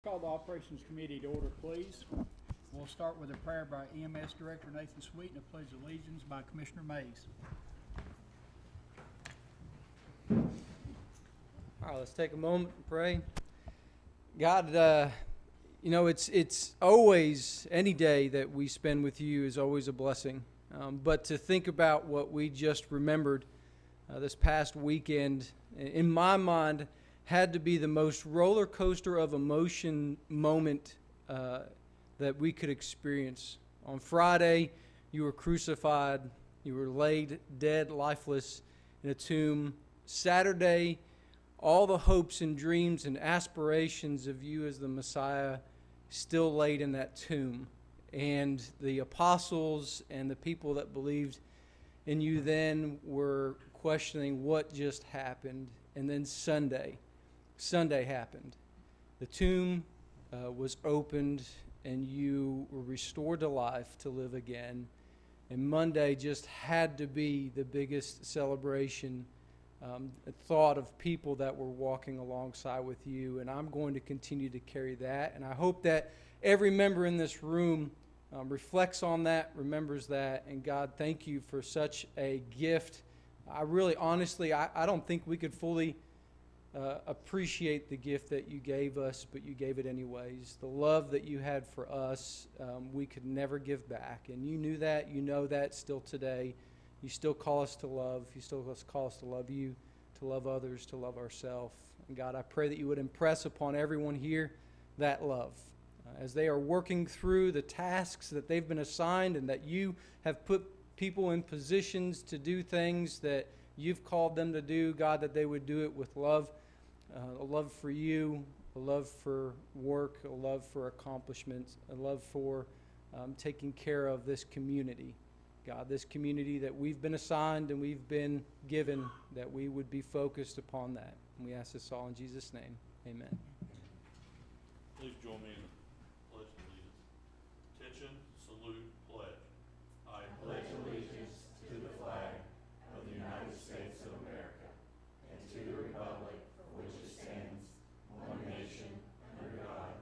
Call the Operations Committee to order, please. We'll start with a prayer by EMS Director Nathan Sweet and a pledge of allegiance by Commissioner Mays. All right, let's take a moment and pray. God, it's always, any day that we spend with you is always a blessing. But to think about what we just remembered this past weekend, in my mind, had to be the most roller coaster of emotion moment that we could experience. On Friday, you were crucified. You were laid dead, lifeless in a tomb. Saturday, all the hopes and dreams and aspirations of you as the Messiah still laid in that tomb. And the apostles and the people that believed in you then were questioning what just happened. And then Sunday happened. The tomb was opened and you were restored to life to live again. And Monday just had to be the biggest celebration, thought of people that were walking alongside with you. And I'm going to continue to carry that. And I hope that every member in this room reflects on that, remembers that. And God, thank you for such a gift. I really, honestly, I don't think we could fully appreciate the gift that you gave us, but you gave it anyways. The love that you had for us, we could never give back. And you knew that, you know that still today. You still call us to love. You still call us to love you, to love others, to love ourselves. And God, I pray that you would impress upon everyone here that love. As they are working through the tasks that they've been assigned and that you have put people in positions to do things that you've called them to do, God, that they would do it with love. A love for you, a love for work, a love for accomplishments, a love for taking care of this community. God, this community that we've been assigned and we've been given, that we would be focused upon that. And we ask this all in Jesus' name. Amen. Please join me in the pledge of allegiance. Attention, salute, pledge. I pledge allegiance to the flag of the United States of America and to the republic for which it stands, one nation, under God,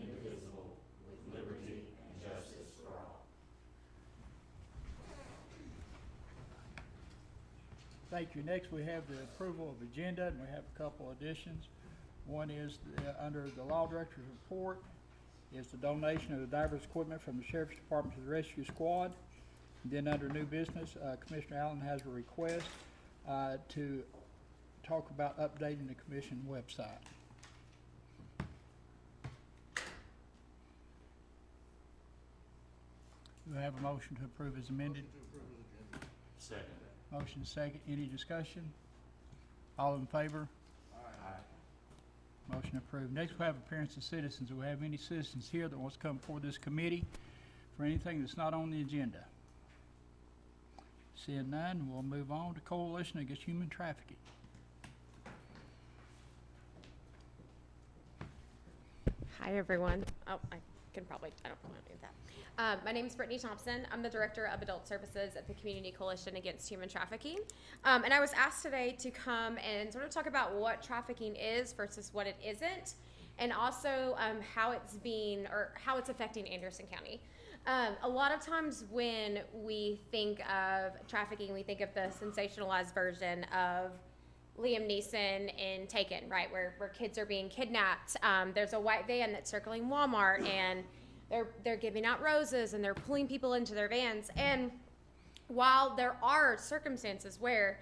indivisible, with liberty and justice for all. Thank you. Next, we have the approval of agenda, and we have a couple additions. One is under the Law Director's report is the donation of the diver's equipment from the Sheriff's Department to the Rescue Squad. And then under new business, Commissioner Allen has a request to talk about updating the commission website. Do I have a motion to approve as amended? Second. Motion second. Any discussion? All in favor? Aye. Motion approved. Next, we have appearance of citizens. Do we have any citizens here that wants to come before this committee for anything that's not on the agenda? Seeing none, we'll move on to Coalition Against Human Trafficking. Hi, everyone. Oh, I don't want to do that. My name is Brittany Thompson. I'm the Director of Adult Services at the Community Coalition Against Human Trafficking. And I was asked today to come and sort of talk about what trafficking is versus what it isn't, and also how it's affecting Anderson County. A lot of times when we think of trafficking, we think of the sensationalized version of Liam Neeson in Taken, right, where kids are being kidnapped. There's a white van that's circling Walmart, and they're giving out roses, and they're pulling people into their vans. And while there are circumstances where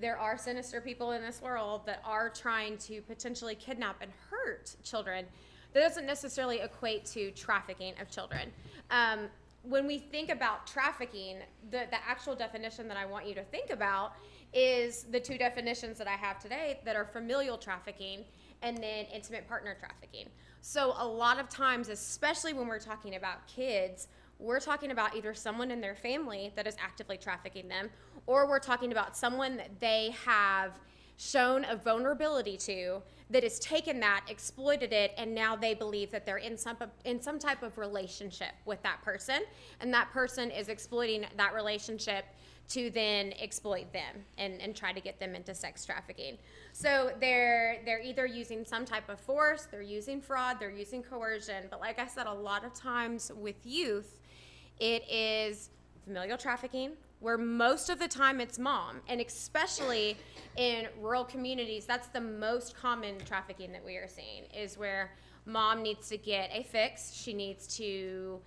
there are sinister people in this world that are trying to potentially kidnap and hurt children, that doesn't necessarily equate to trafficking of children. When we think about trafficking, the actual definition that I want you to think about is the two definitions that I have today that are familial trafficking and then intimate partner trafficking. So a lot of times, especially when we're talking about kids, we're talking about either someone in their family that is actively trafficking them, or we're talking about someone that they have shown a vulnerability to, that has taken that, exploited it, and now they believe that they're in some type of relationship with that person, and that person is exploiting that relationship to then exploit them and try to get them into sex trafficking. So they're either using some type of force, they're using fraud, they're using coercion. But like I said, a lot of times with youth, it is familial trafficking, where most of the time it's mom, and especially in rural communities, that's the most common trafficking that we are seeing, is where mom needs to get a fix, she needs to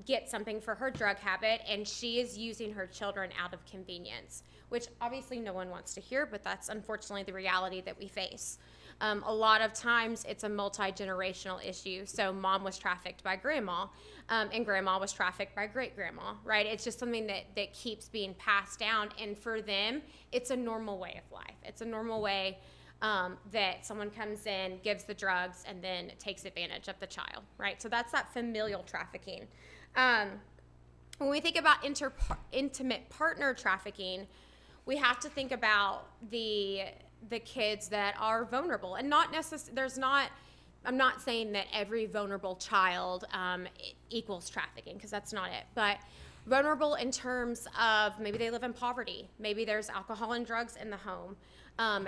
get something for her drug habit, and she is using her children out of convenience, which obviously no one wants to hear, but that's unfortunately the reality that we face. A lot of times it's a multi-generational issue. So mom was trafficked by grandma, and grandma was trafficked by great-grandma, right? It's just something that keeps being passed down, and for them, it's a normal way of life. It's a normal way that someone comes in, gives the drugs, and then takes advantage of the child, right? So that's that familial trafficking. When we think about intimate partner trafficking, we have to think about the kids that are vulnerable, and not necessarily. I'm not saying that every vulnerable child equals trafficking, because that's not it. But vulnerable in terms of maybe they live in poverty, maybe there's alcohol and drugs in the home,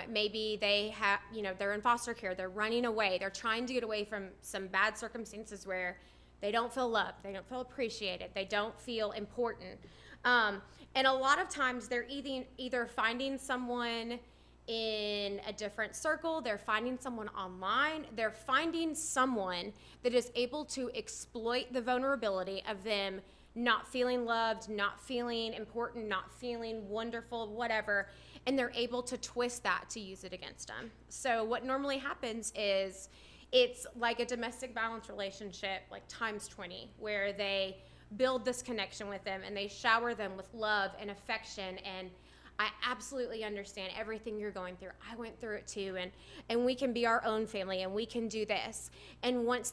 maybe they have, they're in foster care, they're running away, they're trying to get away from some bad circumstances where they don't feel loved, they don't feel appreciated, they don't feel important. And a lot of times they're either finding someone in a different circle, they're finding someone online, they're finding someone that is able to exploit the vulnerability of them not feeling loved, not feeling important, not feeling wonderful, whatever, and they're able to twist that to use it against them. So what normally happens is it's like a domestic violence relationship, like times 20, where they build this connection with them and they shower them with love and affection, and I absolutely understand everything you're going through. I went through it too, and we can be our own family, and we can do this. And once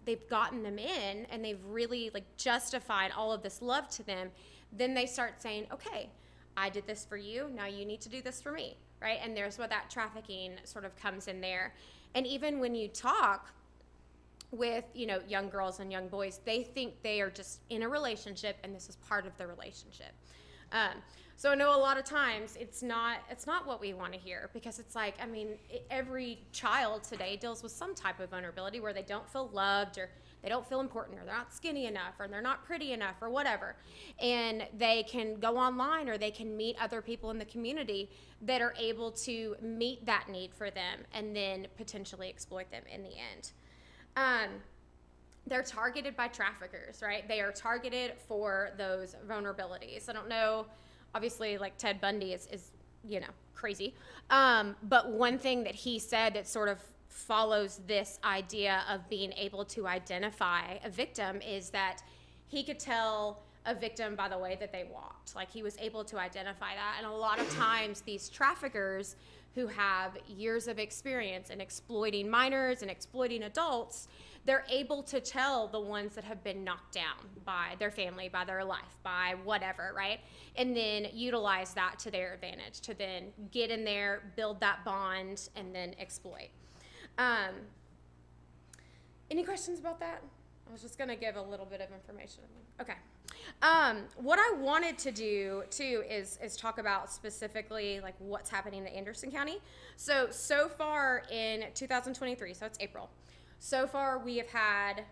they've gotten them in, and they've really justified all of this love to them, then they start saying, okay, I did this for you, now you need to do this for me, right? And there's where that trafficking sort of comes in there. And even when you talk with young girls and young boys, they think they are just in a relationship, and this is part of the relationship. So I know a lot of times it's not what we want to hear, because it's every child today deals with some type of vulnerability where they don't feel loved, or they don't feel important, or they're not skinny enough, or they're not pretty enough, or whatever. And they can go online, or they can meet other people in the community that are able to meet that need for them and then potentially exploit them in the end. They're targeted by traffickers, right? They are targeted for those vulnerabilities. I don't know, obviously, Ted Bundy is crazy. But one thing that he said that sort of follows this idea of being able to identify a victim is that he could tell a victim by the way that they walked. He was able to identify that. And a lot of times these traffickers who have years of experience in exploiting minors and exploiting adults, they're able to tell the ones that have been knocked down by their family, by their life, by whatever, right? And then utilize that to their advantage, to then get in there, build that bond, and then exploit. Any questions about that? I was just gonna give a little bit of information. Okay. What I wanted to do too is talk about specifically what's happening in Anderson County. So far in 2023, so it's April. So far we have had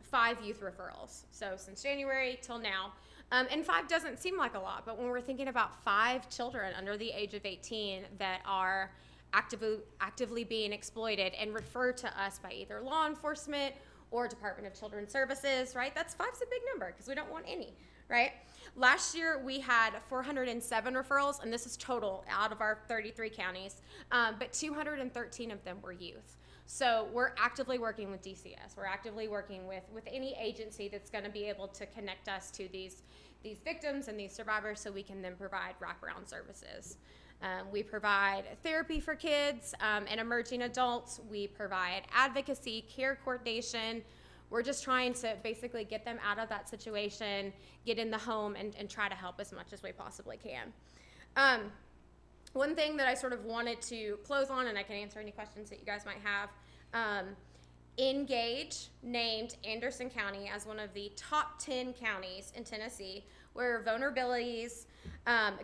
5 youth referrals. So since January till now, and 5 doesn't seem like a lot, but when we're thinking about 5 children under the age of 18 that are actively being exploited and referred to us by either law enforcement or Department of Children's Services, right? That's 5's a big number because we don't want any, right? Last year we had 407 referrals, and this is total out of our 33 counties, but 213 of them were youth. So we're actively working with DCS. We're actively working with any agency that's going to be able to connect us to these victims and these survivors, so we can then provide wraparound services. We provide therapy for kids and emerging adults. We provide advocacy, care coordination. We're just trying to basically get them out of that situation, get in the home, and try to help as much as we possibly can. One thing that I sort of wanted to close on, and I can answer any questions that you guys might have, Engage named Anderson County as one of the top 10 counties in Tennessee where vulnerabilities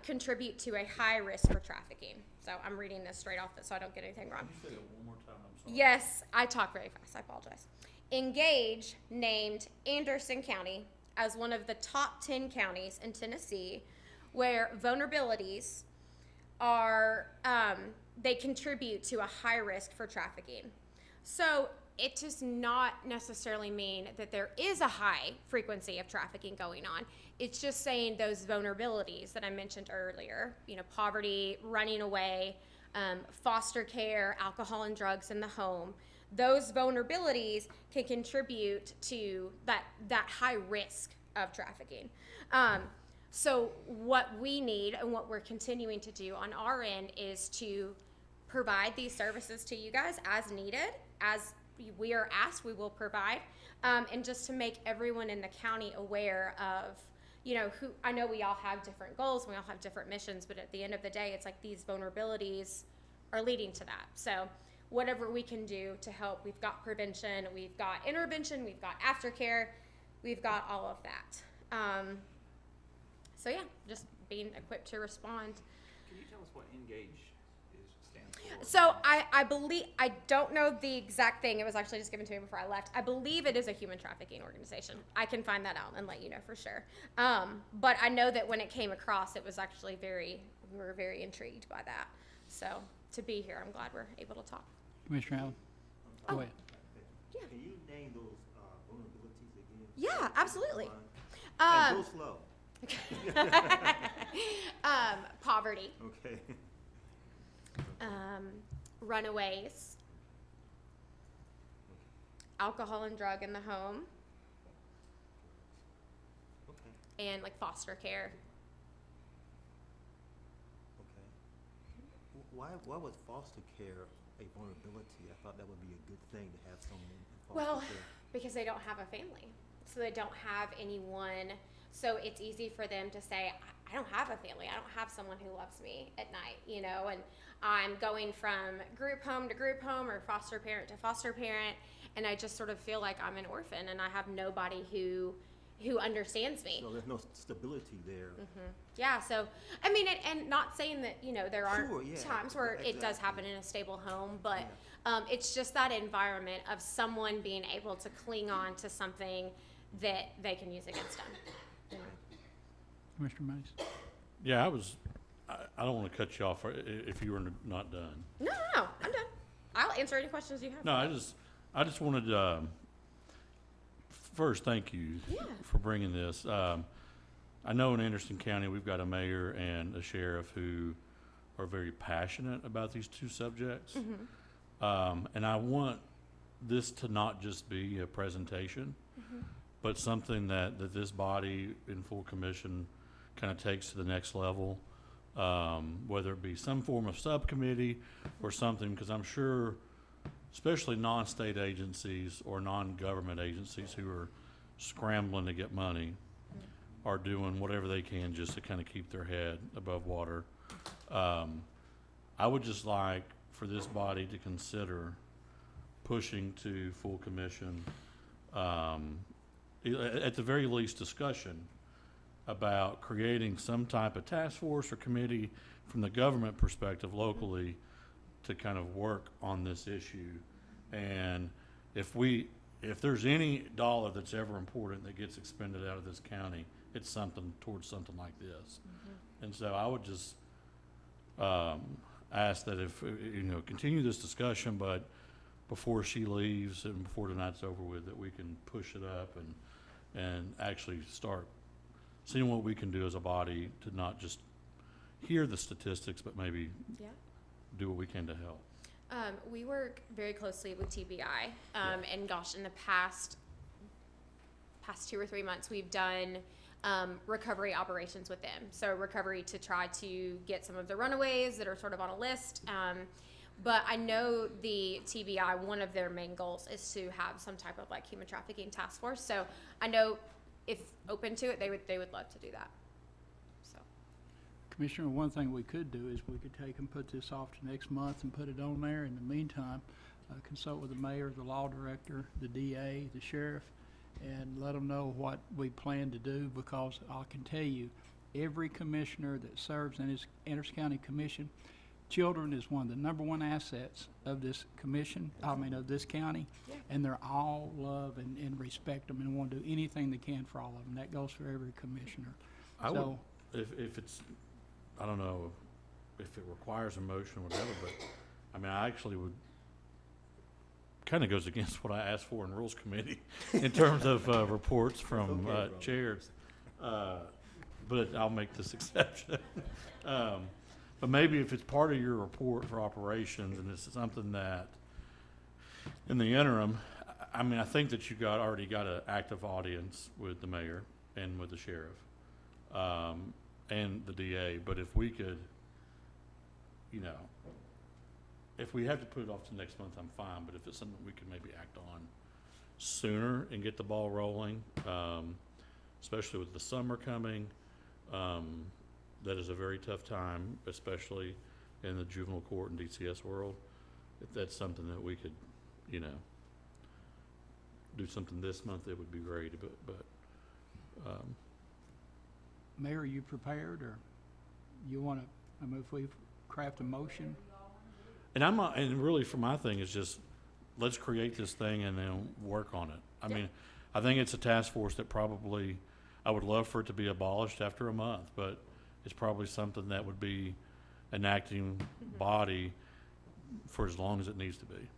contribute to a high risk for trafficking. So I'm reading this straight off so I don't get anything wrong. Can you say it one more time? I'm sorry. Yes, I talk very fast. I apologize. Engage named Anderson County as one of the top 10 counties in Tennessee where vulnerabilities are, they contribute to a high risk for trafficking. So it does not necessarily mean that there is a high frequency of trafficking going on. It's just saying those vulnerabilities that I mentioned earlier, you know, poverty, running away, foster care, alcohol and drugs in the home, those vulnerabilities can contribute to that high risk of trafficking. So what we need and what we're continuing to do on our end is to provide these services to you guys as needed, as we are asked, we will provide, and just to make everyone in the county aware of, you know, who, I know we all have different goals, we all have different missions, but at the end of the day, it's like these vulnerabilities are leading to that. So whatever we can do to help, we've got prevention, we've got intervention, we've got aftercare, we've got all of that. So yeah, just being equipped to respond. Can you tell us what Engage stands for? So I believe, I don't know the exact thing. It was actually just given to me before I left. I believe it is a human trafficking organization. I can find that out and let you know for sure. But I know that when it came across, it was actually we were very intrigued by that. So to be here, I'm glad we're able to talk. Commissioner Allen? Oh. Go ahead. Yeah. Can you name those vulnerabilities again? Yeah, absolutely. And go slow. Poverty, Okay. runaways, alcohol and drug in the home, Okay. and like foster care. Okay. Why was foster care a vulnerability? I thought that would be a good thing to have someone in foster Well, care. because they don't have a family. So they don't have anyone. So it's easy for them to say, I don't have a family. I don't have someone who loves me at night, you know, and I'm going from group home to group home or foster parent to foster parent. And I just sort of feel like I'm an orphan and I have nobody who understands me. So there's no stability there. Yeah, so I mean, and not saying that, you know, there aren't Sure, yeah, times where it does exactly. happen in a stable home, but it's just that environment of someone being able to cling on to something that they can use against them. Commissioner Mays? Yeah, I don't want to cut you off if you were not done. No, I'm done. I'll answer any questions you have. No, I just wanted, first, thank you Yeah. for bringing this. I know in Anderson County, we've got a mayor and a sheriff who are very passionate about these two subjects. And I want this to not just be a presentation, but something that this body in full commission kind of takes to the next level, whether it be some form of subcommittee or something, because I'm sure, especially non-state agencies or non-government agencies who are scrambling to get money, are doing whatever they can just to kind of keep their head above water. I would just like for this body to consider pushing to full commission, at the very least discussion about creating some type of task force or committee from the government perspective locally to kind of work on this issue. And if there's any dollar that's ever important that gets expended out of this county, it's something towards something like this. And so I would just ask that if, continue this discussion, but before she leaves and before tonight's over with, that we can push it up and actually start seeing what we can do as a body to not just hear the statistics, but maybe Yeah. do what we can to help. We work very closely with TBI, and gosh, in the past 2 or 3 months, we've done recovery operations with them. So recovery to try to get some of the runaways that are sort of on a list. But I know the TBI, one of their main goals is to have some type of like human trafficking task force. So I know if open to it, they would love to do that. So. Commissioner, one thing we could do is we could take and put this off to next month and put it on there. In the meantime, consult with the mayor, the law director, the DA, the sheriff, and let them know what we plan to do, because I can tell you, every commissioner that serves in this Anderson County Commission, children is one of the number one assets of this commission, of this county. Yeah. And they're all love and respect them and want to do anything they can for all of them. That goes for every commissioner. I would, So, if it's, I don't know if it requires a motion or whatever, but, I mean, I actually would, kind of goes against what I asked for in Rules Committee in terms of, reports from, chairs. But I'll make this exception. But maybe if it's part of your report for operations and it's something that, in the interim, I mean, I think that you already got an active audience with the mayor and with the sheriff, and the DA, but if we could, you know, if we have to put it off to next month, I'm fine, but if it's something we could maybe act on sooner and get the ball rolling, especially with the summer coming, that is a very tough time, especially in the juvenile court and DCS world. If that's something that we could, you know, do something this month, it would be great, but Mayor, are you prepared, or you want to, if we craft a motion? and and really for my thing is just, let's create this thing and then work on it. I Yeah. mean, I think it's a task force that probably, I would love for it to be abolished after a month, but it's probably something that would be an acting body for as long as it needs to be.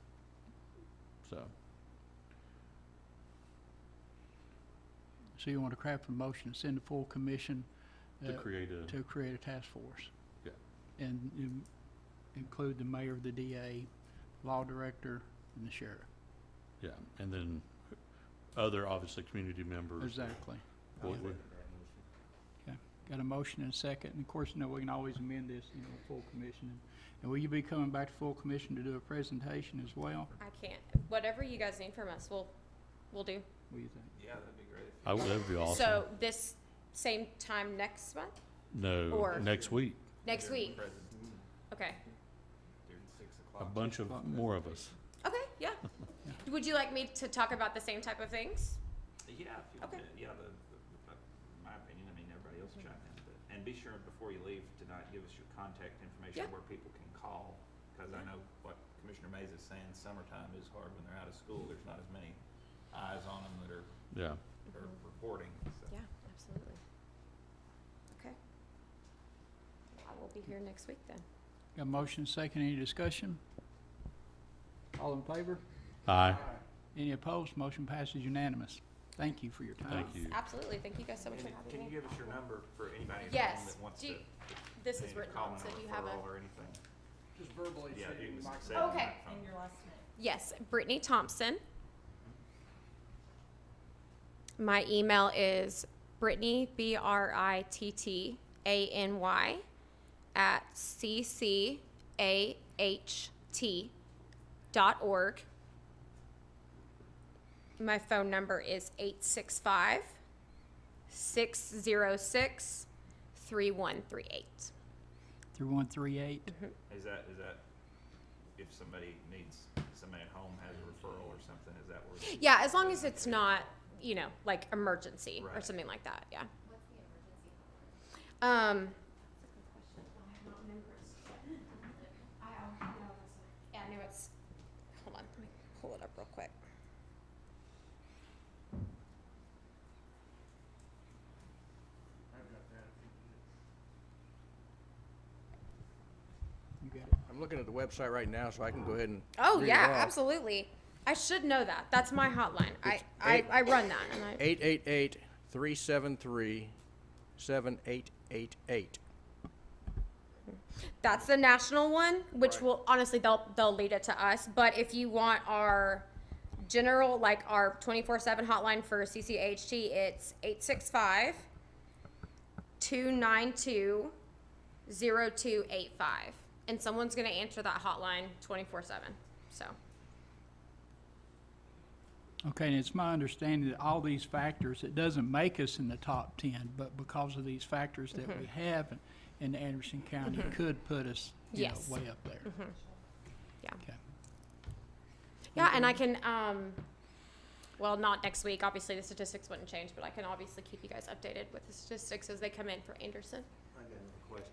So, So you want to craft a motion, send the full commission to create a, to create a task force? Yeah. And you include the mayor, the DA, law director, and the sheriff. yeah, and then other, obviously, community members. Exactly. Would- Okay, got a motion and a second, and of course, we can always amend this, full commission. And will you be coming back to full commission to do a presentation as well? I can't. Whatever you guys need from us, we'll do. What do you think? Yeah, that'd be great. That would be awesome. So this same time next month? No, or- next week, Next During week? the present- Okay. During 6 a o'clock. bunch of more of us. Okay, yeah. Would you like me to talk about the same type of things? Yeah, if you want Okay. to, yeah, my opinion, I mean, everybody else chime in, but, and be sure before you leave tonight, give us your contact information Yeah. where people can call. Cause I know what Commissioner Mays is saying, summertime is hard when they're out of school, there's not as many eyes on them that are Yeah. reporting, so. Yeah, absolutely. Okay. I will be here next week then. Got a motion, second, any discussion? All in favor? Aye. Any opposed? Motion passes unanimous. Thank you for your time. Thank you. Absolutely. Thank you guys so much for And having can me. you give us your number for anybody at Yes. home that wants Do to? you- This is maybe written call on, in so a do you have a? referral or anything? Just verbally Yeah, you can say it Oh, on okay. that phone. And your last name. Yes, Brittany Thompson. My email is Brittany, BRITTANY, @ccaht.org. My phone number is 865-606-3138. 3138. Is that, if somebody needs, somebody at home has a referral or something, is that where? Yeah, as long as it's not, like emergency or Right. something like that, yeah. What's the emergency? Yeah, I know it's, hold on, let me pull it up real quick. You got it. I'm looking at the website right now, so I can go ahead and. Oh, read it yeah, off. absolutely. I should know that. That's my hotline. It's I run that and I, 888-373-7888. that's the national one, which Right. will, honestly, they'll lead it to us. But if you want our general, like our 24/7 hotline for CCHT, it's 865-292-0285. And someone's gonna answer that hotline 24/7, so. Okay, and it's my understanding that all these factors, it doesn't make us in the top 10, but because of these factors that we have in Anderson County, could put us, Yes. way up there. Yeah. Okay. Yeah, and I can, well, not next week, obviously the statistics wouldn't change, but I can obviously keep you guys updated with the statistics as they come in for Anderson. I got another question.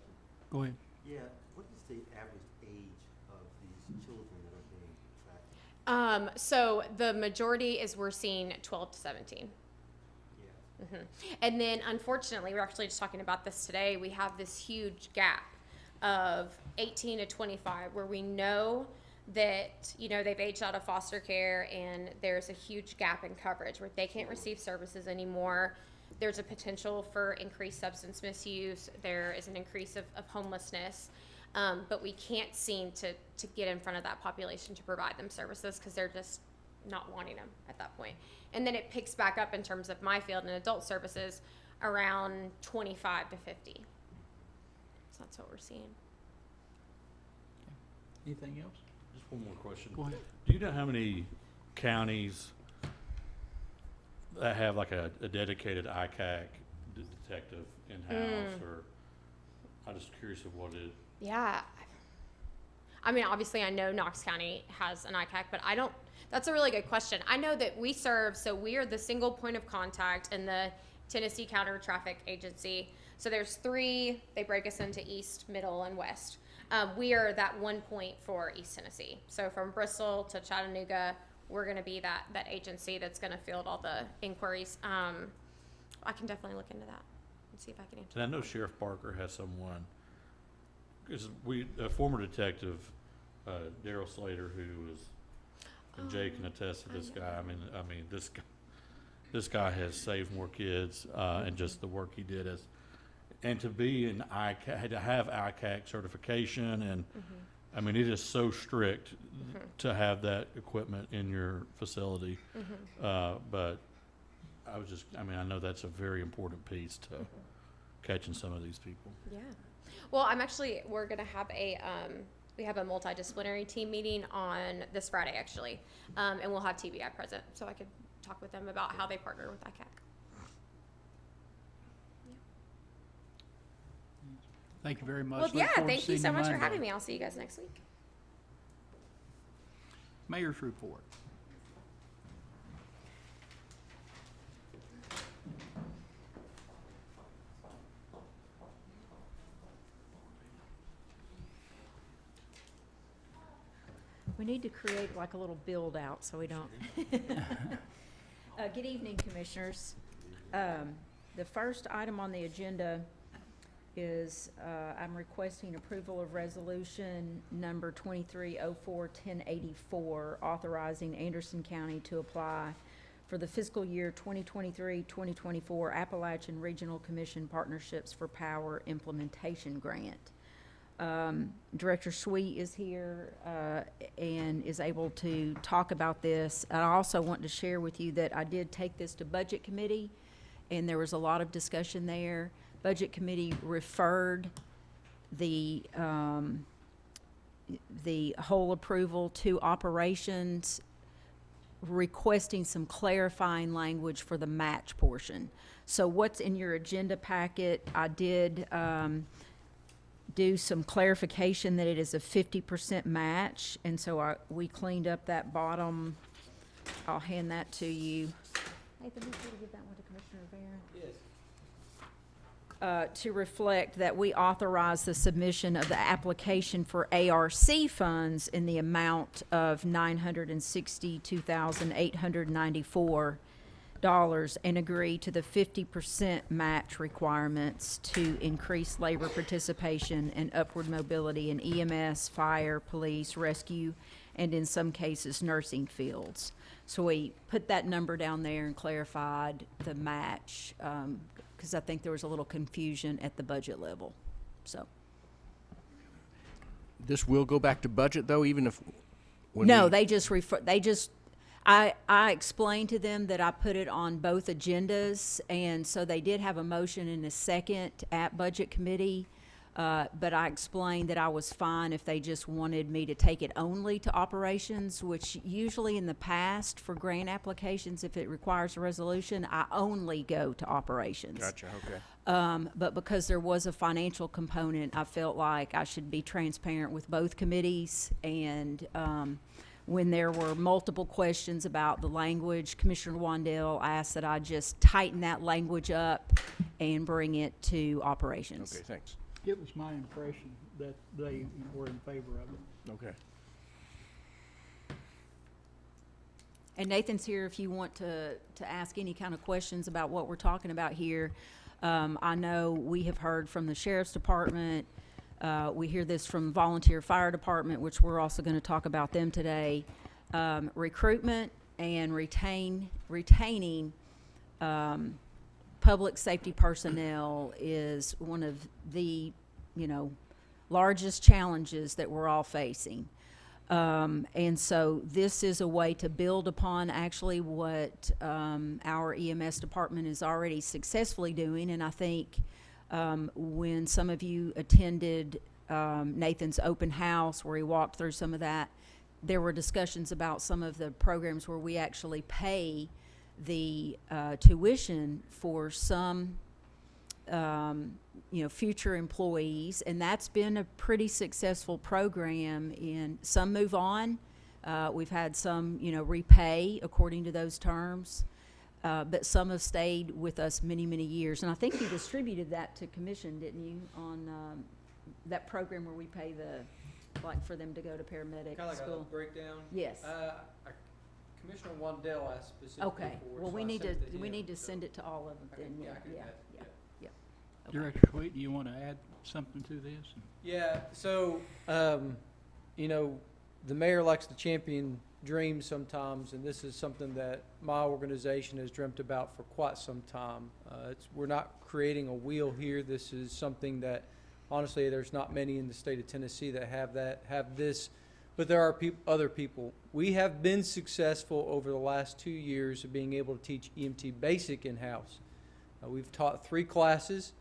Go ahead. Yeah, what is the average age of these children that are being trafficked? So the majority is we're seeing 12 to 17. Yeah. And then unfortunately, we're actually just talking about this today, we have this huge gap of 18 to 25 where we know that, you know, they've aged out of foster care and there's a huge gap in coverage where they can't receive services anymore. There's a potential for increased substance misuse. There is an increase of homelessness. But we can't seem to get in front of that population to provide them services because they're just not wanting them at that point. And then it picks back up in terms of my field and adult services around 25 to 50. So that's what we're seeing. Anything else? Just one more question. Go ahead. Do you know how many counties that have like a dedicated ICAC detective in-house, or I'm just curious of what it, Yeah. I mean, obviously I know Knox County has an ICAC, but I don't, that's a really good question. I know that we serve, so we are the single point of contact in the Tennessee Counter Traffic Agency. So there's 3, they break us into East, Middle, and West. We are that one point for East Tennessee. So from Bristol to Chattanooga, we're gonna be that agency that's gonna field all the inquiries. I can definitely look into that and see if I can answer. and I know Sheriff Barker has someone, because a former detective, Daryl Slater, who was, and Jay can attest to this guy. I mean, this guy has saved more kids, and just the work he did and to be an ICAC, to have ICAC certification, and I mean, it is so strict to have that equipment in your facility. But I know that's a very important piece to catching some of these people. Yeah. Well, we're gonna have we have a multidisciplinary team meeting on this Friday, actually. And we'll have TBI present, so I could talk with them about how they partner with ICAC. Thank you very much. Well, Look yeah, forward to thank you seeing so much for Monday. having me. I'll see you guys next week. Mayor's report. We need to create like a little build out so we don't. Good evening, Commissioners. The first item on the agenda is I'm requesting approval of resolution number 2304-1084, authorizing Anderson County to apply for the fiscal year 2023-2024 Appalachian Regional Commission Partnerships for Power Implementation Grant. Director Sweet is here and is able to talk about this. I also want to share with you that I did take this to Budget Committee, and there was a lot of discussion there. Budget Committee referred the whole approval to Operations, requesting some clarifying language for the match portion. So what's in your agenda packet, I did do some clarification that it is a 50% match, and so we cleaned up that bottom. I'll hand that to you. Nathan, be sure to give that one to Commissioner Rivera. Yes. To reflect that we authorize the submission of the application for ARC funds in the amount of $962,894 and agree to the 50% match requirements to increase labor participation and upward mobility in EMS, fire, police, rescue, and in some cases, nursing fields. So we put that number down there and clarified the match, because I think there was a little confusion at the budget level, so. This will go back to budget, though, even if. No, they just I explained to them that I put it on both agendas, and so they did have a motion and a second at Budget Committee, but I explained that I was fine if they just wanted me to take it only to Operations, which usually in the past for grant applications, if it requires a resolution, I only go to Operations. Gotcha, okay. But because there was a financial component, I felt like I should be transparent with both committees and when there were multiple questions about the language, Commissioner Wandell asked that I just tighten that language up and bring it to operations. Okay, thanks. It was my impression that they were in favor of it. Okay. And Nathan's here if you want to ask any kind of questions about what we're talking about here. I know we have heard from the Sheriff's Department. We hear this from Volunteer Fire Department, which we're also going to talk about them today. Recruitment and retaining public safety personnel is one of the, largest challenges that we're all facing. And so this is a way to build upon actually what our EMS department is already successfully doing. And I think when some of you attended Nathan's open house where he walked through some of that, there were discussions about some of the programs where we actually pay the tuition for some future employees, and that's been a pretty successful program. In some move on, we've had some repay according to those terms, but some have stayed with us many years. And I think you distributed that to commission, didn't you, on that program where we pay for them to go to paramedic Kind of like school? a breakdown. Yes. Commissioner Wandell asked specifically Okay, for it, well, so we I need sent to, it to we him, need to so send it to all of them I can- then, I can do that, yeah. Okay. Director Sweet, do you want to add something to this? Yeah, so, the mayor likes to champion dreams sometimes, and this is something that my organization has dreamt about for quite some time. We're not creating a wheel here. This is something that, honestly, there's not many in the state of Tennessee that have this, but there are other people. We have been successful over the last 2 years of being able to teach EMT basic in-house. We've taught 3 classes.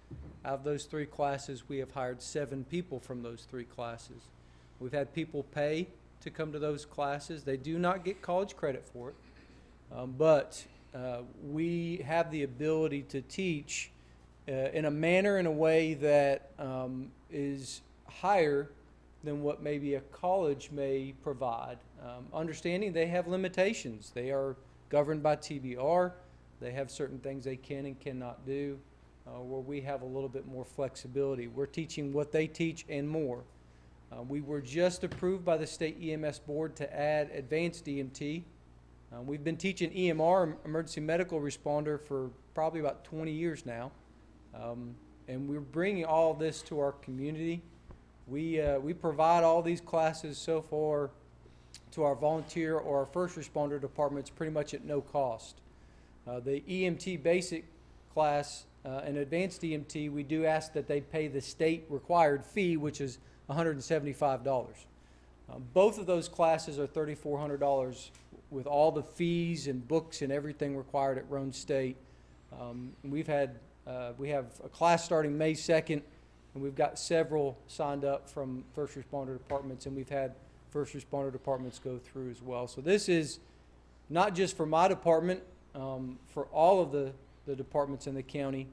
Out of those 3 classes, we have hired 7 people from those 3 classes. We've had people pay to come to those classes. They do not get college credit for it, but we have the ability to teach in a way that is higher than what maybe a college may provide. Understanding they have limitations. They are governed by TBR. They have certain things they can and cannot do, where we have a little bit more flexibility. We're teaching what they teach and more. We were just approved by the state EMS board to add advanced EMT. We've been teaching EMR, emergency medical responder, for probably about 20 years now. And we're bringing all this to our community. We provide all these classes so far to our volunteer or our first responder departments pretty much at no cost. The EMT basic class and advanced EMT, we do ask that they pay the state required fee, which is $175. Both of those classes are $3,400 with all the fees and books and everything required at Roane State. We have a class starting May 2nd, and we've got several signed up from first responder departments, and we've had first responder departments go through as well. So this is not just for my department, for all of the departments in the county.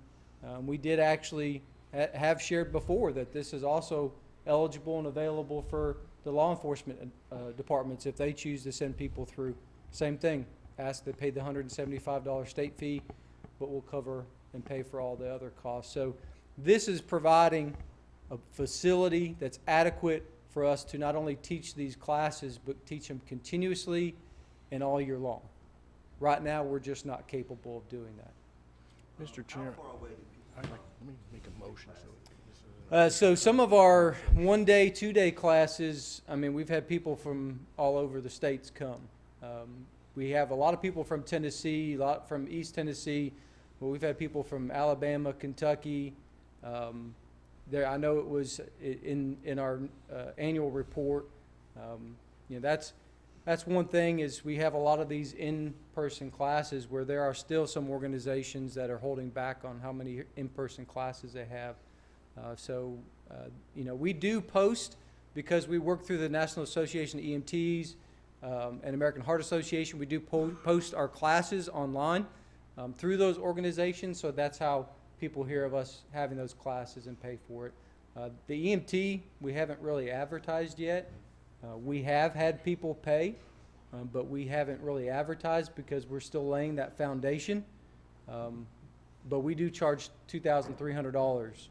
We did actually have shared before that this is also eligible and available for the law enforcement departments if they choose to send people through. Same thing, ask they pay the $175 state fee, but we'll cover and pay for all the other costs. So this is providing a facility that's adequate for us to not only teach these classes, but teach them continuously and all year long. Right now, we're just not capable of doing that. Mr. Chair, let me make a motion. So some of our 1-day, 2-day classes, we've had people from all over the states come. We have a lot of people from Tennessee, a lot from East Tennessee, but we've had people from Alabama, Kentucky. I know it was in our annual report. That's one thing, is we have a lot of these in-person classes where there are still some organizations that are holding back on how many in-person classes they have. We do post, because we work through the National Association of EMTs and American Heart Association. We do post our classes online through those organizations, so that's how people hear of us having those classes and pay for it. The EMT, we haven't really advertised yet. We have had people pay but we haven't really advertised because we're still laying that foundation. But we do charge $2,300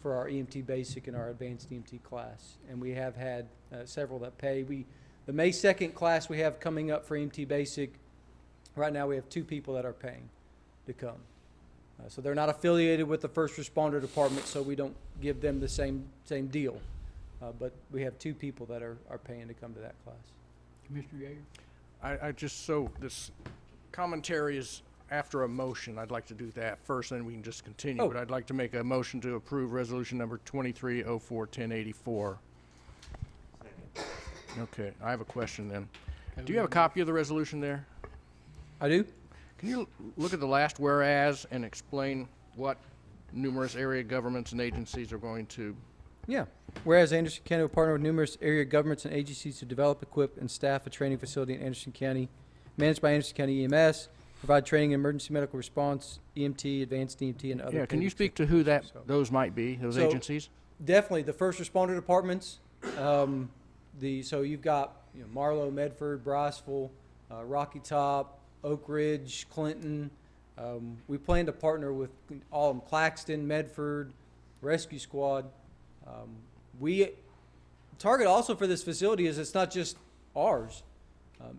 for our EMT basic and our advanced EMT class, and we have had several that pay. The May 2nd class we have coming up for EMT basic, right now we have 2 people that are paying to come. So they're not affiliated with the first responder department, so we don't give them the same deal. But we have 2 people that are paying to come to that class. Commissioner Yeager? I just, so this commentary is after a motion. I'd like to do that first, then we can just continue. Oh. But I'd like to make a motion to approve resolution number 2304-1084. Okay, I have a question then. Do you have a copy of the resolution there? I do? Can you look at the last whereas and explain what numerous area governments and agencies are going to? Yeah. Whereas Anderson County will partner with numerous area governments and agencies to develop, equip, and staff a training facility in Anderson County, managed by Anderson County EMS, provide training in emergency medical response, EMT, advanced EMT, and other. Yeah, can you paid speak to who that, So- those might be, those So- agencies? Definitely the first responder departments. So you've got Marlow, Medford, Briceville, Rocky Top, Oak Ridge, Clinton. We plan to partner with all of them: Claxton, Medford, Rescue Squad. We target also for this facility is it's not just ours.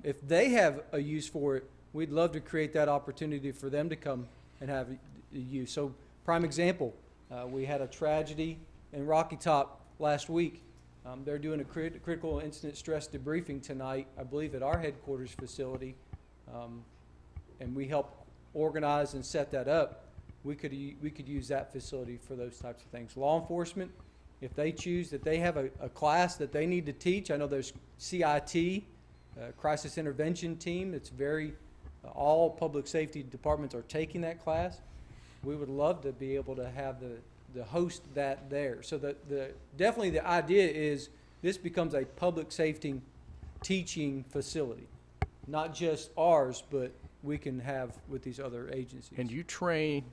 If they have a use for it, we'd love to create that opportunity for them to come and have a use. So prime example, we had a tragedy in Rocky Top last week. They're doing a critical incident stress debriefing tonight, I believe, at our headquarters facility. And we help organize and set that up. We could use that facility for those types of things. Law enforcement, if they choose that they have a class that they need to teach, I know there's CIT, crisis intervention team. It's all public safety departments are taking that class. We would love to be able to have the host that there. So definitely the idea is this becomes a public safety teaching facility, not just ours, but we can have with these other agencies. And you train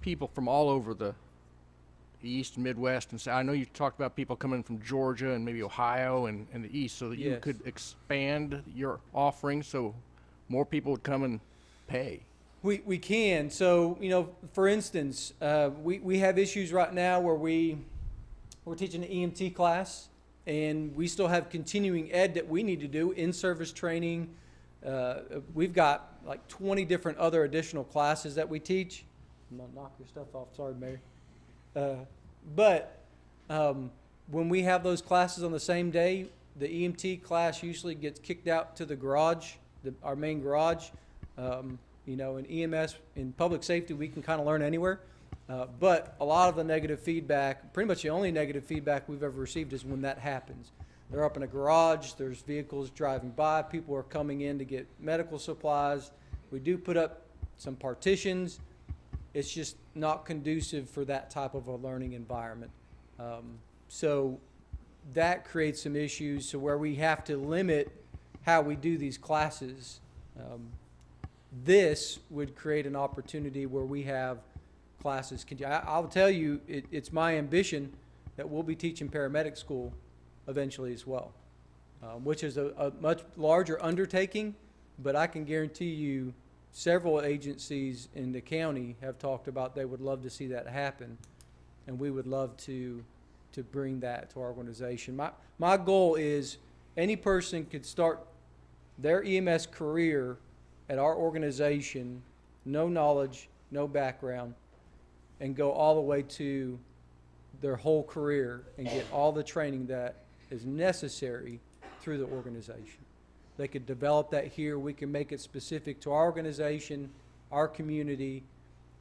people from all over the East, Midwest, and I know you talked about people coming from Georgia and maybe Ohio and the East, so that you Yes. could expand your offering so more people would come and pay. We can. So, for instance, we have issues right now where we're teaching an EMT class, and we still have continuing ed that we need to do, in-service training. We've got like 20 different other additional classes that we teach. I'm gonna knock your stuff off. Sorry, Mary. But when we have those classes on the same day, the EMT class usually gets kicked out to the garage, our main garage. In EMS, in public safety, we can kind of learn anywhere. But a lot of the negative feedback, pretty much the only negative feedback we've ever received is when that happens. They're up in a garage, there's vehicles driving by, people are coming in to get medical supplies. We do put up some partitions. It's just not conducive for that type of a learning environment. So that creates some issues, so where we have to limit how we do these classes. This would create an opportunity where we have classes. I'll tell you, it's my ambition that we'll be teaching paramedic school eventually as well, which is a much larger undertaking, but I can guarantee you several agencies in the county have talked about they would love to see that happen, and we would love to bring that to our organization. My goal is any person could start their EMS career at our organization, no knowledge, no background, and go all the way to their whole career and get all the training that is necessary through the organization. They could develop that here. We can make it specific to our organization, our community.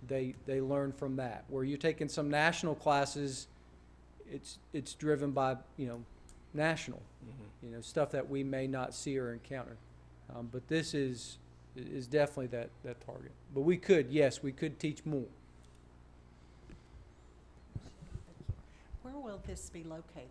They learn from that. Where you're taking some national classes, it's driven by national, stuff that we may not see or encounter. But this is definitely that target. But we could teach more. Where will this be located?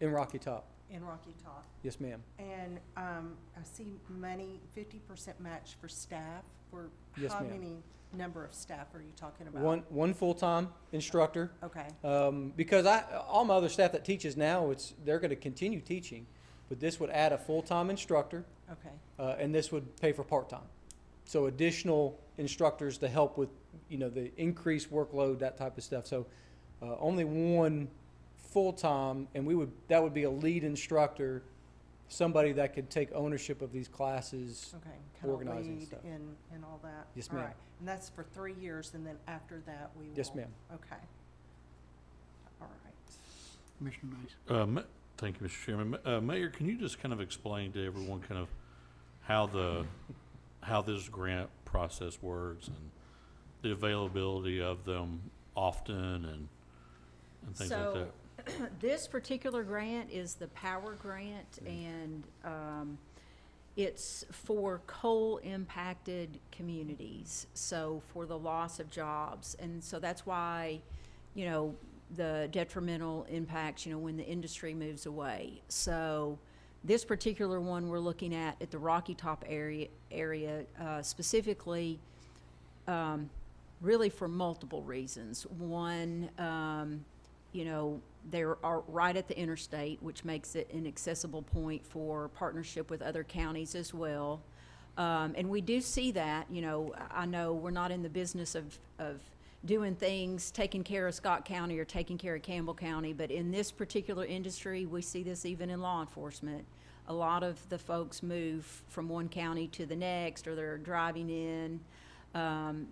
In Rocky Top. In Rocky Top? Yes, ma'am. And I see money, 50% match for staff. For Yes, how ma'am. many number of staff are you talking about? One full-time instructor. Okay. Because all my other staff that teaches now, they're going to continue teaching, but this would add a full-time instructor, Okay, and this would pay for part-time. So additional instructors to help with, the increased workload, that type of stuff. So only one full-time, and that would be a lead instructor, somebody that could take ownership of these classes. okay. Kind of Organizing lead stuff. and all that? Yes, All ma'am. right. And that's for 3 years, and then after that, we will? Yes, ma'am. Okay. All right. Commissioner Mays. Thank you, Mr. Chairman. Mayor, can you just kind of explain to everyone kind of how this grant process works and the availability of them often and things like So, that? this particular grant is the Power Grant, and it's for coal-impacted communities, so for the loss of jobs. And so that's why, the detrimental impacts, when the industry moves away. So this particular one we're looking at the Rocky Top area specifically, really for multiple reasons. One, they are right at the interstate, which makes it an accessible point for partnership with other counties as well. And we do see that, I know we're not in the business of doing things, taking care of Scott County or taking care of Campbell County, but in this particular industry, we see this even in law enforcement. A lot of the folks move from one county to the next, or they're driving in.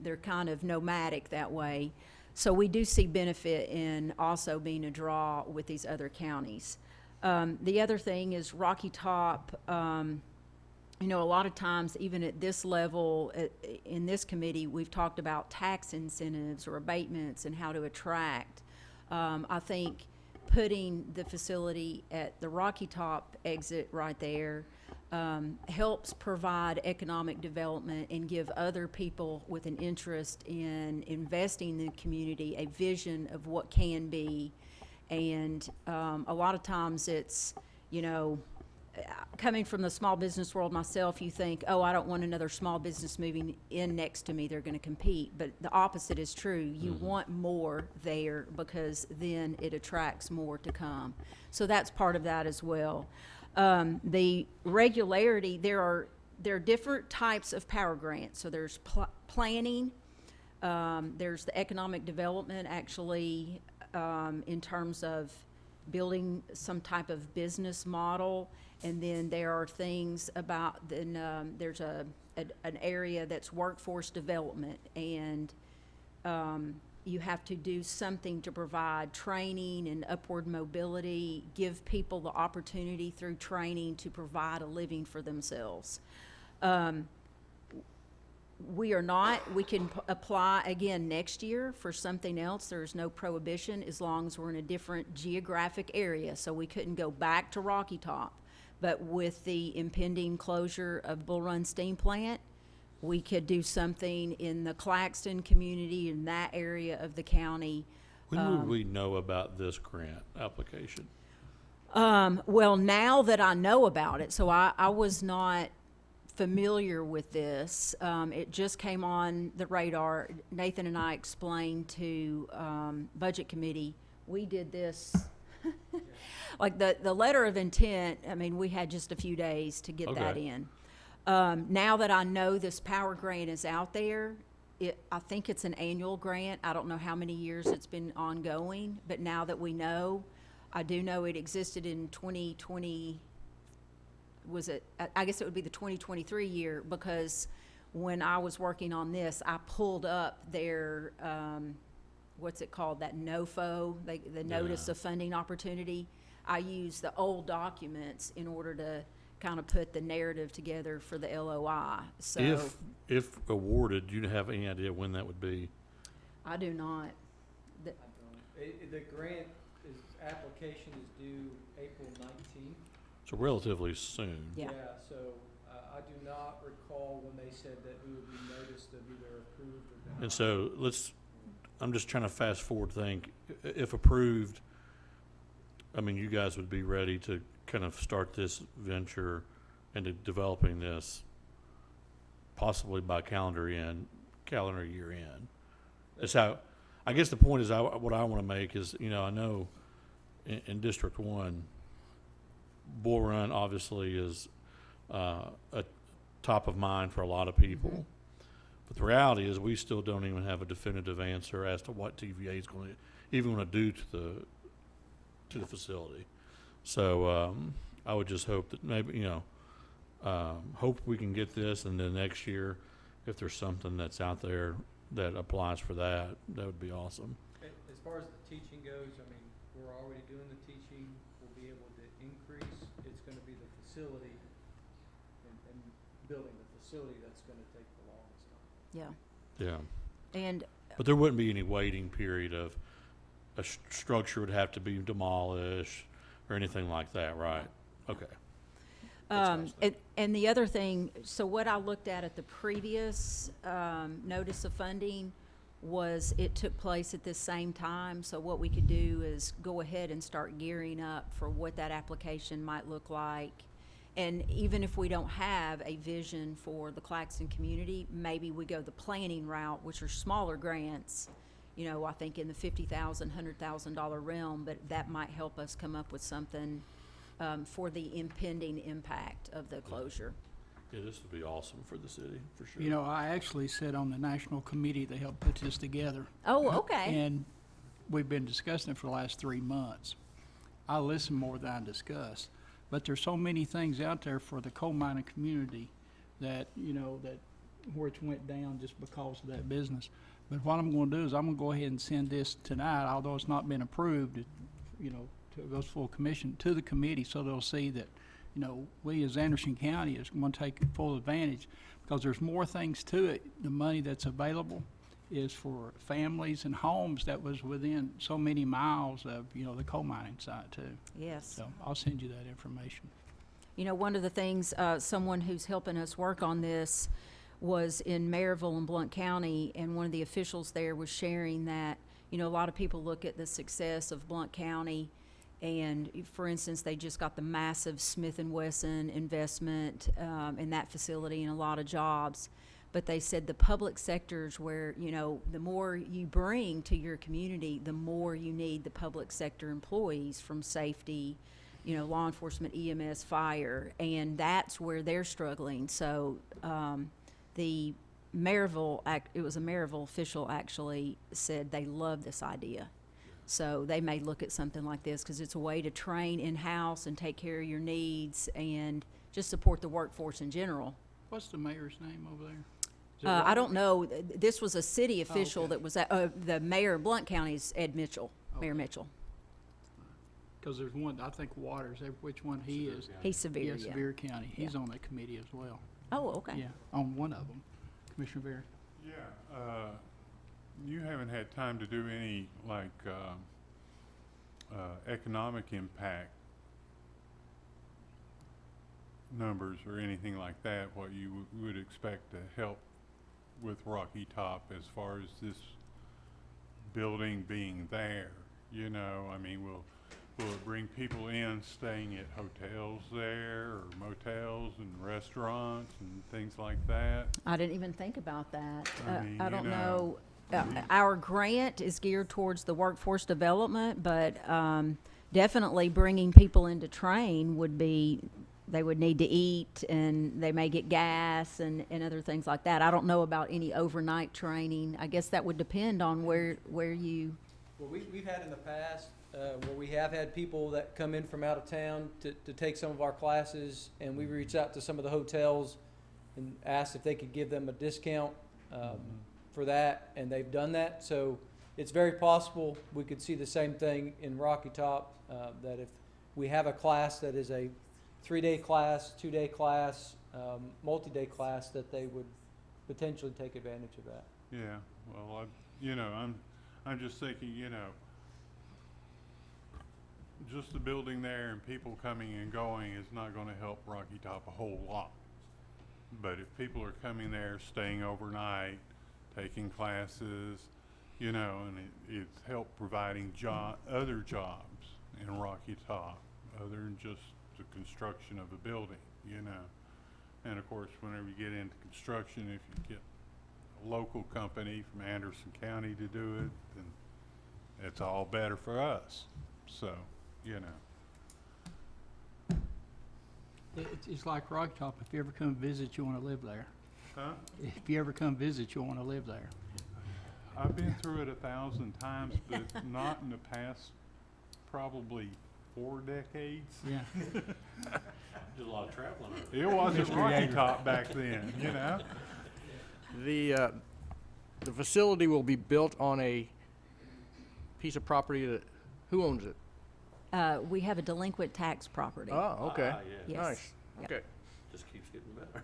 They're kind of nomadic that way. So we do see benefit in also being a draw with these other counties. The other thing is Rocky Top, a lot of times, even at this level, in this committee, we've talked about tax incentives or abatements and how to attract. I think putting the facility at the Rocky Top exit right there helps provide economic development and give other people with an interest in investing in the community a vision of what can be. And a lot of times it's, coming from the small business world myself, you think, oh, I don't want another small business moving in next to me. They're going to compete. But the opposite is true. You want more there because then it attracts more to come. So that's part of that as well. The regularity, there are different types of power grants. So there's planning. There's the economic development, actually, in terms of building some type of business model. And then there are things about, there's an area that's workforce development, and you have to do something to provide training and upward mobility, give people the opportunity through training to provide a living for themselves. We can apply again next year for something else. There's no prohibition as long as we're in a different geographic area. So we couldn't go back to Rocky Top. But with the impending closure of Bull Run Steam Plant, we could do something in the Claxton community, in that area of the county. When would we know about this grant application? Well, now that I know about it, so I was not familiar with this. It just came on the radar. Nathan and I explained to Budget Committee, we did this. Like the letter of intent, we had just a few days to get that in. Now that I know this power grant is out there, I think it's an annual grant. I don't know how many years it's been ongoing, but now that we know, I do know it existed in 2020. I guess it would be the 2023 year, because when I was working on this, I pulled up their, what's it called, that NOFO, the Notice of Funding Opportunity. I used the old documents in order to kind of put the narrative together for the LOI. So If awarded, do you have any idea when that would be? I do not. The grant application is due April 19th. So relatively soon. Yeah. So I do not recall when they said that we would be noticed of either approved or denied. And so I'm just trying to fast forward, think, if approved, you guys would be ready to kind of start this venture into developing this possibly by calendar year end. That's how, I guess the point is, what I want to make is, I know in District 1, Bull Run obviously is a top of mind for a lot of people. But the reality is we still don't even have a definitive answer as to what TVA is going to even want to do to the facility. So I would just hope that maybe, hope we can get this, and then next year, if there's something that's out there that applies for that, that would be awesome. As far as the teaching goes, I mean, we're already doing the teaching. We'll be able to increase. It's going to be the facility and building the facility that's going to take the longest time. Yeah. Yeah. And But there wouldn't be any waiting period of a structure would have to be demolished or anything like that, right? Okay. That's what I was thinking. and the other thing, so what I looked at the previous notice of funding was it took place at the same time. So what we could do is go ahead and start gearing up for what that application might look like. And even if we don't have a vision for the Claxton community, maybe we go the planning route, which are smaller grants, I think in the $50,000, $100,000 realm, but that might help us come up with something for the impending impact of the closure. Yeah, this would be awesome for the city, for sure. I actually sit on the national committee that helped put this together. Oh, okay. And we've been discussing it for the last 3 months. I listen more than I discuss. But there's so many things out there for the coal mining community that, that where it went down just because of that business. But what I'm going to do is I'm going to go ahead and send this tonight, although it's not been approved, to goes full commission to the committee, so they'll see that, we as Anderson County is going to take full advantage, because there's more things to it. The money that's available is for families and homes that was within so many miles of, the coal mining site too. Yes. So I'll send you that information. One of the things, someone who's helping us work on this was in Maryville and Blount County, and one of the officials there was sharing that, a lot of people look at the success of Blount County, and for instance, they just got the massive Smith & Wesson investment in that facility and a lot of jobs. But they said the public sectors where, the more you bring to your community, the more you need the public sector employees, from safety, law enforcement, EMS, fire, and that's where they're struggling. So the Maryville, it was a Maryville official actually said they love this idea. So they may look at something like this because it's a way to train in-house and take care of your needs and just support the workforce in general. What's the mayor's name over there? Is it I Robert? don't know. This was a city official okay. that was at, the mayor of Blount County is Ed Mitchell, Mayor Okay. Mitchell. Because there's one, I think Waters, which one he is. He's Sevier, yeah. Sevier County. He's Yeah. on that committee as well. Oh, okay. Yeah, on one of them. Commissioner Berry. Yeah, you haven't had time to do any, economic impact numbers or anything like that, what you would expect to help with Rocky Top as far as this building being there, will it bring people in staying at hotels there, or motels and restaurants and things like that? I didn't even think about that. I mean, I don't you know. know. Our grant is geared towards the workforce development, but definitely bringing people in to train would be, they would need to eat, and they may get gas and other things like that. I don't know about any overnight training. I guess that would depend on where you, Well, we've had in the past, where we have had people that come in from out of town to take some of our classes, and we reached out to some of the hotels and asked if they could give them a discount for that, and they've done that. So it's very possible we could see the same thing in Rocky Top, that if we have a class that is a 3-day class, 2-day class, multi-day class, that they would potentially take advantage of that. Yeah, well, I'm just thinking, just the building there and people coming and going is not gonna help Rocky Top a whole lot. But if people are coming there, staying overnight, taking classes, and it's helped providing other jobs in Rocky Top, other than just the construction of a building, And of course, whenever you get into construction, if you get a local company from Anderson County to do it, then it's all better for us. So, It's like Rocky Top. If you ever come visit, you want to live there. Huh? If you ever come visit, you want to live there. I've been through it 1,000 times, but not in the past probably 4 decades. Yeah. Did a lot of traveling. It wasn't Mr. Rocky Yeager. Top back then, you know? The facility will be built on a piece of property that, who owns it? We have a delinquent tax property. Oh, okay. Yeah, Yes. Nice. Yep. Okay. just keeps getting better.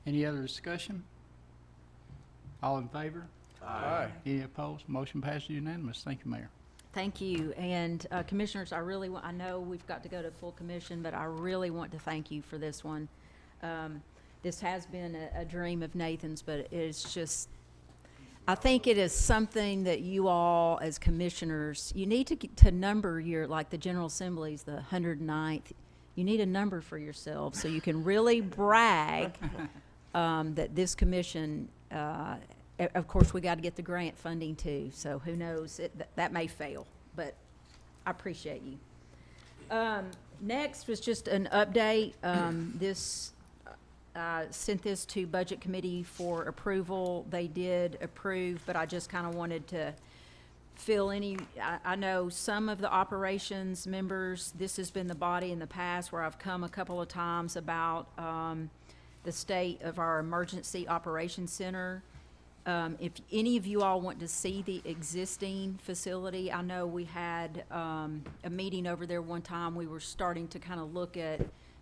Any other discussion? All in favor? Aye. Any opposed? Motion passes unanimous. Thank you, Mayor. Thank you. And Commissioners, I know we've got to go to full commission, but I really want to thank you for this one. This has been a dream of Nathan's, but it's just, I think it is something that you all, as commissioners, you need to number your, like the General Assembly's, the 109th. You need a number for yourself so you can really brag that this commission, of course, we got to get the grant funding too, so who knows, that may fail, but I appreciate you. Next was just an update. Sent this to Budget Committee for approval. They did approve, but I just kind of wanted to fill any, I know some of the operations members, this has been the body in the past where I've come a couple of times about the state of our Emergency Operations Center. If any of you all want to see the existing facility, I know we had a meeting over there one time. We were starting to kind of look at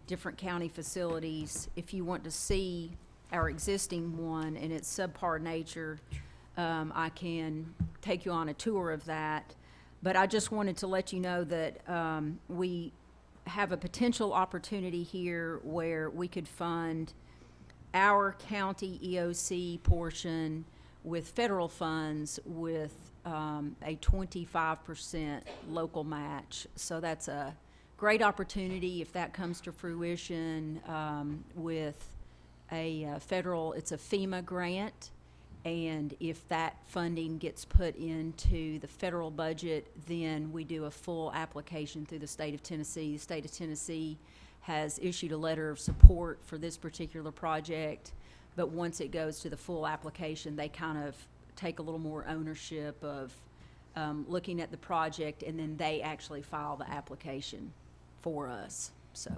different county facilities. If you want to see our existing one and its subpar nature, I can take you on a tour of that. But I just wanted to let you know that we have a potential opportunity here where we could fund our county EOC portion with federal funds with a 25% local match. So that's a great opportunity if that comes to fruition with a federal, it's a FEMA grant. And if that funding gets put into the federal budget, then we do a full application through the state of Tennessee. The state of Tennessee has issued a letter of support for this particular project, but once it goes to the full application, they kind of take a little more ownership of looking at the project, and then they actually file the application for us. So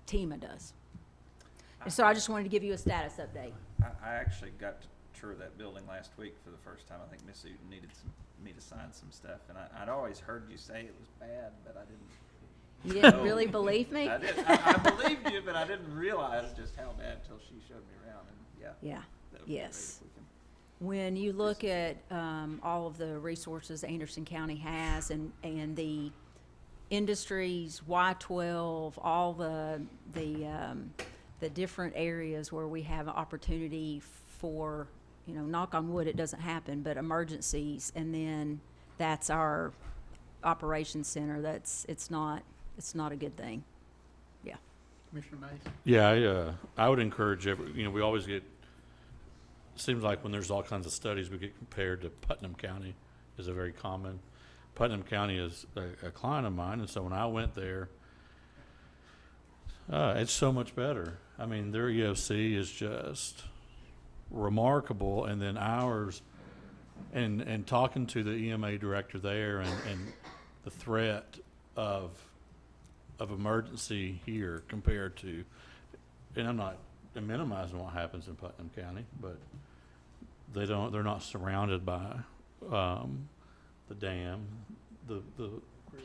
TEMA does. And so I just wanted to give you a status update. I actually got to tour that building last week for the first time. I think Miss Uten needed me to sign some stuff, and I'd always heard you say it was bad, but I didn't. You didn't really believe me? I believed you, but I didn't realize just how bad until she showed me around, and Yeah, that would be great yes. if we can. When you look at all of the resources Anderson County has and the industries, Y-12, all the different areas where we have opportunity for, you know, knock on wood, it doesn't happen, but emergencies, and then that's our operations center. It's not a good thing. Yeah. Commissioner Mays? Yeah, I would encourage we always get, seems like when there's all kinds of studies, we get compared to Putnam County is a very common. Putnam County is a client of mine, and so when I went there, it's so much better. I mean, their EOC is just remarkable, and then ours, and talking to the EMA director there, and the threat of emergency here compared to, and I'm not minimizing what happens in Putnam County, but they're not surrounded by the dam, the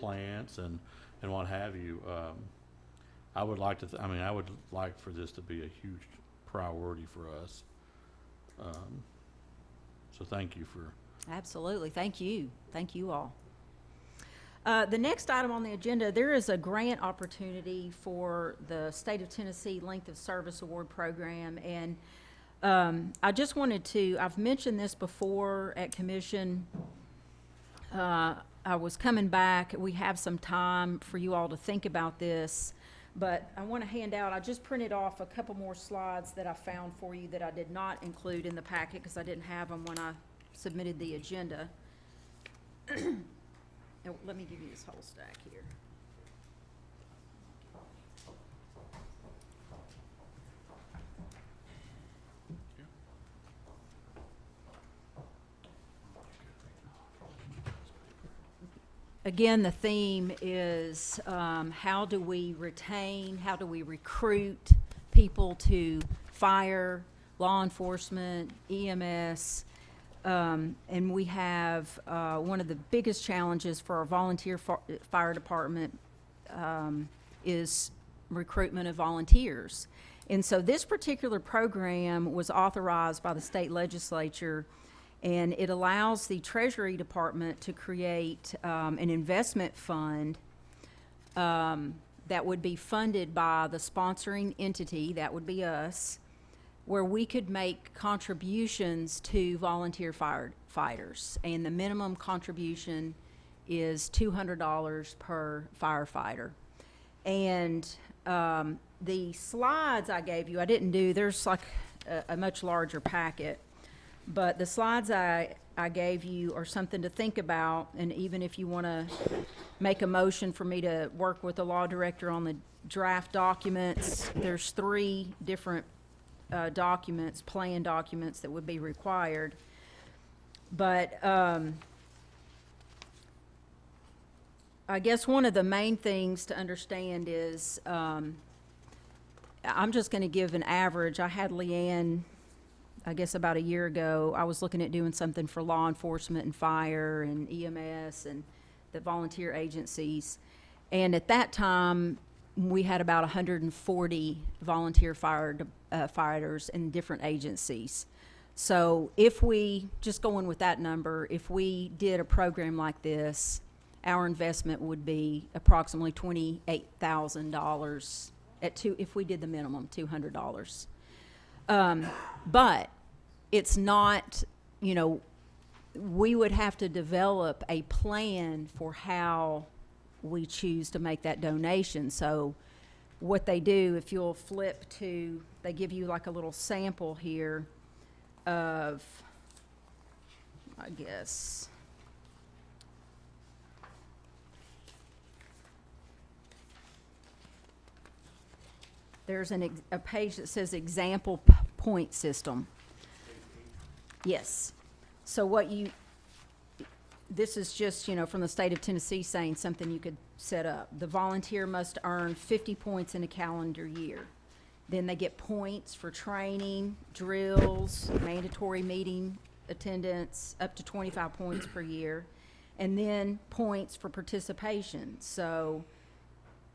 plants and what have you. I would like to, I would like for this to be a huge priority for us. So thank you for. Absolutely. Thank you. Thank you all. The next item on the agenda, there is a grant opportunity for the State of Tennessee Length of Service Award Program. And I just wanted to, I've mentioned this before at commission. I was coming back. We have some time for you all to think about this. But I want to hand out, I just printed off a couple more slides that I found for you that I did not include in the packet because I didn't have them when I submitted the agenda. Let me give you this whole stack here. again, the theme is how do we retain, how do we recruit people to fire, law enforcement, EMS, and we have one of the biggest challenges for our volunteer fire department is recruitment of volunteers. And so this particular program was authorized by the state legislature, and it allows the Treasury Department to create an investment fund that would be funded by the sponsoring entity, that would be us, where we could make contributions to volunteer firefighters. And the minimum contribution is $200 per firefighter. And the slides I gave you, I didn't do, there's like a much larger packet, but the slides I gave you are something to think about, and even if you want to make a motion for me to work with the law director on the draft documents, there's 3 different documents, plan documents that would be required. But I guess one of the main things to understand is I'm just going to give an average. I had Leanne, I guess about a year ago, I was looking at doing something for law enforcement and fire and EMS and the volunteer agencies. And at that time, we had about 140 volunteer fighters in different agencies. So if we, just going with that number, if we did a program like this, our investment would be approximately $28,000 if we did the minimum, $200. But it's not, you know, we would have to develop a plan for how we choose to make that donation. So what they do, if you'll flip to, they give you like a little sample here of, I guess, there's a page that says example point system. Yes. So what this is just, you know, from the state of Tennessee saying something you could set up. The volunteer must earn 50 points in a calendar year. Then they get points for training, drills, mandatory meeting attendance, up to 25 points per year. And then points for participation. So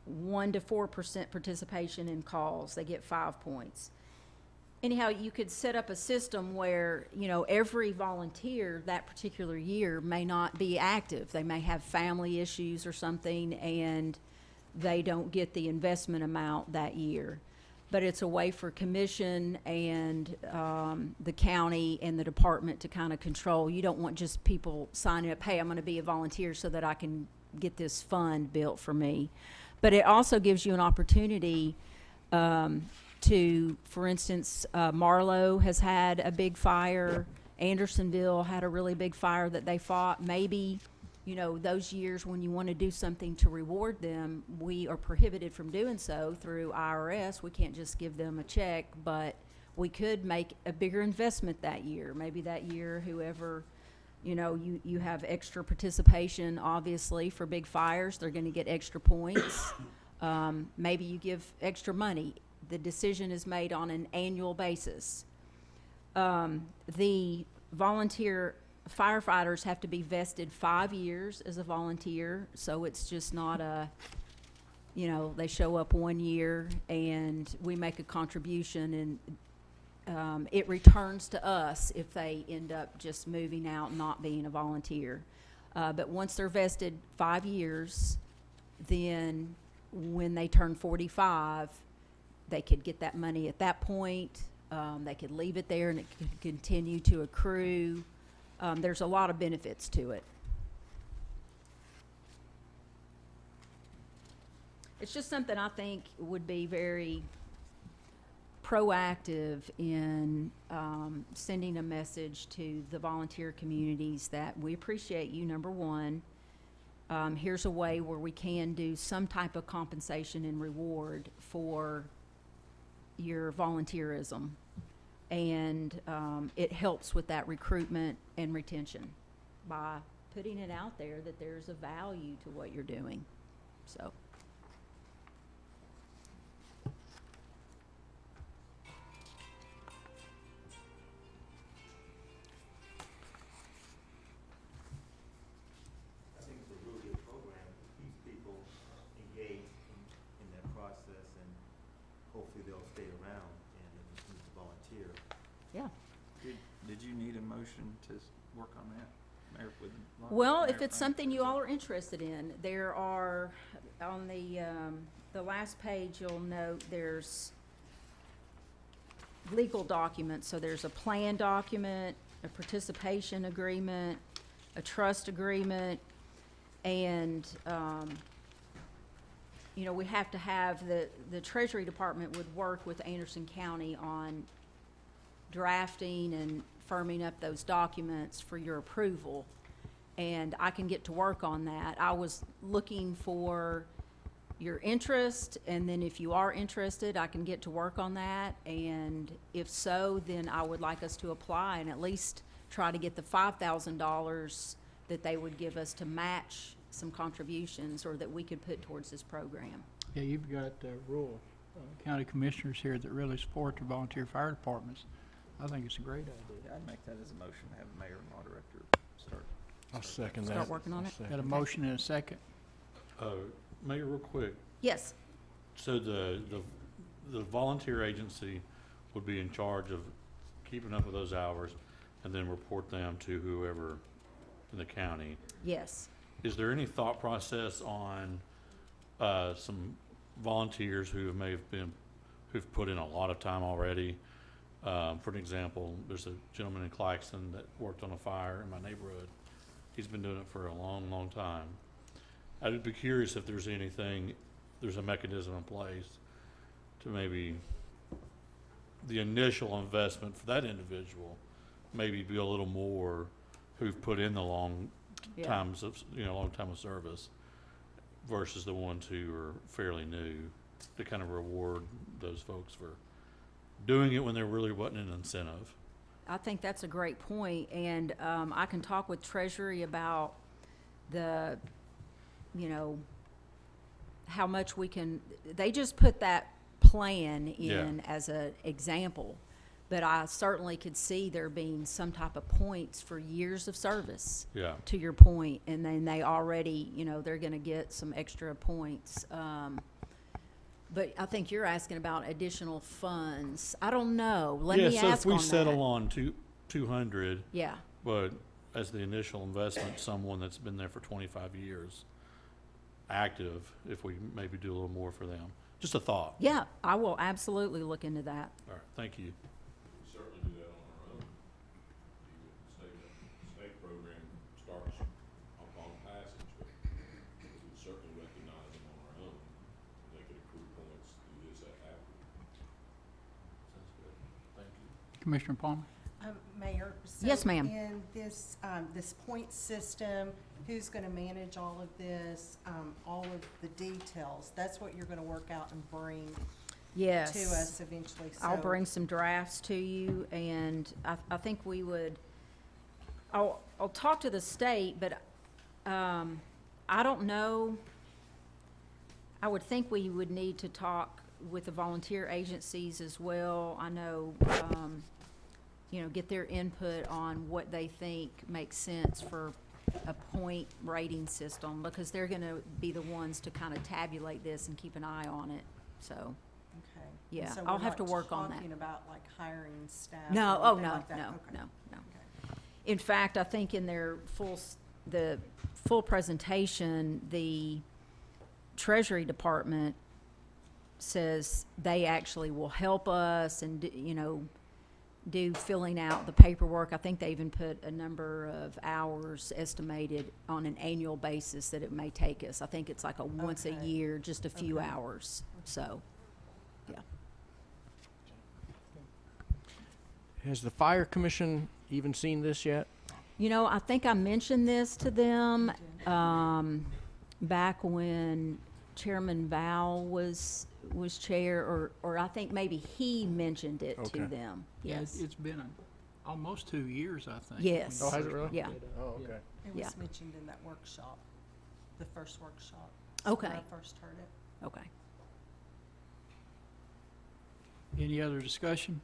1 to 4% participation in calls, they get 5 points. Anyhow, you could set up a system where, you know, every volunteer that particular year may not be active. They may have family issues or something, and they don't get the investment amount that year. But it's a way for commission and the county and the department to kind of control. You don't want just people signing up, hey, I'm going to be a volunteer so that I can get this fund built for me. But it also gives you an opportunity to, for instance, Marlow has had a big fire. Andersonville had a really big fire that they fought. Maybe, you know, those years when you want to do something to reward them, we are prohibited from doing so through IRS. We can't just give them a check, but we could make a bigger investment that year. Maybe that year, whoever, you know, you have extra participation, obviously, for big fires. They're going to get extra points. Maybe you give extra money. The decision is made on an annual basis. The volunteer firefighters have to be vested 5 years as a volunteer, so it's just not a, you know, they show up 1 year and we make a contribution, and it returns to us if they end up just moving out and not being a volunteer. But once they're vested 5 years, then when they turn 45, they could get that money at that point. They could leave it there and it could continue to accrue. There's a lot of benefits to it. It's just something I think would be very proactive in sending a message to the volunteer communities that we appreciate you, number one. Here's a way where we can do some type of compensation and reward for your volunteerism. And it helps with that recruitment and retention by putting it out there that there's a value to what you're doing, so. I think it's a really good program that keeps people engaged in that process, and hopefully they'll stay around and continue to volunteer. Yeah. Did you need a motion to work on that, Mayor, with? Well, if Mayor it's Frank? something you all are interested in, there are, on the last page, you'll note there's legal documents. So there's a plan document, a participation agreement, a trust agreement, and, you know, we have to have, the Treasury Department would work with Anderson County on drafting and firming up those documents for your approval. And I can get to work on that. I was looking for your interest, and then if you are interested, I can get to work on that. And if so, then I would like us to apply and at least try to get the $5,000 that they would give us to match some contributions or that we could put towards this program. Yeah, you've got rural county commissioners here that really support the volunteer fire departments. I think it's a great idea. Yeah, I'd make that as a motion, have the mayor and law director start. I'll second that. Start working on it? Got a motion and a second. Mayor, real quick, Yes, so the volunteer agency would be in charge of keeping up with those hours and then report them to whoever in the county. yes. Is there any thought process on some volunteers who who've put in a lot of time already? For an example, there's a gentleman in Claxton that worked on a fire in my neighborhood. He's been doing it for a long, long time. I'd be curious if there's a mechanism in place to maybe the initial investment for that individual maybe be a little more who've put in the long Yeah. long time of service versus the ones who are fairly new, to kind of reward those folks for doing it when there really wasn't an incentive. I think that's a great point, and I can talk with Treasury about the, you know, how much we can, they just put that plan in as an example, but I certainly could see there being some type of points for years of service. Yeah. To your point, and then they already, you know, they're gonna get some extra points. But I think you're asking about additional funds. I don't know. Let me ask on that. Yeah, so if we settle on 200, Yeah, but as the initial investment, someone that's been there for 25 years, active, if we maybe do a little more for them. Just a thought. yeah, I will absolutely look into that. All right, thank you. Certainly do that on our own. The state program starts upon passage, but we would certainly recognize them on our own. They could accrue points through this after. Sounds good. Thank you. Commissioner Palmer? Mayor? so Yes, ma'am. In this, this point system, who's gonna manage all of this, all of the details? That's what you're gonna work out and bring Yes. to us eventually, so. I'll bring some drafts to you, and I think we would, I'll talk to the state, but, I don't know. I would think we would need to talk with the volunteer agencies as well. I know, you know, get their input on what they think makes sense for a point rating system, because they're gonna be the ones to kind of tabulate this and keep an eye on it, so. Okay. Yeah, So I'll we're have to not work on that. talking about like hiring staff? No, or oh, anything no, like that? no, Okay. no, no. Okay. In fact, I think in their the full presentation, the Treasury Department says they actually will help us and, you know, do filling out the paperwork. I think they even put a number of hours estimated on an annual basis that it may take us. I think it's like a once a Okay. year, just a few Okay. hours, so, yeah. Has the fire commission even seen this yet? You know, I think I mentioned this to them, back when Chairman Val was chair, or I think maybe he mentioned it to Okay. them. Yeah, Yes. it's been an almost 2 years, I think. Yes. Oh, has it really? Yeah. Oh, okay. It Yeah. was mentioned in that workshop, the first workshop. Okay. When I first heard it. Okay. Any other discussion?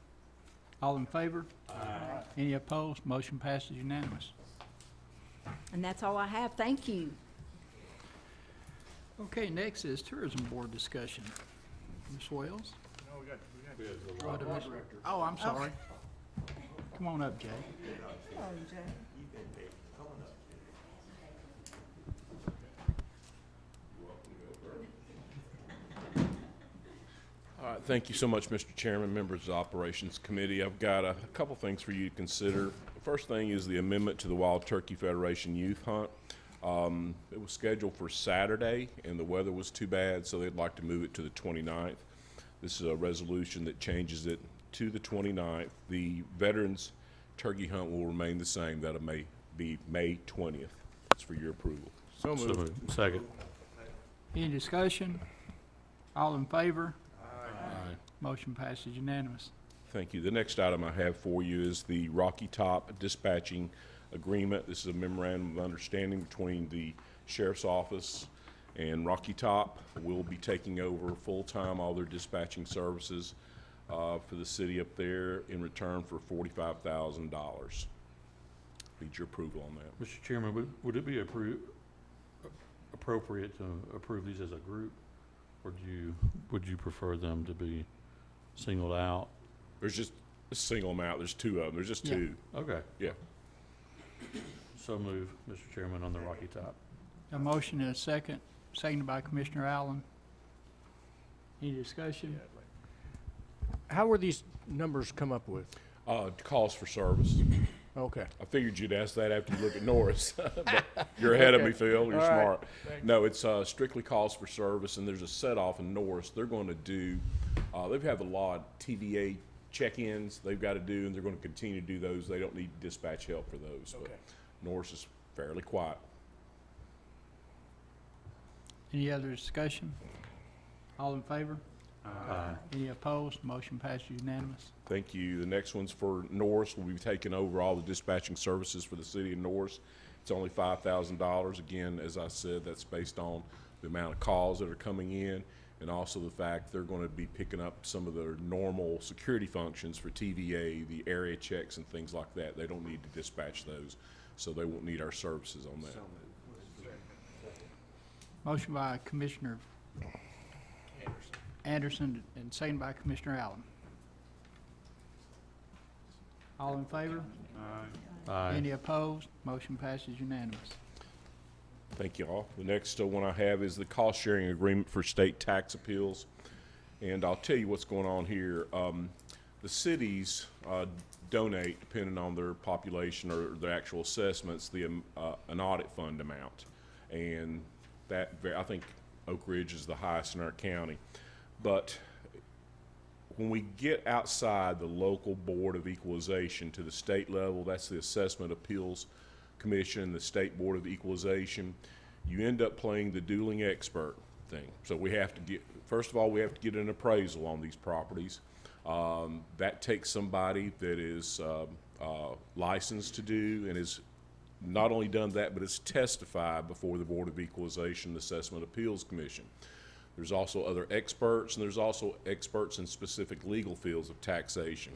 All in favor? Aye. Any opposed? Motion passes unanimous. And that's all I have. Thank you. Okay, next is Tourism Board discussion. Ms. Wells? No, we got What do we- Oh, I'm sorry. Come on up, Jay. Oh, Jay. All right, thank you so much, Mr. Chairman, members of the Operations Committee. I've got a couple things for you to consider. The first thing is the amendment to the Wild Turkey Federation Youth Hunt. It was scheduled for Saturday, and the weather was too bad, so they'd like to move it to the 29th. This is a resolution that changes it to the 29th. The Veterans Turkey Hunt will remain the same. That'll be May 20th. It's for your approval. So So moved. moved. Second. Any discussion? All in favor? Aye. Motion passes unanimous. Thank you. The next item I have for you is the Rocky Top Dispatching Agreement. This is a memorandum of understanding between the Sheriff's Office and Rocky Top. We'll be taking over full-time all their dispatching services for the city up there in return for $45,000. Need your approval on that. Mr. Chairman, would it be appropriate to approve these as a group? Or would you prefer them to be singled out? There's just a single amount. There's two of them. There's just Yeah. two. Okay. Yeah. So move, Mr. Chairman, on the Rocky Top. A motion and a second, seconded by Commissioner Allen. Any discussion? How were these numbers come up with? Calls for service. Okay. I figured you'd ask that after you look at Norris. But you're ahead of me, Phil. You're All right. smart. No, it's strictly calls for service, and there's a set-off in Norris. They're going to do, they have a lot of TVA check-ins they've got to do, and they're going to continue to do those. They don't need dispatch help for those. But Okay. Norris is fairly quiet. Any other discussion? All in favor? Aye. Any opposed? Motion passes unanimous. Thank you. The next one's for Norris. We'll be taking over all the dispatching services for the city of Norris. It's only $5,000. Again, as I said, that's based on the amount of calls that are coming in, and also the fact they're going to be picking up some of their normal security functions for TVA, the area checks and things like that. They don't need to dispatch those, so they won't need our services on that. Motion by Commissioner Anderson and seconded by Commissioner Allen. All in favor? Aye. Any opposed? Motion passes unanimous. Thank you all. The next one I have is the cost-sharing agreement for state tax appeals. And I'll tell you what's going on here. The cities donate, depending on their population or their actual assessments, an audit fund amount. And that, I think Oak Ridge is the highest in our county. But when we get outside the local Board of Equalization to the state level, that's the Assessment Appeals Commission, the State Board of Equalization, you end up playing the dueling expert thing. So we have to get, first of all, we have to get an appraisal on these properties. That takes somebody that is licensed to do and is not only done that, but has testified before the Board of Equalization, the Assessment Appeals Commission. There's also other experts, and there's also experts in specific legal fields of taxation.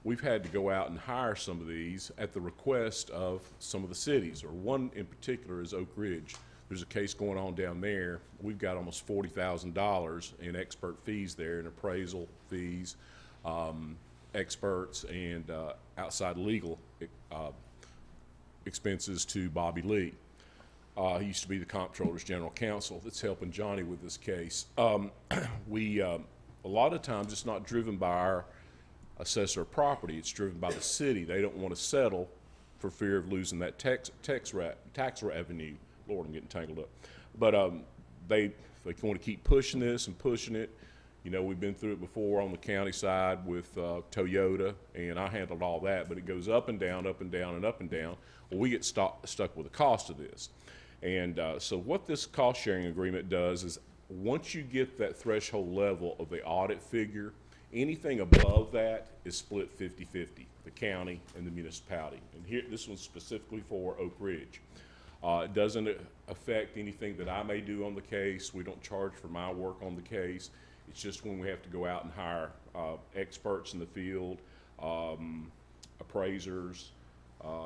We've had to go out and hire some of these at the request of some of the cities, or one in particular is Oak Ridge. There's a case going on down there. We've got almost $40,000 in expert fees there, in appraisal fees, experts, and outside legal expenses to Bobby Lee. He used to be the Comptroller's General Counsel that's helping Johnny with this case. A lot of times it's not driven by our assessor of property, it's driven by the city. They don't want to settle for fear of losing that tax revenue. Lord, I'm getting tangled up. But they want to keep pushing this and pushing it. You know, we've been through it before on the county side with Toyota, and I handled all that, but it goes up and down, up and down, and up and down. Well, we get stuck with the cost of this. And so what this cost-sharing agreement does is once you get that threshold level of the audit figure, anything above that is split 50-50. The the county, and the municipality. And here, this one's specifically for Oak Ridge. It doesn't affect anything that I may do on the case. We don't charge for my work on the case. It's just when we have to go out and hire experts in the field, appraisers,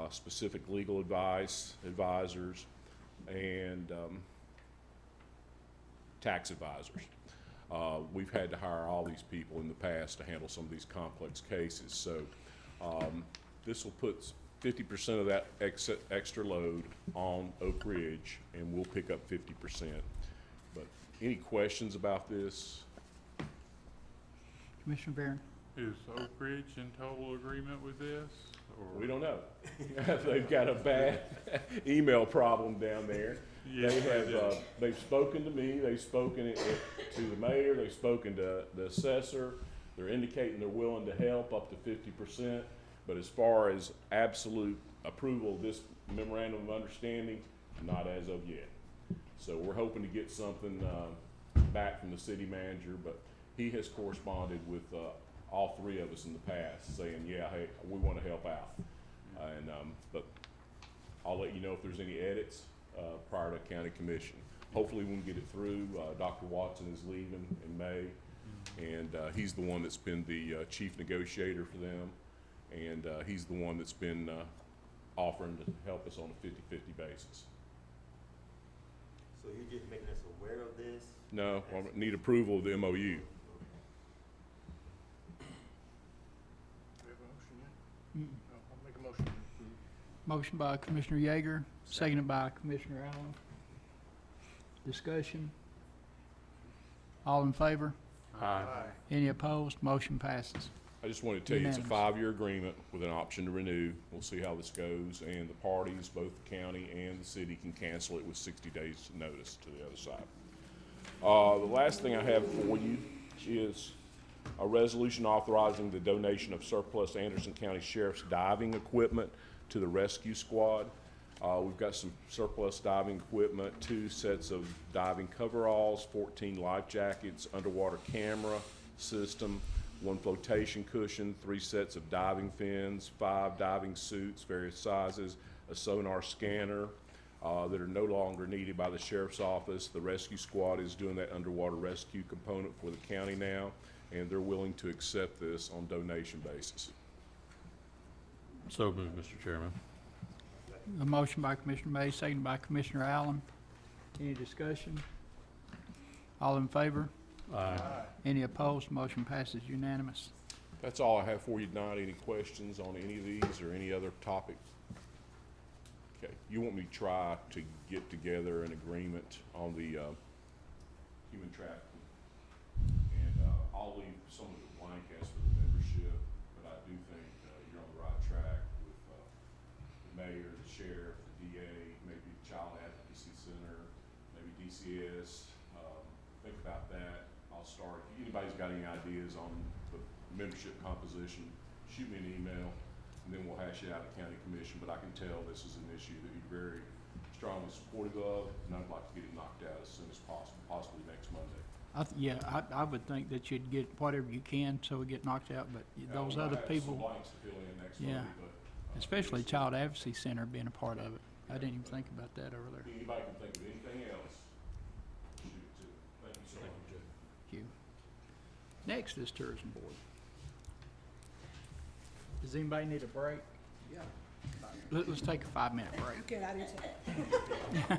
specific legal advisors, and tax advisors. We've had to hire all these people in the past to handle some of these complex cases. So this will put 50% of that extra load on Oak Ridge, and we'll pick up 50%. But any questions about this? Commissioner Barron? Is Oak Ridge in total agreement with this? Or We don't know. They've got a bad email problem down there. Yes, They they do. have, they've spoken to me, they've spoken to the mayor, they've spoken to the assessor. They're indicating they're willing to help up to 50%. But as far as absolute approval of this memorandum of understanding, not as of yet. So we're hoping to get something back from the city manager, but he has corresponded with all three of us in the past saying, yeah, hey, we want to help out. But I'll let you know if there's any edits prior to county commission. Hopefully we can get it through. Dr. Watson is leaving in May, and he's the one that's been the chief negotiator for them. And he's the one that's been offering to help us on a 50-50 basis. So you're just making us aware of this? No, I need approval of the MOU. We have a motion yet? I'll make a motion to approve. Motion by Commissioner Yeager, seconded by Commissioner Allen. Discussion. All in favor? Aye. Any opposed? Motion passes. I just want to tell you, it's a Unanimous. 5-year agreement with an option to renew. We'll see how this goes, and the parties, both the county and the city, can cancel it with 60 days notice to the other side. The last thing I have for you is a resolution authorizing the donation of surplus Anderson County Sheriff's diving equipment to the rescue squad. We've got some surplus diving equipment, 2 sets of diving coveralls, 14 life jackets, underwater camera system, 1 flotation cushion, 3 sets of diving fins, 5 diving suits, various sizes, a sonar scanner that are no longer needed by the sheriff's office. The rescue squad is doing that underwater rescue component for the county now, and they're willing to accept this on donation basis. So moved, Mr. Chairman. A motion by Commissioner May, seconded by Commissioner Allen. Any discussion? All in favor? Aye. Any opposed? Motion passes unanimous. That's all I have for you tonight. Any questions on any of these or any other topic? Okay, you want me to try to get together an agreement on the human trafficking? And I'll leave some of the blank as for the membership, but I do think you're on the right track with the mayor, the sheriff, the DA, maybe the Child Advocacy Center, maybe DCS. Think about that. I'll start. If anybody's got any ideas on the membership composition, shoot me an email, and then we'll hash it out at county commission. But I can tell this is an issue that you're very strongly supportive of, and I'd like to get it knocked out as soon as possible, possibly next Monday. I would think that you'd get whatever you can so we get knocked out, but those I other have people, some blanks to fill in next Yeah. Monday, but especially Child Advocacy Center being a part of it. I didn't even think about that earlier. if anybody can think of anything else, shoot it to me. Thank you so much. Thank you. Next is Tourism Board. Does anybody need a break? Yeah. Let's take a 5-minute break. Okay, I do too.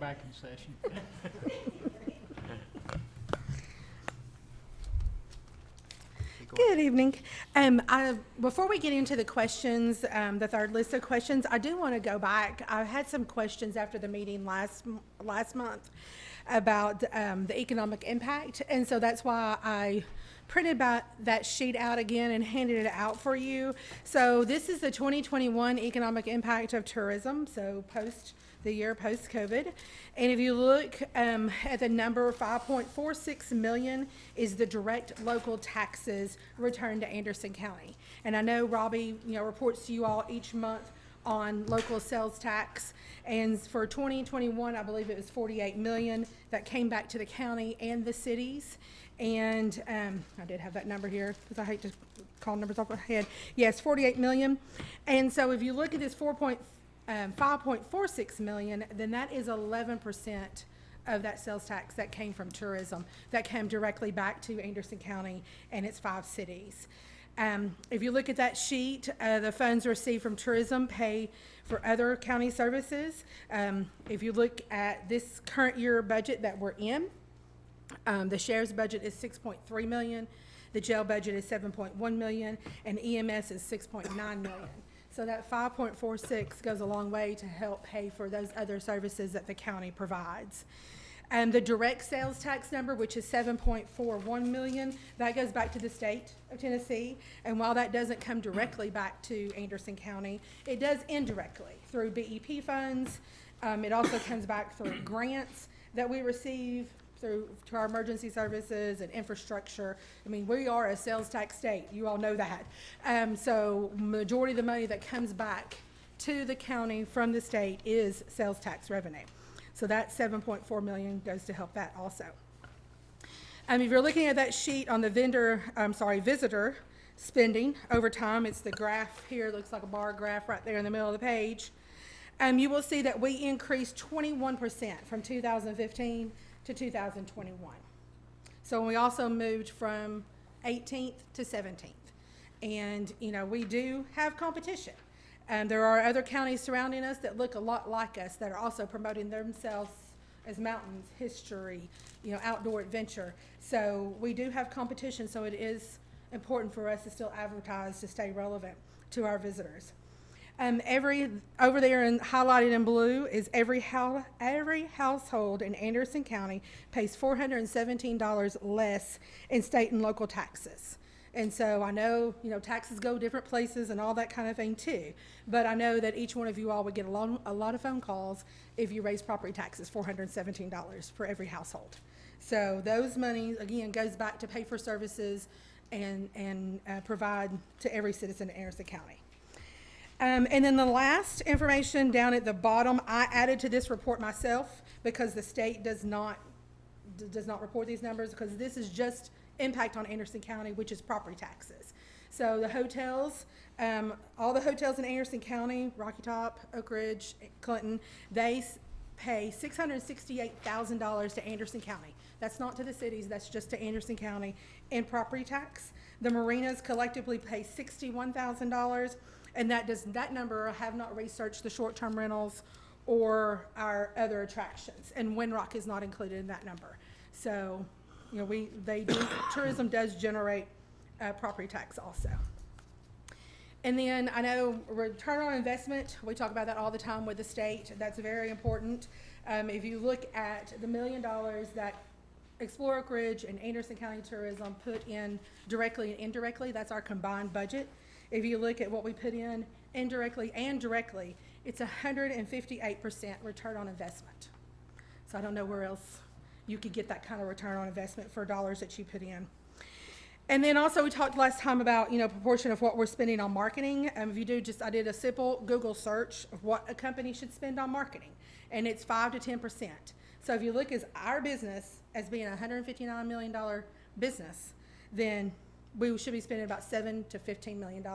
back in session. Good evening. Before we get into the questions, the third list of questions, I do want to go back. I had some questions after the meeting last month about the economic impact, and so that's why I printed that sheet out again and handed it out for you. So this is the 2021 economic impact of tourism, so the year post-COVID. And if you look at the number, 5.46 million is the direct local taxes returned to Anderson County. And I know Robbie, reports to you all each month on local sales tax. And for 2021, I believe it was 48 million that came back to the county and the cities. And I did have that number here because I hate to call numbers off my head. Yes, 48 million. And so if you look at this 5.46 million, then that is 11% of that sales tax that came from tourism, that came directly back to Anderson County and its 5 cities. If you look at that sheet, the funds received from tourism pay for other county services. If you look at this current year budget that we're in, the sheriff's budget is 6.3 million, the jail budget is 7.1 million, and EMS is 6.9 million. So that 5.46 goes a long way to help pay for those other services that the county provides. The direct sales tax number, which is 7.41 million, that goes back to the state of Tennessee. And while that doesn't come directly back to Anderson County, it does indirectly through BEP funds. It also comes back through grants that we receive to our emergency services and infrastructure. I mean, we are a sales tax state. You all know that. So majority of the money that comes back to the county from the state is sales tax revenue. So that 7.4 million goes to help that also. If you're looking at that sheet on the visitor spending over time, it's the graph here. It looks like a bar graph right there in the middle of the page. You will see that we increased 21% from 2015 to 2021. So we also moved from 18th to 17th. And, we do have competition. There are other counties surrounding us that look a lot like us that are also promoting themselves as mountains, history, outdoor adventure. So we do have competition, so it is important for us to still advertise to stay relevant to our visitors. Over there and highlighted in blue is every household in Anderson County pays $417 less in state and local taxes. And so I know, taxes go different places and all that kind of thing too. But I know that each one of you all would get a lot of phone calls if you raise property taxes, $417 for every household. So those monies, again, goes back to pay for services and provide to every citizen in Anderson County. And then the last information down at the bottom, I added to this report myself because the state does not report these numbers, because this is just impact on Anderson County, which is property taxes. So the hotels, all the hotels in Anderson County, Rocky Top, Oak Ridge, Clinton, they pay $668,000 to Anderson County. That's not to the cities, that's just to Anderson County in property tax. The marinas collectively pay $61,000. And that number, I have not researched the short-term rentals or our other attractions, and Windrock is not included in that number. So, tourism does generate property tax also. And then I know return on investment, we talk about that all the time with the state. That's very important. If you look at the $1 million that Explore Oak Ridge and Anderson County Tourism put in directly and indirectly, that's our combined budget. If you look at what we put in indirectly and directly, it's 158% return on investment. So I don't know where else you could get that kind of return on investment for dollars that you put in. And then also we talked last time about, proportion of what we're spending on marketing. If you do I did a simple Google search of what a company should spend on marketing, and it's 5 to 10%. So if you look at our business as being a $159 million business, then we should be spending about $7 to $15 million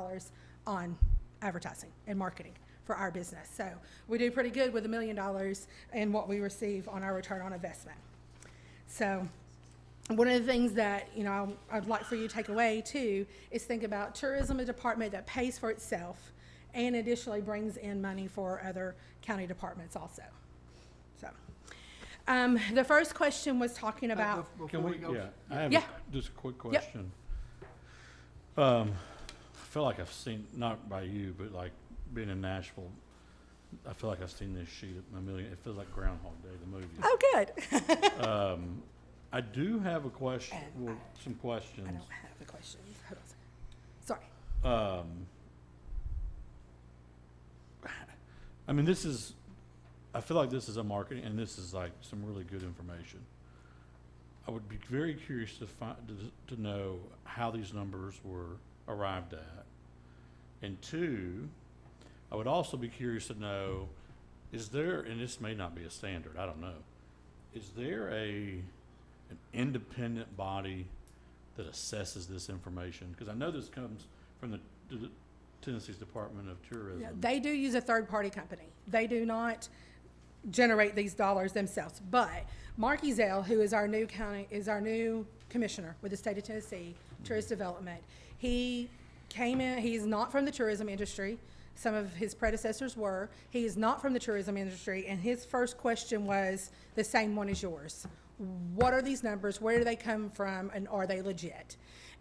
on advertising and marketing for our business. So we do pretty good with $1 million and what we receive on our return on investment. So one of the things that, I'd like for you to take away too is think about tourism, a department that pays for itself and additionally brings in money for other county departments also. So The first question was talking about, Before Can we, go- yeah, I have Yeah. just a quick Yep. question. I feel like I've seen, not by you, but like being in Nashville, I feel like I've seen this sheet a million, it feels like Groundhog Day, the movie. oh, good. I do have a question, well, some I questions. don't have the question. Hold on a second. Sorry. I mean, this is, I feel like this is a marketing, and this is like some really good information. I would be very curious to find, to know how these numbers were arrived at. And two, I would also be curious to know, is there, and this may not be a standard, I don't know, is there an independent body that assesses this information? Because I know this comes from the Tennessee's Department of Tourism. Yeah, they do use a third-party company. They do not generate these dollars themselves. But Mark Ezell, who is our new commissioner with the state of Tennessee, Tourist Development, he came in, he's not from the tourism industry. Some of his predecessors were. He is not from the tourism industry, and his first question was the same one as yours. What are these numbers? Where do they come from, and are they legit?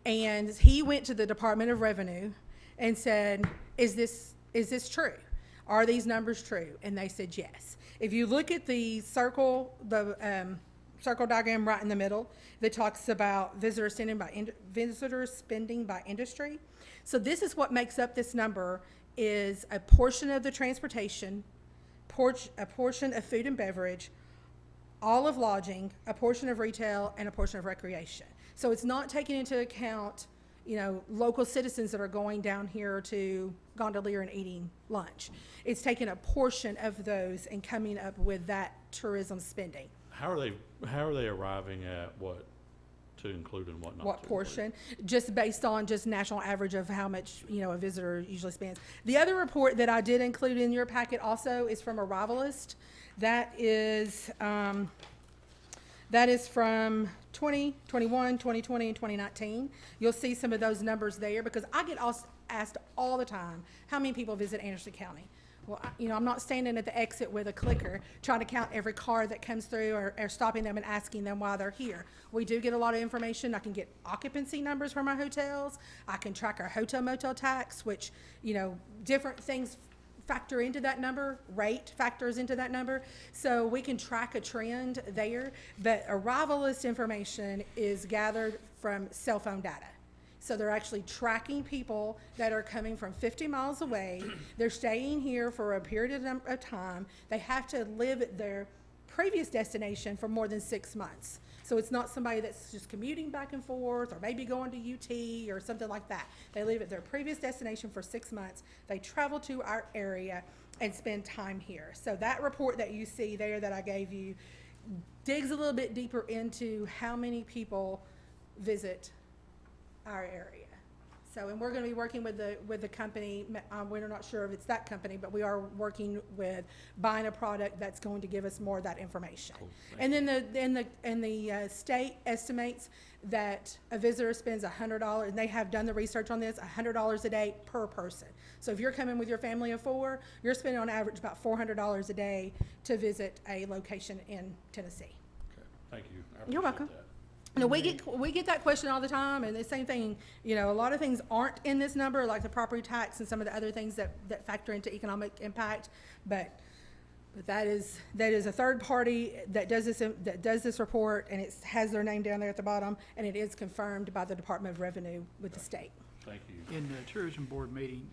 And he went to the Department of Revenue and said, is this true? Are these numbers true? And they said yes. If you look at the circle diagram right in the middle that talks about visitor spending by industry. So this is what makes up this number, is a portion of the transportation, a portion of food and beverage, all of lodging, a portion of retail, and a portion of recreation. So it's not taking into account, you know, local citizens that are going down here to Gondolier and eating lunch. It's taking a portion of those and coming up with that tourism spending. How are they arriving at what to include and what not to What include? portion? Just based on just national average of how much, you know, a visitor usually spends. The other report that I did include in your packet also is from Arrivalist. That is from 2021, 2020, and 2019. You'll see some of those numbers there, because I get asked all the time, how many people visit Anderson County? Well, you know, I'm not standing at the exit with a clicker trying to count every car that comes through, or stopping them and asking them why they're here. We do get a lot of information. I can get occupancy numbers from our hotels. I can track our hotel motel tax, which, you know, different things factor into that number. Rate factors into that number. So we can track a trend there. But Arrivalist information is gathered from cell phone data. So they're actually tracking people that are coming from 50 miles away. They're staying here for a period of time. They have to live at their previous destination for more than 6 months. So it's not somebody that's just commuting back and forth, or maybe going to UT or something like that. They live at their previous destination for 6 months. They travel to our area and spend time here. So that report that you see there that I gave you digs a little bit deeper into how many people visit our area. So, and we're going to be working with the company. We're not sure if it's that company, but we are working with buying a product that's going to give us more of that information. Cool. And then the state estimates that a visitor spends $100, and they have done the research on this, $100 a day per person. So if you're coming with your family of 4, you're spending on average about $400 a day to visit a location in Tennessee. Okay, thank you. I You're appreciate welcome. that. No, we get that question all the time, and the same thing, you know, a lot of things aren't in this number, like the property tax and some of the other things that factor into economic impact, but that is a third party that does this report, and it has their name down there at the bottom, and it is confirmed by the Department of Revenue with the state. Thank you. In the tourism board meeting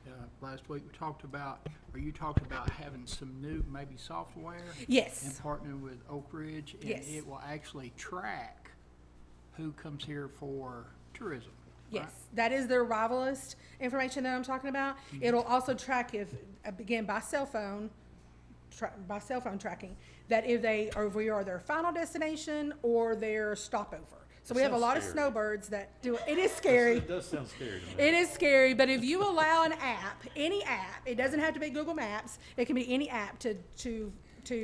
last week, we talked about, or you talked about having some new, maybe software. Yes. And partnering with Oak Ridge. Yes. And it will actually track who comes here for tourism. right? Yes, that is the Arrivalist information that I'm talking about. It'll also track if, again, by cell phone tracking, that if we are their final destination or their stopover. So we have a Sounds lot of scary. snowbirds that do it. It is scary. It does sound scary to me. It is scary, but if you allow an app, any app, it doesn't have to be Google Maps, it can be any app to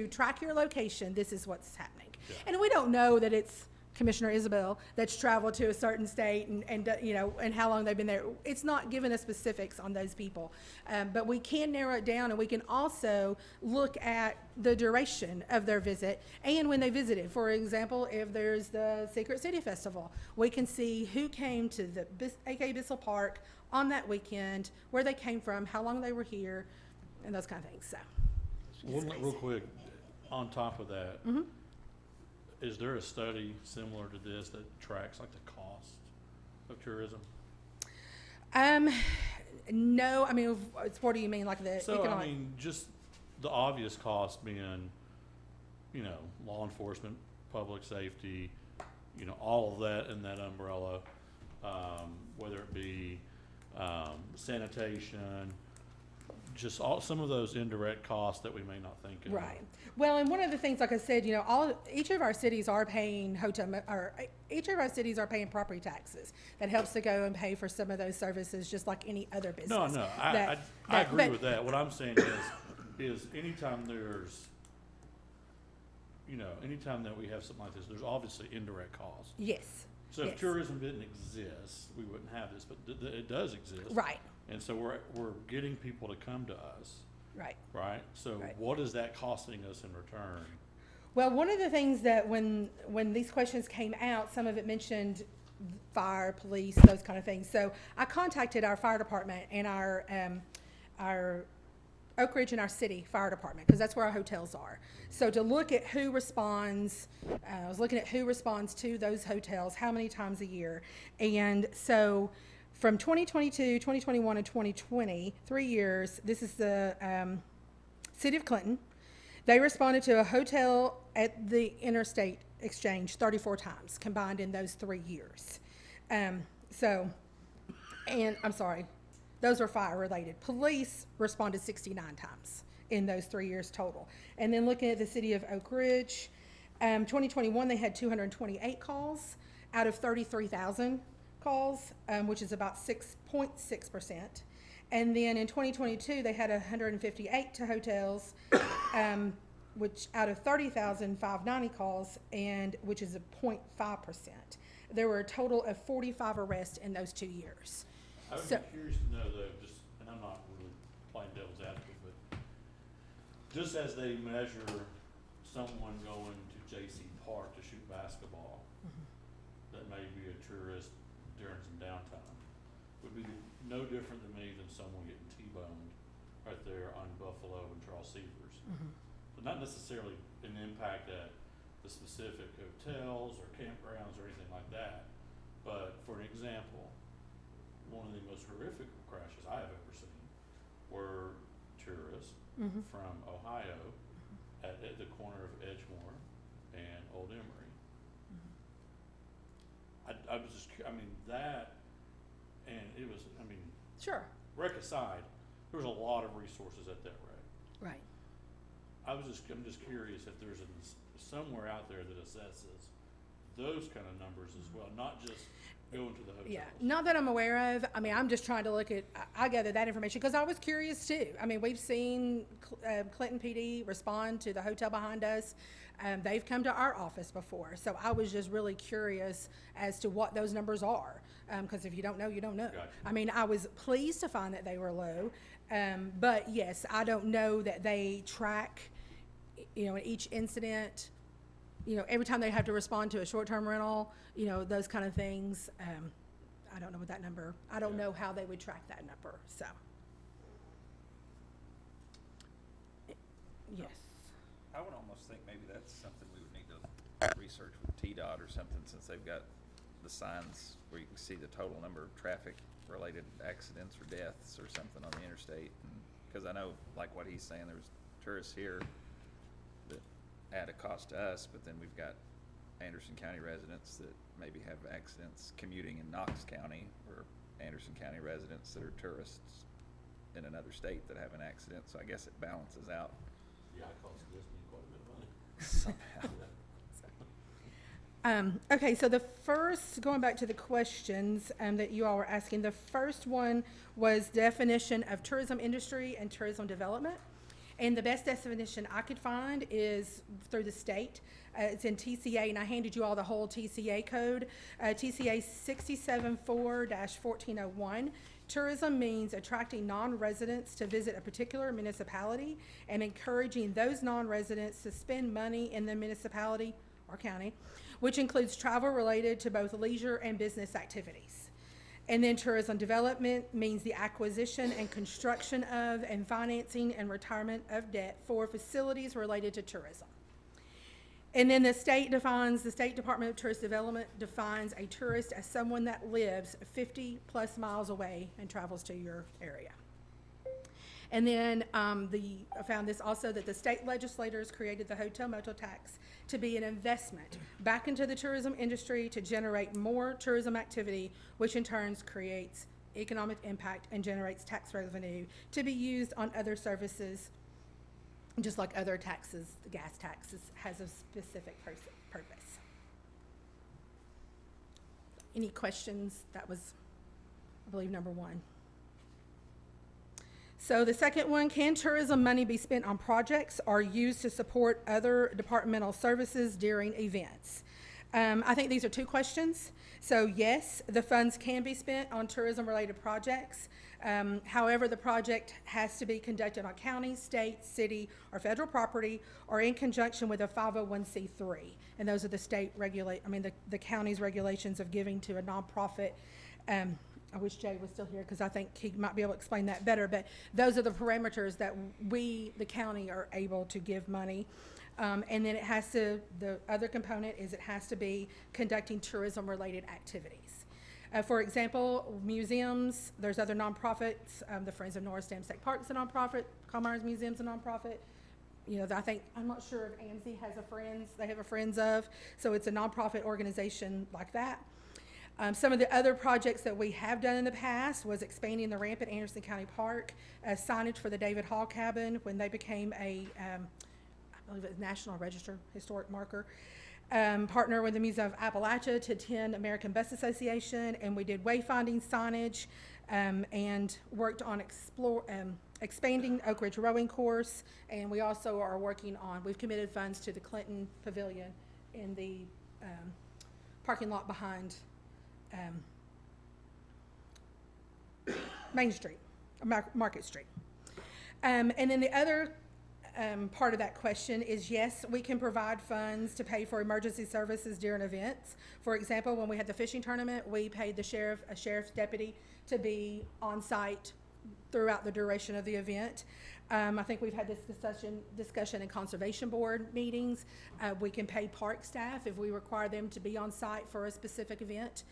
track your location, this is what's happening. Yeah. And we don't know that it's Commissioner Isabel, that's traveled to a certain state and how long they've been there. It's not giving us specifics on those people. But we can narrow it down, and we can also look at the duration of their visit and when they visited. For example, if there's the Secret City Festival, we can see who came to the AK Bissell Park on that weekend, where they came from, how long they were here, and those kind of things, so. Real quick, on top of that, is there a study similar to this that tracks like the cost of tourism? No, I mean, what do you mean, like the So, economic? I mean, just the obvious cost being, you know, law enforcement, public safety, you know, all of that in that umbrella, whether it be sanitation, just some of those indirect costs that we may not think of. Right. Well, and one of the things, like I said, you know, each of our cities are paying each of our cities are paying property taxes. That helps to go and pay for some of those services, just like any other business. No, I agree with that. What I'm saying is anytime there's, you know, anytime that we have something like this, there's obviously indirect costs. Yes. So if yes. tourism didn't exist, we wouldn't have this, but it does exist. Right. And so we're getting people to come to us, Right. right? So Right. what is that costing us in return? Well, one of the things that when these questions came out, some of it mentioned fire, police, those kind of things. So I contacted our fire department and our Oak Ridge and our city fire department, because that's where our hotels are. So to look at who responds, I was looking at who responds to those hotels, how many times a year. And so from 2022, 2021, and 2020, 3 years, this is the city of Clinton. They responded to a hotel at the Interstate Exchange 34 times combined in those 3 years. And I'm sorry, those were fire related. Police responded 69 times in those 3 years total. And then looking at the city of Oak Ridge, 2021, they had 228 calls out of 33,000 calls, which is about 6.6%. And then in 2022, they had 158 to hotels, which out of 30,590 calls, and which is a 0.5%. There were a total of 45 arrests in those 2 years. I would So- be curious to know though, just, and I'm not really playing devil's advocate, but just as they measure someone going to J.C. Park to shoot basketball, that may be a tourist during some downtime, would be no different to me than someone getting T-boned right there on Buffalo and Charles Severs. So not necessarily an impact at the specific hotels or campgrounds or anything like that, but for an example, one of the most horrific crashes I have ever seen were tourists from Ohio at the corner of Edgemore and Old Emory. I was just, I mean, that, and it was, I mean, Sure. wreck aside, there was a lot of resources at that wreck. Right. I'm just curious if there's somewhere out there that assesses those kind of numbers as well, not just going to the hotels. Yeah, not that I'm aware of. I mean, I'm just trying to look at, I gathered that information because I was curious too. I mean, we've seen Clinton PD respond to the hotel behind us. They've come to our office before. So I was just really curious as to what those numbers are. Because if you don't know, you don't know. Gotcha. I mean, I was pleased to find that they were low. But yes, I don't know that they track, in each incident, every time they have to respond to a short-term rental, those kind of things. I don't know what that number, I don't know how they would track that number, so. Yes. I would almost think maybe that's something we would need to research with TDOT or something, since they've got the signs where you can see the total number of traffic-related accidents or deaths or something on the interstate. Because I know, like what he's saying, there's tourists here that add a cost to us, but then we've got Anderson County residents that maybe have accidents commuting in Knox County, or Anderson County residents that are tourists in another state that have an accident, so I guess it balances out Yeah, it costs Disney quite a bit of money. somehow. Okay, so the first, going back to the questions that you all were asking, the first one was definition of tourism industry and tourism development. And the best definition I could find is through the state. It's in TCA, and I handed you all the whole TCA code. TCA 674-1401. Tourism means attracting non-residents to visit a particular municipality and encouraging those non-residents to spend money in the municipality or county, which includes travel related to both leisure and business activities. And then tourism development means the acquisition and construction of and financing and retirement of debt for facilities related to tourism. And then the State Department of Tourist Development defines a tourist as someone that lives 50 plus miles away and travels to your area. And then I found this also, that the state legislators created the hotel motel tax to be an investment back into the tourism industry to generate more tourism activity, which in turn creates economic impact and generates tax revenue to be used on other services. Just like other taxes, the gas taxes has a specific purpose. Any questions? That was, I believe, number one. So the second one, can tourism money be spent on projects or used to support other departmental services during events? I think these are two questions. So yes, the funds can be spent on tourism-related projects. However, the project has to be conducted on county, state, city, or federal property, or in conjunction with a 501c3. And those are the the county's regulations of giving to a nonprofit. I wish Jay was still here because I think he might be able to explain that better. But those are the parameters that we, the county, are able to give money. And then the other component is it has to be conducting tourism-related activities. For example, museums, there's other nonprofits. The Friends of Norris Dam State Park's a nonprofit. Commerce Museum's a nonprofit. You know, I'm not sure if AMC has they have a Friends of, so it's a nonprofit organization like that. Some of the other projects that we have done in the past was expanding the ramp at Anderson County Park, signage for the David Hall Cabin when they became I believe it was National Register Historic Marker. Partner with the Museum of Appalachia to attend American Bus Association, and we did wayfinding signage and worked on expanding Oak Ridge rowing course, and we also are we've committed funds to the Clinton Pavilion in the parking lot behind Main Street, Market Street. And then the other part of that question is, yes, we can provide funds to pay for emergency services during events. For example, when we had the fishing tournament, we paid a sheriff's deputy to be on site throughout the duration of the event. I think we've had this discussion in conservation board meetings. We can pay park staff if we require them to be on site for a specific event.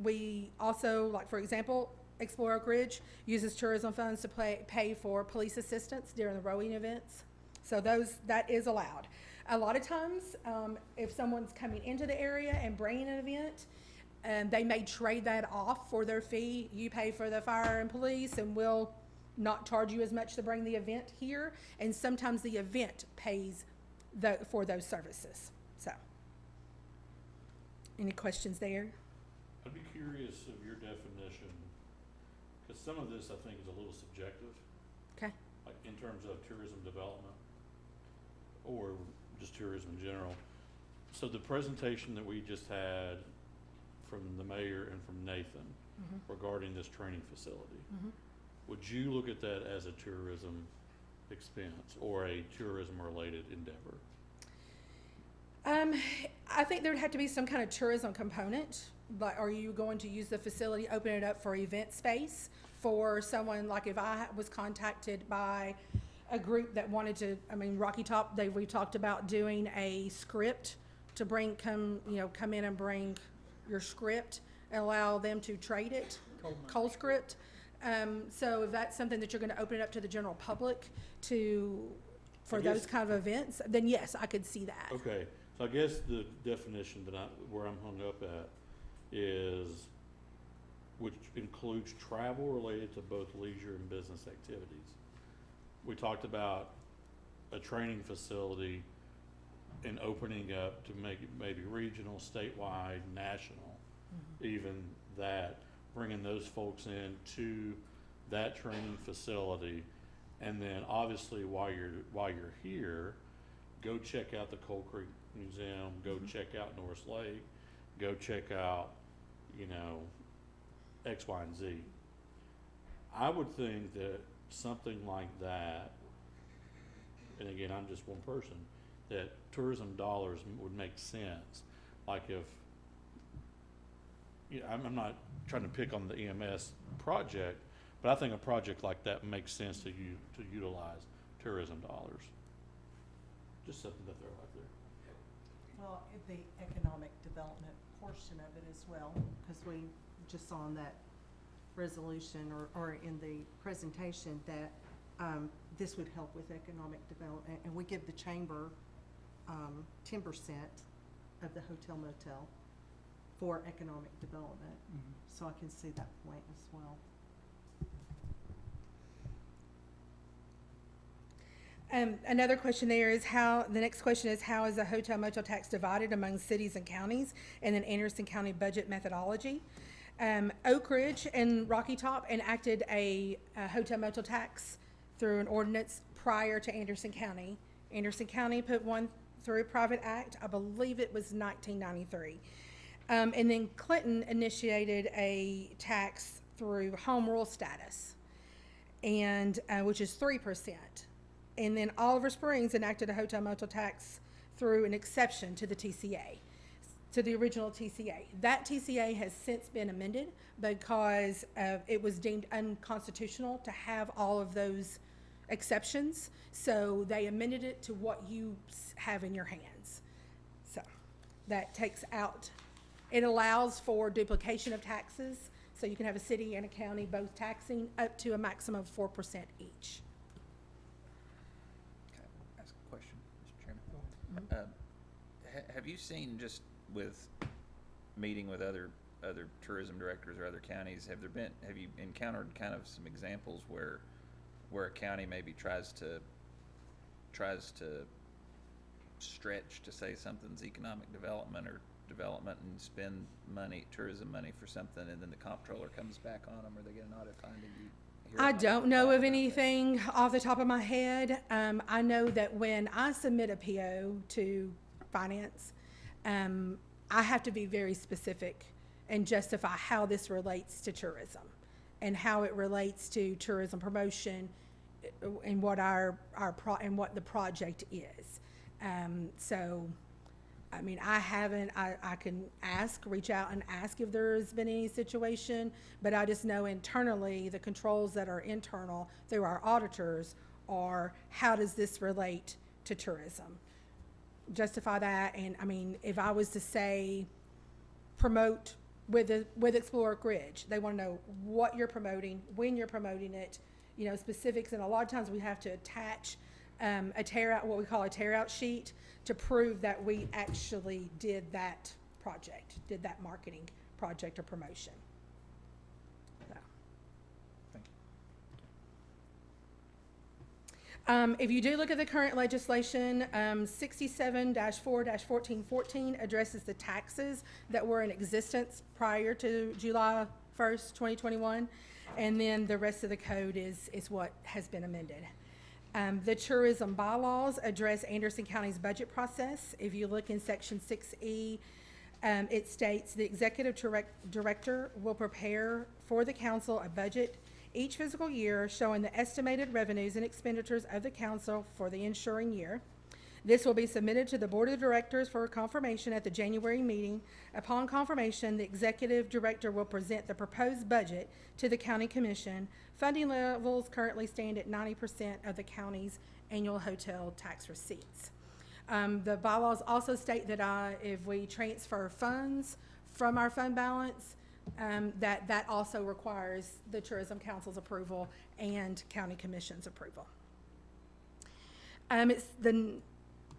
We also, like for example, Explore Oak Ridge uses tourism funds to pay for police assistance during the rowing events. So that is allowed. A lot of times, if someone's coming into the area and bringing an event, they may trade that off for their fee. You pay for the fire and police, and we'll not charge you as much to bring the event here. And sometimes the event pays for those services. So, any questions there? I'd be curious of your definition, because some of this I think is a little subjective. Okay. Like in terms of tourism development or just tourism in general. So the presentation that we just had from the mayor and from Nathan regarding this training facility, would you look at that as a tourism expense or a tourism related endeavor? I think there would have to be some kind of tourism component. But are you going to use the facility, open it up for event space for someone, like if I was contacted by a group that wanted to, Rocky Top, we talked about doing a script to come in and bring your script and allow them to trade it, cold script. So if that's something that you're going to open it up to the general public for those kind of events, then yes, I could see that. Okay, so I guess the definition where I'm hung up at is, which includes travel related to both leisure and business activities. We talked about a training facility and opening up to make it maybe regional, statewide, national, even that, bringing those folks in to that training facility And then obviously while you're here, go check out the Coal Creek Museum, go check out Norris Lake, go check out, you know, X, Y, and Z. I would think that something like that, and again, I'm just one person, that tourism dollars would make sense. Like if, you know, I'm not trying to pick on the EMS project, but I think a project like that makes sense to utilize tourism dollars. Just something to throw out there. Well, the economic development portion of it as well, because we just saw in that resolution or in the presentation that this would help with economic development, and we give the chamber 10% of the hotel motel for economic development. So I can see that point as well. Another question there is the next question is, how is the hotel motel tax divided among cities and counties, and then Anderson County budget methodology? Oak Ridge and Rocky Top enacted a hotel motel tax through an ordinance prior to Anderson County. Anderson County put one through a private act, I believe it was 1993. And then Clinton initiated a tax through home rule status, and which is 3%. And then Oliver Springs enacted a hotel motel tax through an exception to the TCA, to the original TCA. That TCA has since been amended because it was deemed unconstitutional to have all of those exceptions. So they amended it to what you have in your hands. So that takes out, it allows for duplication of taxes. So you can have a city and a county both taxing up to a maximum of 4% each. Ask a question, Mr. Chairman. Have you seen, just with meeting with other tourism directors or other counties, have you encountered kind of some examples where a county maybe tries to stretch to say something's economic development or development and spend money, tourism money for something, and then the comptroller comes back on them, or they get an audit finding? I don't know of anything off the top of my head. I know that when I submit a PO to finance, I have to be very specific and justify how this relates to tourism and how it relates to tourism promotion and what what the project is. So, I mean, I can reach out and ask if there's been any situation, but I just know internally the controls that are internal through our auditors are, how does this relate to tourism? Justify that. And I mean, if I was to say promote with Explore Oak Ridge, they want to know what you're promoting, when you're promoting it, you know, specifics. And a lot of times we have to attach what we call a tear out sheet to prove that we actually did that project, did that marketing project or promotion. So. Thank you. If you do look at the current legislation, 67-4-1414 addresses the taxes that were in existence prior to July 1st, 2021, and then the rest of the code is what has been amended. The tourism bylaws address Anderson County's budget process. If you look in section 6E, it states the executive director will prepare for the council a budget each fiscal year showing the estimated revenues and expenditures of the council for the ensuing year. This will be submitted to the board of directors for confirmation at the January meeting. Upon confirmation, the executive director will present the proposed budget to the county commission. Funding levels currently stand at 90% of the county's annual hotel tax receipts. The bylaws also state that if we transfer funds from our fund balance, that also requires the Tourism Council's approval and county commission's approval. It's the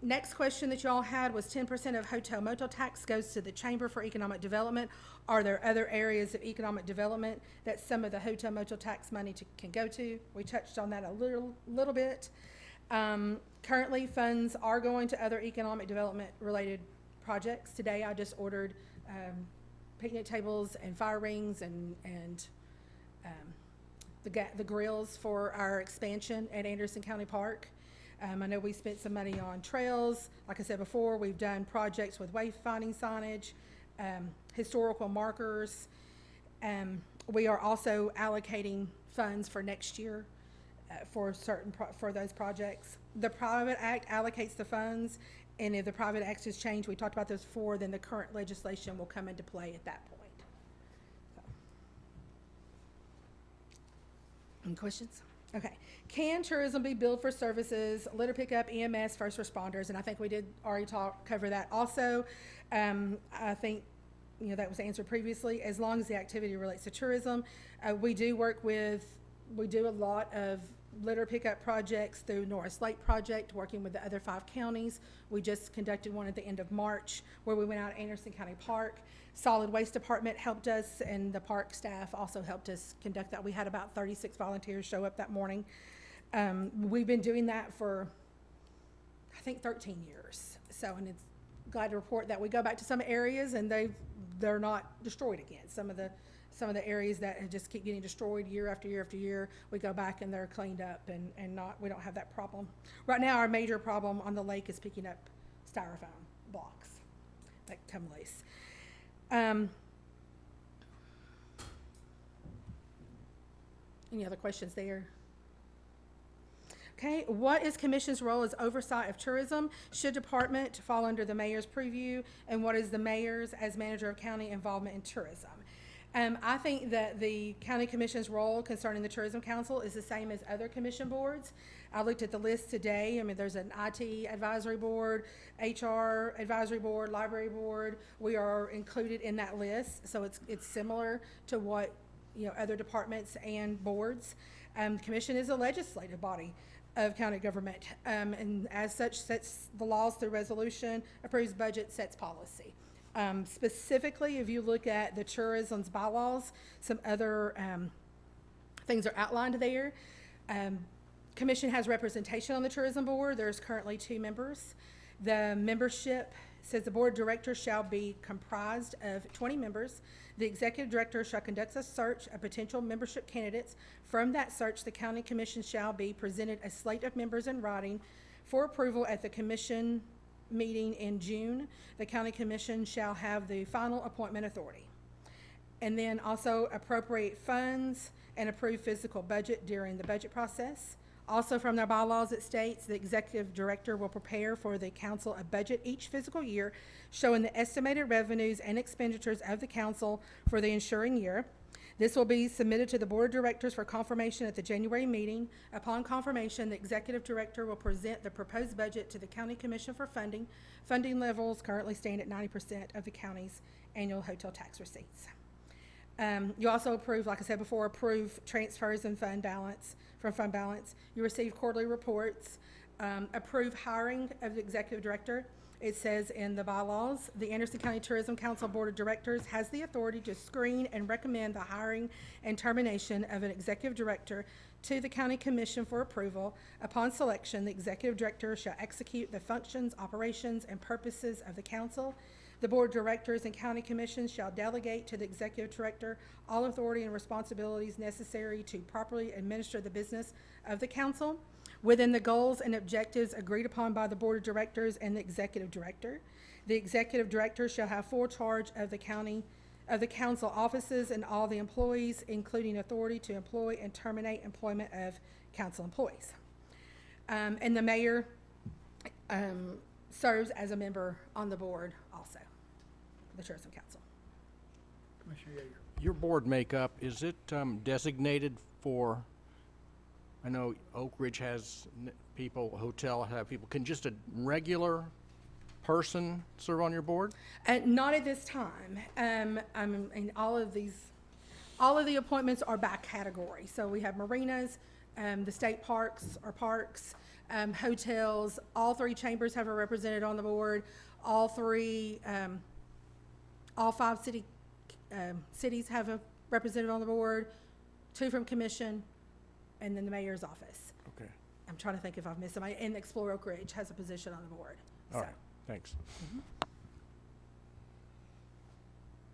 next question that y'all had was 10% of hotel motel tax goes to the Chamber for Economic Development. Are there other areas of economic development that some of the hotel motel tax money can go to? We touched on that a little bit. Currently, funds are going to other economic development related projects. Today, I just ordered picnic tables and fire rings and the grills for our expansion at Anderson County Park. I know we spent some money on trails. Like I said before, we've done projects with wayfinding signage, historical markers. We are also allocating funds for next year for for those projects. The Private Act allocates the funds, and if the Private Act is changed, we talked about this before, then the current legislation will come into play at that point. So. Any questions? Okay. Can tourism be billed for services, litter pickup, EMS, first responders? And I think we did already cover that also. I think, that was answered previously. As long as the activity relates to tourism, we do a lot of litter pickup projects through Norris Lake Project, working with the other 5 counties. We just conducted one at the end of March where we went out to Anderson County Park. Solid Waste Department helped us, and the park staff also helped us conduct that. We had about 36 volunteers show up that morning. We've been doing that for, I think, 13 years. So, and it's glad to report that we go back to some areas and they're not destroyed again. Some of the areas that just keep getting destroyed year after year after year, we go back and they're cleaned up and we don't have that problem. Right now, our major problem on the lake is picking up styrofoam blocks that come loose. Any other questions there? Okay, what is Commission's role as oversight of tourism? Should department fall under the mayor's purview? And what is the mayor's, as manager of county, involvement in tourism? I think that the county commission's role concerning the tourism council is the same as other commission boards. I looked at the list today. I mean, there's an IT advisory board, HR advisory board, library board. We are included in that list, so it's similar to what other departments and boards. Commission is a legislative body of county government, and as such sets the laws through resolution, approves budget, sets policy. Specifically, if you look at the tourism's bylaws, some other things are outlined there. Commission has representation on the tourism board. There's currently 2 members. The membership says the board of directors shall be comprised of 20 members. The executive director shall conduct a search of potential membership candidates. From that search, the county commission shall be presented a slate of members in writing for approval at the commission meeting in June. The county commission shall have the final appointment authority. And then also appropriate funds and approve physical budget during the budget process. Also from their bylaws, it states the executive director will prepare for the council a budget each fiscal year showing the estimated revenues and expenditures of the council for the ensuing year. This will be submitted to the board of directors for confirmation at the January meeting. Upon confirmation, the executive director will present the proposed budget to the county commission for funding. Funding levels currently stand at 90% of the county's annual hotel tax receipts. You also approve, like I said before, approve transfers and fund balance from fund balance. You receive quarterly reports, approve hiring of the executive director. It says in the bylaws, the Anderson County Tourism Council Board of Directors has the authority to screen and recommend the hiring and termination of an executive director to the county commission for approval. Upon selection, the executive director shall execute the functions, operations, and purposes of the council. The board of directors and county commissions shall delegate to the executive director all authority and responsibilities necessary to properly administer the business of the council within the goals and objectives agreed upon by the board of directors and the executive director. The executive director shall have full charge of the council offices and all the employees, including authority to employ and terminate employment of council employees. And the mayor serves as a member on the board also, the Tourism Council. Commissioner Yeager. Your board makeup, is it designated for, I know Oak Ridge has people, hotel have people, can just a regular person serve on your board? Not at this time. And all of the appointments are by category. So we have marinas, the state parks or parks, hotels. All 3 chambers have a representative on the board. All 5 cities have a representative on the board, 2 from commission, and then the mayor's office. Okay. I'm trying to think if I've missed somebody. And Explore Oak Ridge has a position on the board. All right, thanks.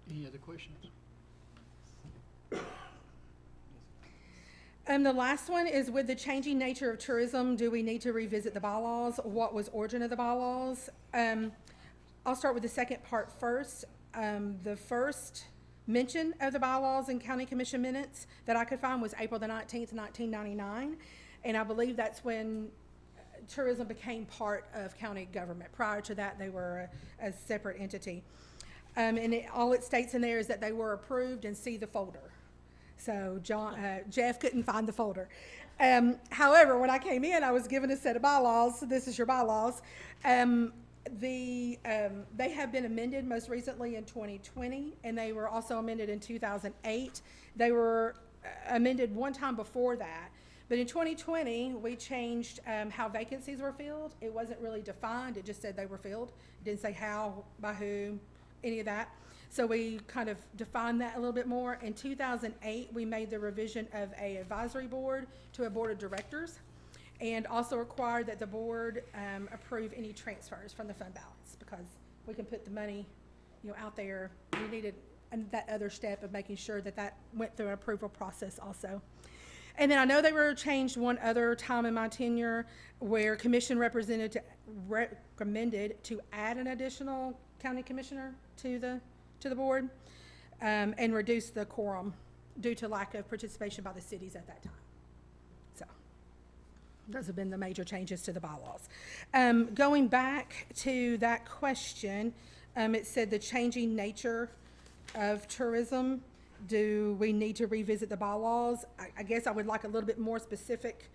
Any other questions? The last one is, with the changing nature of tourism, do we need to revisit the bylaws? What was origin of the bylaws? I'll start with the second part first. The first mention of the bylaws in county commission minutes that I could find was April the 19th, 1999. And I believe that's when tourism became part of county government. Prior to that, they were a separate entity. And all it states in there is that they were approved, and see the folder. So Jeff couldn't find the folder. However, when I came in, I was given a set of bylaws. So this is your bylaws. They have been amended most recently in 2020, and they were also amended in 2008. They were amended one time before that. But in 2020, we changed how vacancies were filled. It wasn't really defined. It just said they were filled. It didn't say how, by whom, any of that. So we kind of defined that a little bit more. In 2008, we made the revision of a advisory board to a board of directors, and also required that the board approve any transfers from the fund balance, because we can put the money, out there. We needed that other step of making sure that that went through an approval process also. And then I know they were changed one other time in my tenure, where commission recommended to add an additional county commissioner to the board, and reduce the quorum due to lack of participation by the cities at that time. So those have been the major changes to the bylaws. Going back to that question, it said the changing nature of tourism. Do we need to revisit the bylaws? I guess I would like a little bit more specifics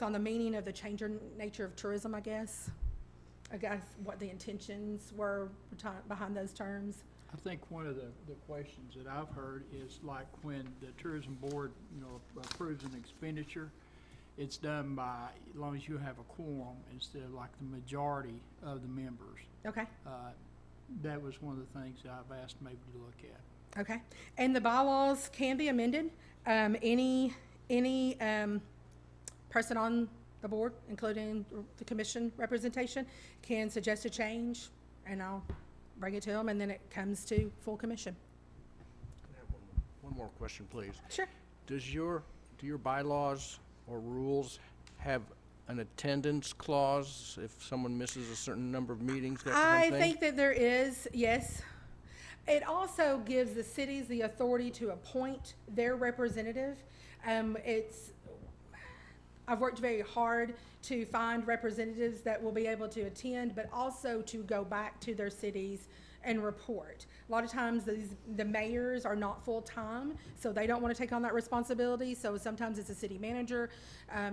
on the meaning of the changing nature of tourism, I guess what the intentions were behind those terms. I think one of the questions that I've heard is like when the tourism board, approves an expenditure, it's done by, as long as you have a quorum instead of like the majority of the members. Okay. That was one of the things that I've asked maybe to look at. Okay. And the bylaws can be amended. Any person on the board, including the commission representation, can suggest a change, and I'll bring it to them, and then it comes to full commission. I have one more question, please. Sure. Do your bylaws or rules have an attendance clause if someone misses a certain number of meetings, that kind of thing? I think that there is, yes. It also gives the cities the authority to appoint their representative. I've worked very hard to find representatives that will be able to attend, but also to go back to their cities and report. A lot of times the mayors are not full-time, so they don't want to take on that responsibility. So sometimes it's a city manager.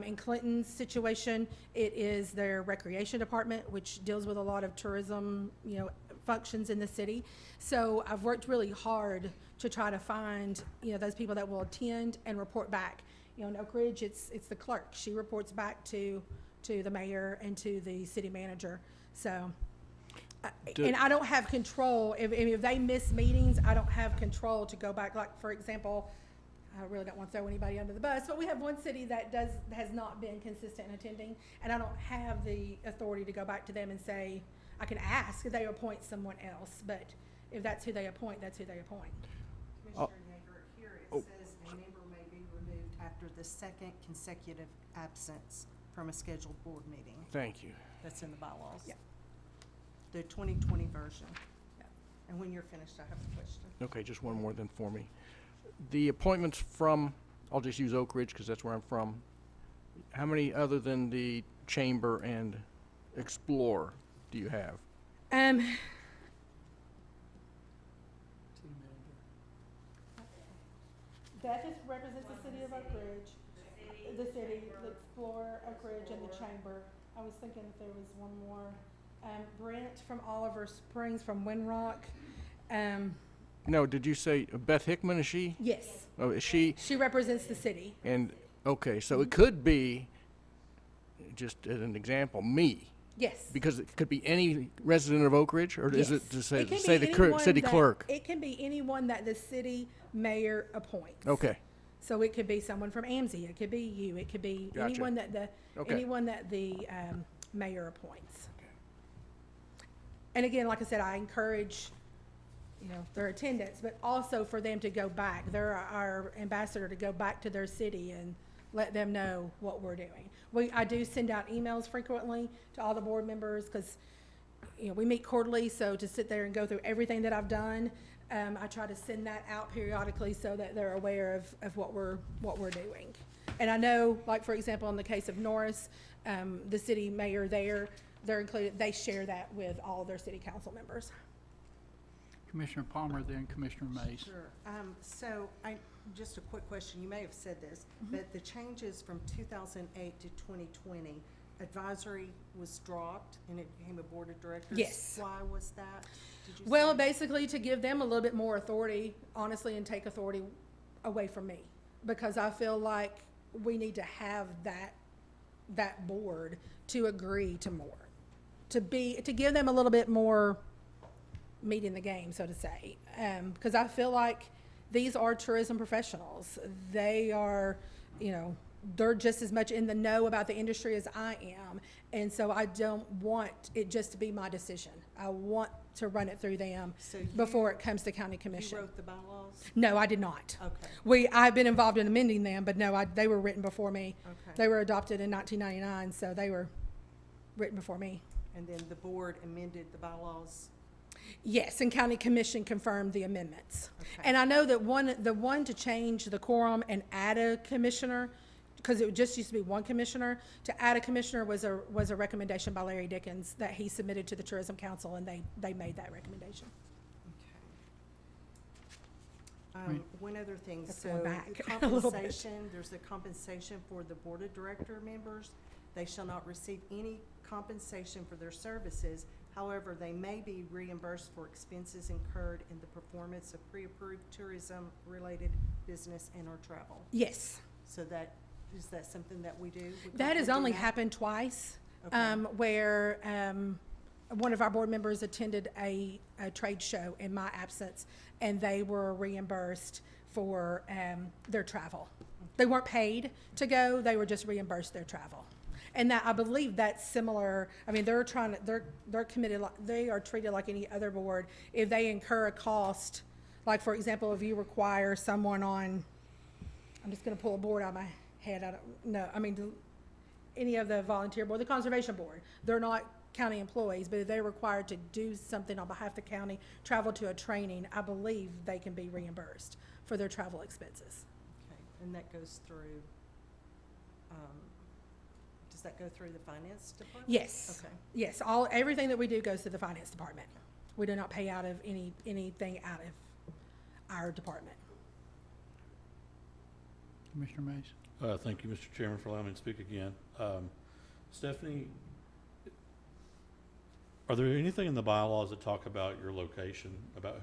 In Clinton's situation, it is their recreation department, which deals with a lot of tourism, functions in the city. So I've worked really hard to try to find, those people that will attend and report back. In Oak Ridge, it's the clerk. She reports back to the mayor and to the city manager. So, and I don't have control. If they miss meetings, I don't have control to go back. Like, for example, I really don't want to throw anybody under the bus, but we have one city that has not been consistent in attending, and I don't have the authority to go back to them and say, I can ask if they appoint someone else, but if that's who they appoint, that's who they appoint. Commissioner Yeager, here it says a member may be removed after the second consecutive absence from a scheduled board meeting. Thank you. That's in the bylaws. Yeah. The 2020 version. Yeah. And when you're finished, I have a question. Okay, just one more then for me. The appointments from, I'll just use Oak Ridge because that's where I'm from. How many other than the Chamber and Explore do you have? That just represents the city of Oak Ridge, the city, the Explorer, Oak Ridge, and the Chamber. I was thinking if there was one more. Brent from Oliver Springs from Winrock. No, did you say Beth Hickman, is she? Yes, Oh, is she? she represents the city. And, okay, so it could be, just as an example, me. Yes. Because it could be any resident of Oak Ridge, or is Yes. it to say, It can say be the anyone city that- clerk? It can be anyone that the city mayor appoints. Okay, So it could be someone from AMSI, it could be you, it could be Gotcha. anyone that the Okay. mayor appoints. And again, like I said, I encourage you know, their attendance, but also for them to go back. They're our ambassador to go back to their city and let them know what we're doing. I do send out emails frequently to all the board members because, you know, we meet quarterly, so to sit there and go through everything that I've done, I try to send that out periodically so that they're aware of what we're doing. And I know, like, for example, in the case of Norris, the city mayor there, they're included, they share that with all of their city council members. Commissioner Palmer, then Commissioner Mays. Sure. So just a quick question, you may have said this, but the changes from 2008 to 2020, advisory was dropped and it became a board of directors? Yes. Why was that? Did you Well, say? basically to give them a little bit more authority, honestly, and take authority away from me. Because I feel like we need to have that board to agree to more. To give them a little bit more meat in the game, so to say. Because I feel like these are tourism professionals. They are, you know, they're just as much in the know about the industry as I am. And so I don't want it just to be my decision. I want to run it through them So before it comes to county commission. You wrote the bylaws? No, I did not. Okay. I've been involved in amending them, but no, they were written before me. Okay. They were adopted in 1999, so they were written before me. And then the board amended the bylaws? Yes, and county commission confirmed the amendments. Okay. And I know that the one to change the quorum and add a commissioner, because it just used to be one commissioner, to add a commissioner was a recommendation by Larry Dickens that he submitted to the Tourism Council, and they made that recommendation. Okay. One other thing, That's so going back the a little bit. compensation, there's a compensation for the board of director members. They shall not receive any compensation for their services. However, they may be reimbursed for expenses incurred in the performance of pre-approved tourism-related business and or travel. Yes. So is that something that we do? That has We do only that? happened twice, Okay. where one of our board members attended a trade show in my absence, and they were reimbursed for their travel. They weren't paid to go; they were just reimbursed their travel. And that, I believe that's similar. I mean, they're committed, they are treated like any other board. If they incur a cost, like for example, if you require someone on, I'm just gonna pull a board out of my head, I don't know, I mean, any of the volunteer board, the conservation board, they're not county employees, but if they're required to do something on behalf of the county, travel to a training, I believe they can be reimbursed for their travel expenses. Okay, and that goes through, does that go through the finance department? Yes. Okay. Yes, everything that we do goes to the finance department. We do not pay out of anything out of our department. Commissioner Mays. Thank you, Mr. Chairman, for allowing me to speak again. Stephanie, are there anything in the bylaws that talk about your location, about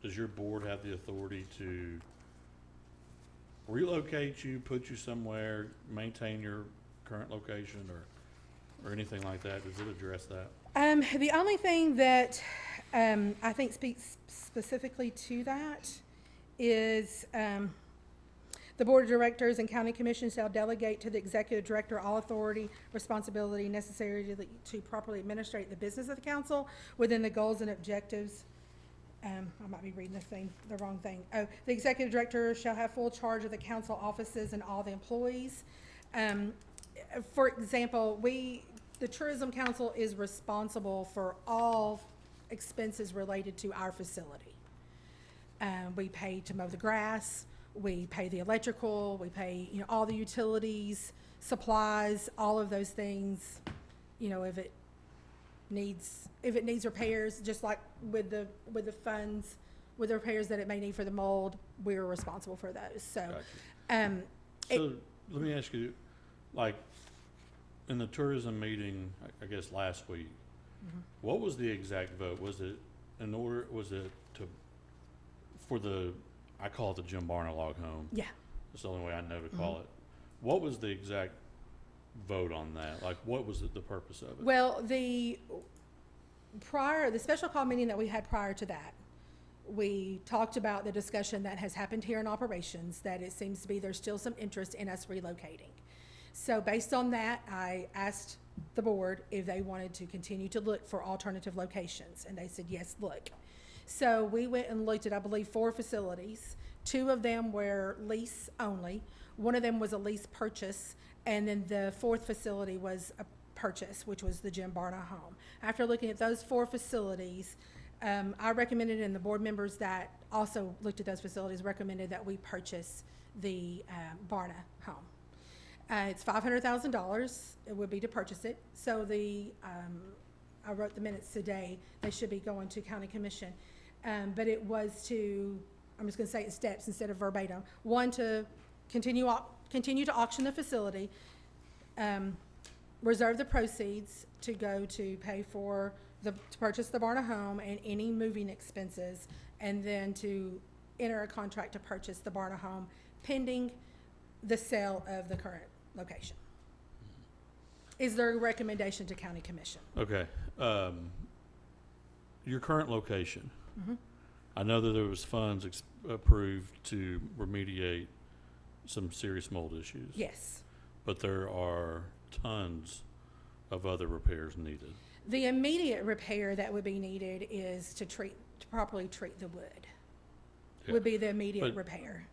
does your board have the authority to relocate you, put you somewhere, maintain your current location, or anything like that? Does it address that? The only thing that I think speaks specifically to that is the board of directors and county commission shall delegate to the executive director all authority, responsibility necessary to properly administrate the business of the council within the goals and objectives. I might be reading the wrong thing. Oh, the executive director shall have full charge of the council offices and all the employees. For example, the Tourism Council is responsible for all expenses related to our facility. We pay to mow the grass, we pay the electrical, we pay, all the utilities, supplies, all of those things. If it needs repairs, just like with the funds, with the repairs that it may need for the mold, we're responsible for those. So, Gotcha. So let me ask you, like, in the tourism meeting, I guess last week, what was the exact vote? Was it for I call it the Jim Barna log home? Yeah. That's the only way I know to call it. What was the exact vote on that? Like, what was the purpose of it? Well, the special call meeting that we had prior to that, we talked about the discussion that has happened here in operations, that it seems to be there's still some interest in us relocating. So based on that, I asked the board if they wanted to continue to look for alternative locations, and they said, yes, look. So we went and looked at, I believe, 4 facilities. 2 of them were lease only. One of them was a lease purchase, and then the 4th facility was a purchase, which was the Jim Barna home. After looking at those 4 facilities, I recommended, and the board members that also looked at those facilities recommended that we purchase the Barna home. It's $500,000. It would be to purchase it. So I wrote the minutes today. They should be going to county commission. But it was to, I'm just going to say it in steps instead of verbatim. 1, to continue to auction the facility, reserve the proceeds to go to pay for to purchase the Barna home and any moving expenses, and then to enter a contract to purchase the Barna home pending the sale of the current location. Is there a recommendation to county commission? Okay. Your current location. Mhm. I know that there was funds approved to remediate some serious mold issues. Yes. But there are tons of other repairs needed. The immediate repair that would be needed is to properly treat the wood. Yeah. Would be the immediate But- repair.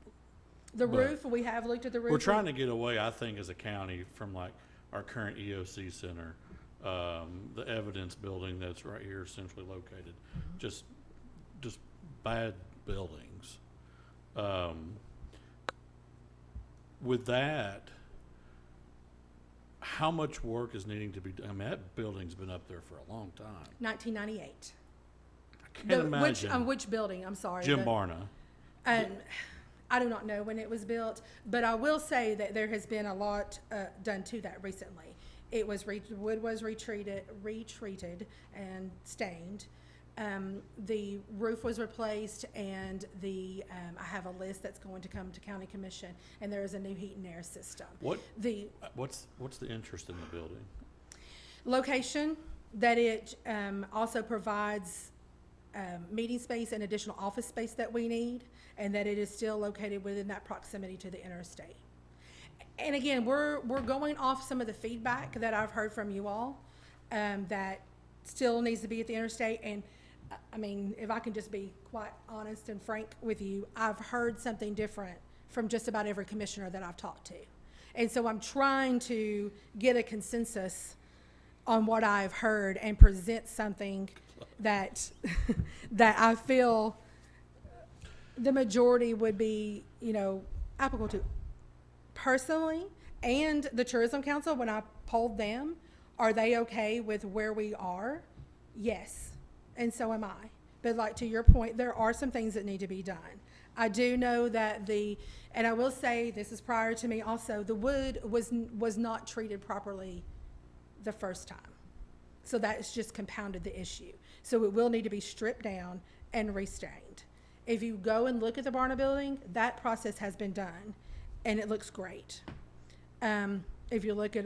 The but roof, we have looked at the roof. We're trying to get away, I think, as a county from like our current EOC center, the evidence building that's right here centrally located. Just bad buildings. With that, how much work is needing to be done? I mean, that building's been up there for a long time. 1998. I can't imagine. Which building? I'm sorry. Jim Barna. I do not know when it was built, but I will say that there has been a lot done to that recently. It was wood was retreated and stained. The roof was replaced, and I have a list that's going to come to county commission, and there is a new heat and air system. What's the interest in the building? Location, that it also provides meeting space and additional office space that we need, and that it is still located within that proximity to the interstate. And again, we're going off some of the feedback that I've heard from you all, that still needs to be at the interstate. And I mean, if I can just be quite honest and frank with you, I've heard something different from just about every commissioner that I've talked to. And so I'm trying to get a consensus on what I've heard and present something that that I feel the majority would be, applicable to. Personally, and the Tourism Council, when I polled them, are they okay with where we are? Yes, and so am I. But like to your point, there are some things that need to be done. I do know that and I will say, this is prior to me also, the wood was not treated properly the first time. So that's just compounded the issue. So it will need to be stripped down and restained. If you go and look at the Barna building, that process has been done, and it looks great. If you look at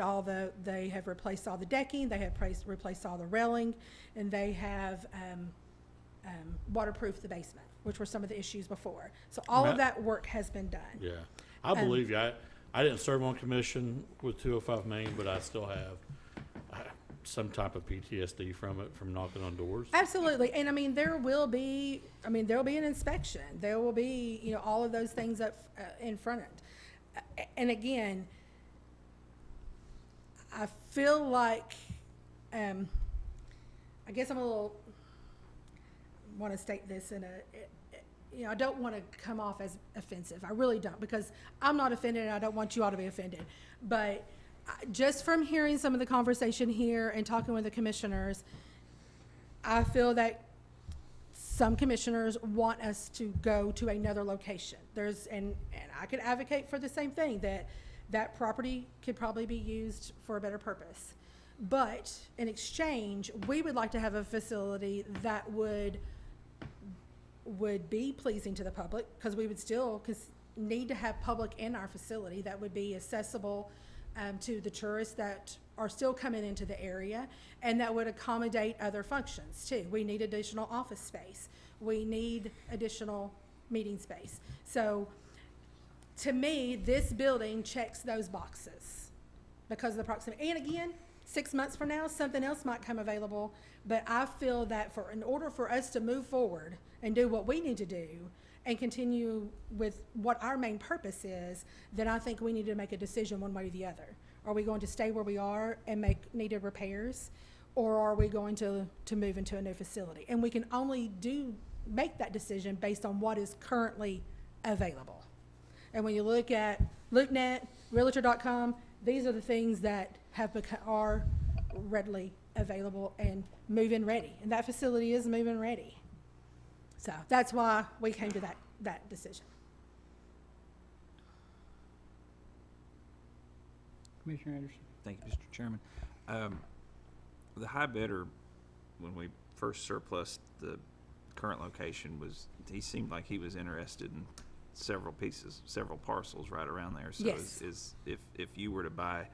they have replaced all the decking, they have replaced all the railing, and they have waterproofed the basement, which were some of the issues before. So all of that work has been done. Yeah, I believe you. I didn't serve on commission with 205 Main, but I still have some type of PTSD from it, from knocking on doors. Absolutely. And I mean, there will be an inspection. There will be, all of those things up in front of it. And again, I feel like, I guess I'm want to state this I don't want to come off as offensive. I really don't, because I'm not offended and I don't want you all to be offended. But just from hearing some of the conversation here and talking with the commissioners, I feel that some commissioners want us to go to another location. And I could advocate for the same thing, that property could probably be used for a better purpose. But in exchange, we would like to have a facility that would be pleasing to the public, because we would still need to have public in our facility that would be accessible to the tourists that are still coming into the area, and that would accommodate other functions too. We need additional office space. We need additional meeting space. So to me, this building checks those boxes because of the proximity. And again, 6 months from now, something else might come available. But I feel that in order for us to move forward and do what we need to do and continue with what our main purpose is, then I think we need to make a decision one way or the other. Are we going to stay where we are and make needed repairs? Or are we going to move into a new facility? And we can only make that decision based on what is currently available. And when you look at LoopNet, Realtor.com, these are the things that are readily available and move-in ready. And that facility is move-in ready. So that's why we came to that decision. Commissioner Anderson. Thank you, Mr. Chairman. The high bidder, when we first surplused the current location, he seemed like he was interested in several parcels right around there. So Yes. if you were to buy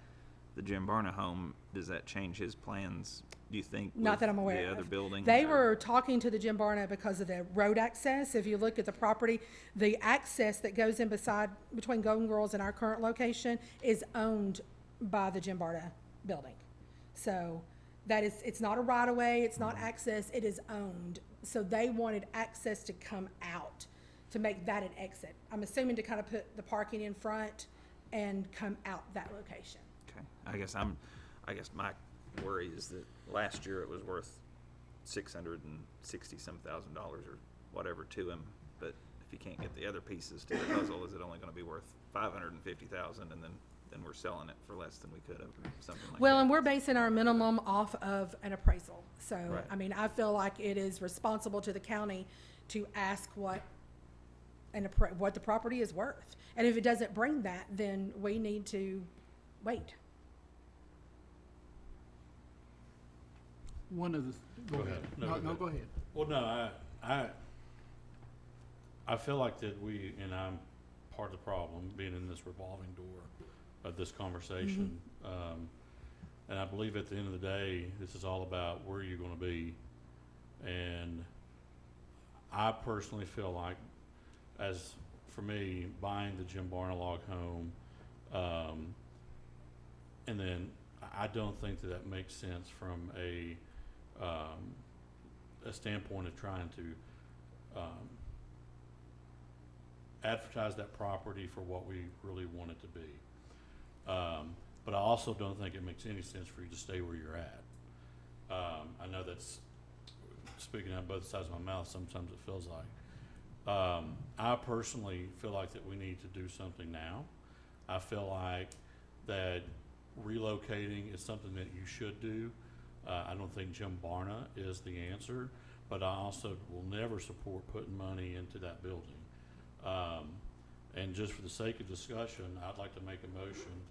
the Jim Barna home, does that change his plans, do you think? Not with that I'm aware the of. other building? They or- were talking to the Jim Barna because of the road access. If you look at the property, the access that goes in between Golden Girls and our current location is owned by the Jim Barna building. So it's not a right of way, it's not access, it is owned. So they wanted access to come out, to make that an exit. I'm assuming to kind of put the parking in front and come out that location. Okay, I guess my worry is that last year it was worth $660,000 or whatever to him, but if you can't get the other pieces to the puzzle, is it only gonna be worth $550,000 and then we're selling it for less than we could have, or something like that? Well, and we're basing our minimum off of an appraisal. So, Right. I mean, I feel like it is responsible to the county to ask what the property is worth. And if it doesn't bring that, then we need to wait. One of the, go ahead. No, go ahead. Well, no, I feel like that and I'm part of the problem, being in this revolving door of this conversation. And I believe at the end of the day, this is all about where you're gonna be. And I personally feel like, as for me, buying the Jim Barna log home, and then I don't think that makes sense from a standpoint of trying to advertise that property for what we really want it to be. But I also don't think it makes any sense for you to stay where you're at. I know that's speaking out both sides of my mouth, sometimes it feels like. I personally feel like that we need to do something now. I feel like that relocating is something that you should do. I don't think Jim Barna is the answer, but I also will never support putting money into that building. And just for the sake of discussion, I'd like to make a motion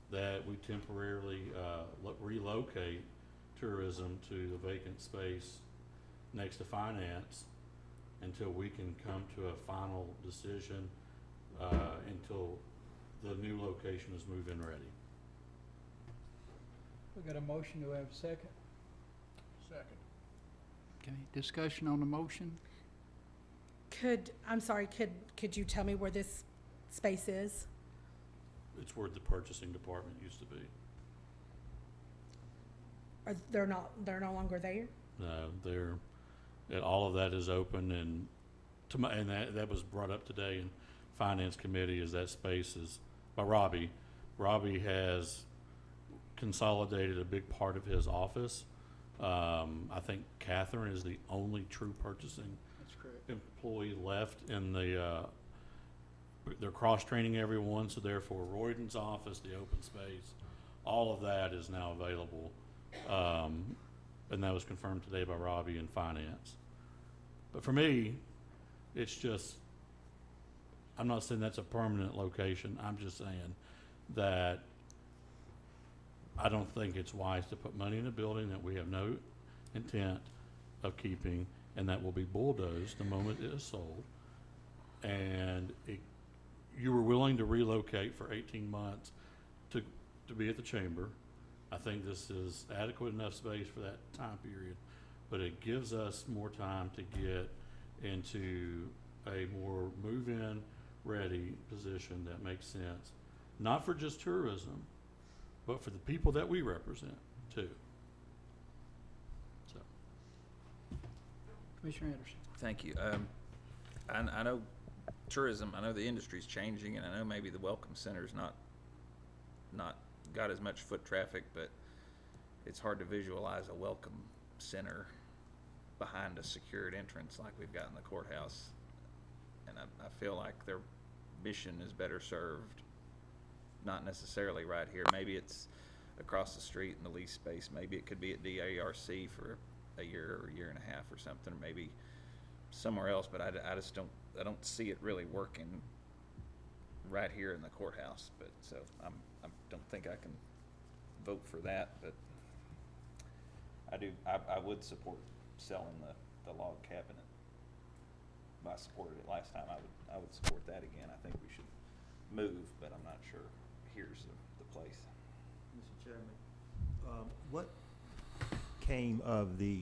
that we temporarily relocate tourism to the vacant space next to finance until we can come to a final decision, until the new location is move-in ready. We got a motion, do we have a second? Second. Okay, discussion on the motion? Could you tell me where this space is? It's where the purchasing department used to be. They're no longer there? No, all of that is open, and that was brought up today in Finance Committee, is that space is by Robbie. Robbie has consolidated a big part of his office. I think Catherine is the only true purchasing That's correct. employee left in they're cross-training everyone, so therefore Royden's office, the open space, all of that is now available. And that was confirmed today by Robbie in Finance. But for me, it's just, I'm not saying that's a permanent location. I'm just saying that I don't think it's wise to put money in a building that we have no intent of keeping, and that will be bulldozed the moment it is sold. And you were willing to relocate for 18 months to be at the chamber. I think this is adequate enough space for that time period, but it gives us more time to get into a more move-in ready position that makes sense, not for just tourism, but for the people that we represent. too. So, Commissioner Anderson. Thank you. I know tourism, I know the industry's changing, and I know maybe the Welcome Center's not got as much foot traffic, but it's hard to visualize a Welcome Center behind a secured entrance like we've got in the courthouse. And I feel like their mission is better served, not necessarily right here. Maybe it's across the street in the lease space. Maybe it could be at DARC for a year or a year and a half or something, or maybe somewhere else, but I just don't see it really working right here in the courthouse. But so I don't think I can vote for that, but I would support selling the log cabinet. I supported it last time. I would support that again. I think we should move, but I'm not sure here's the place. Mr. Chairman, what came of the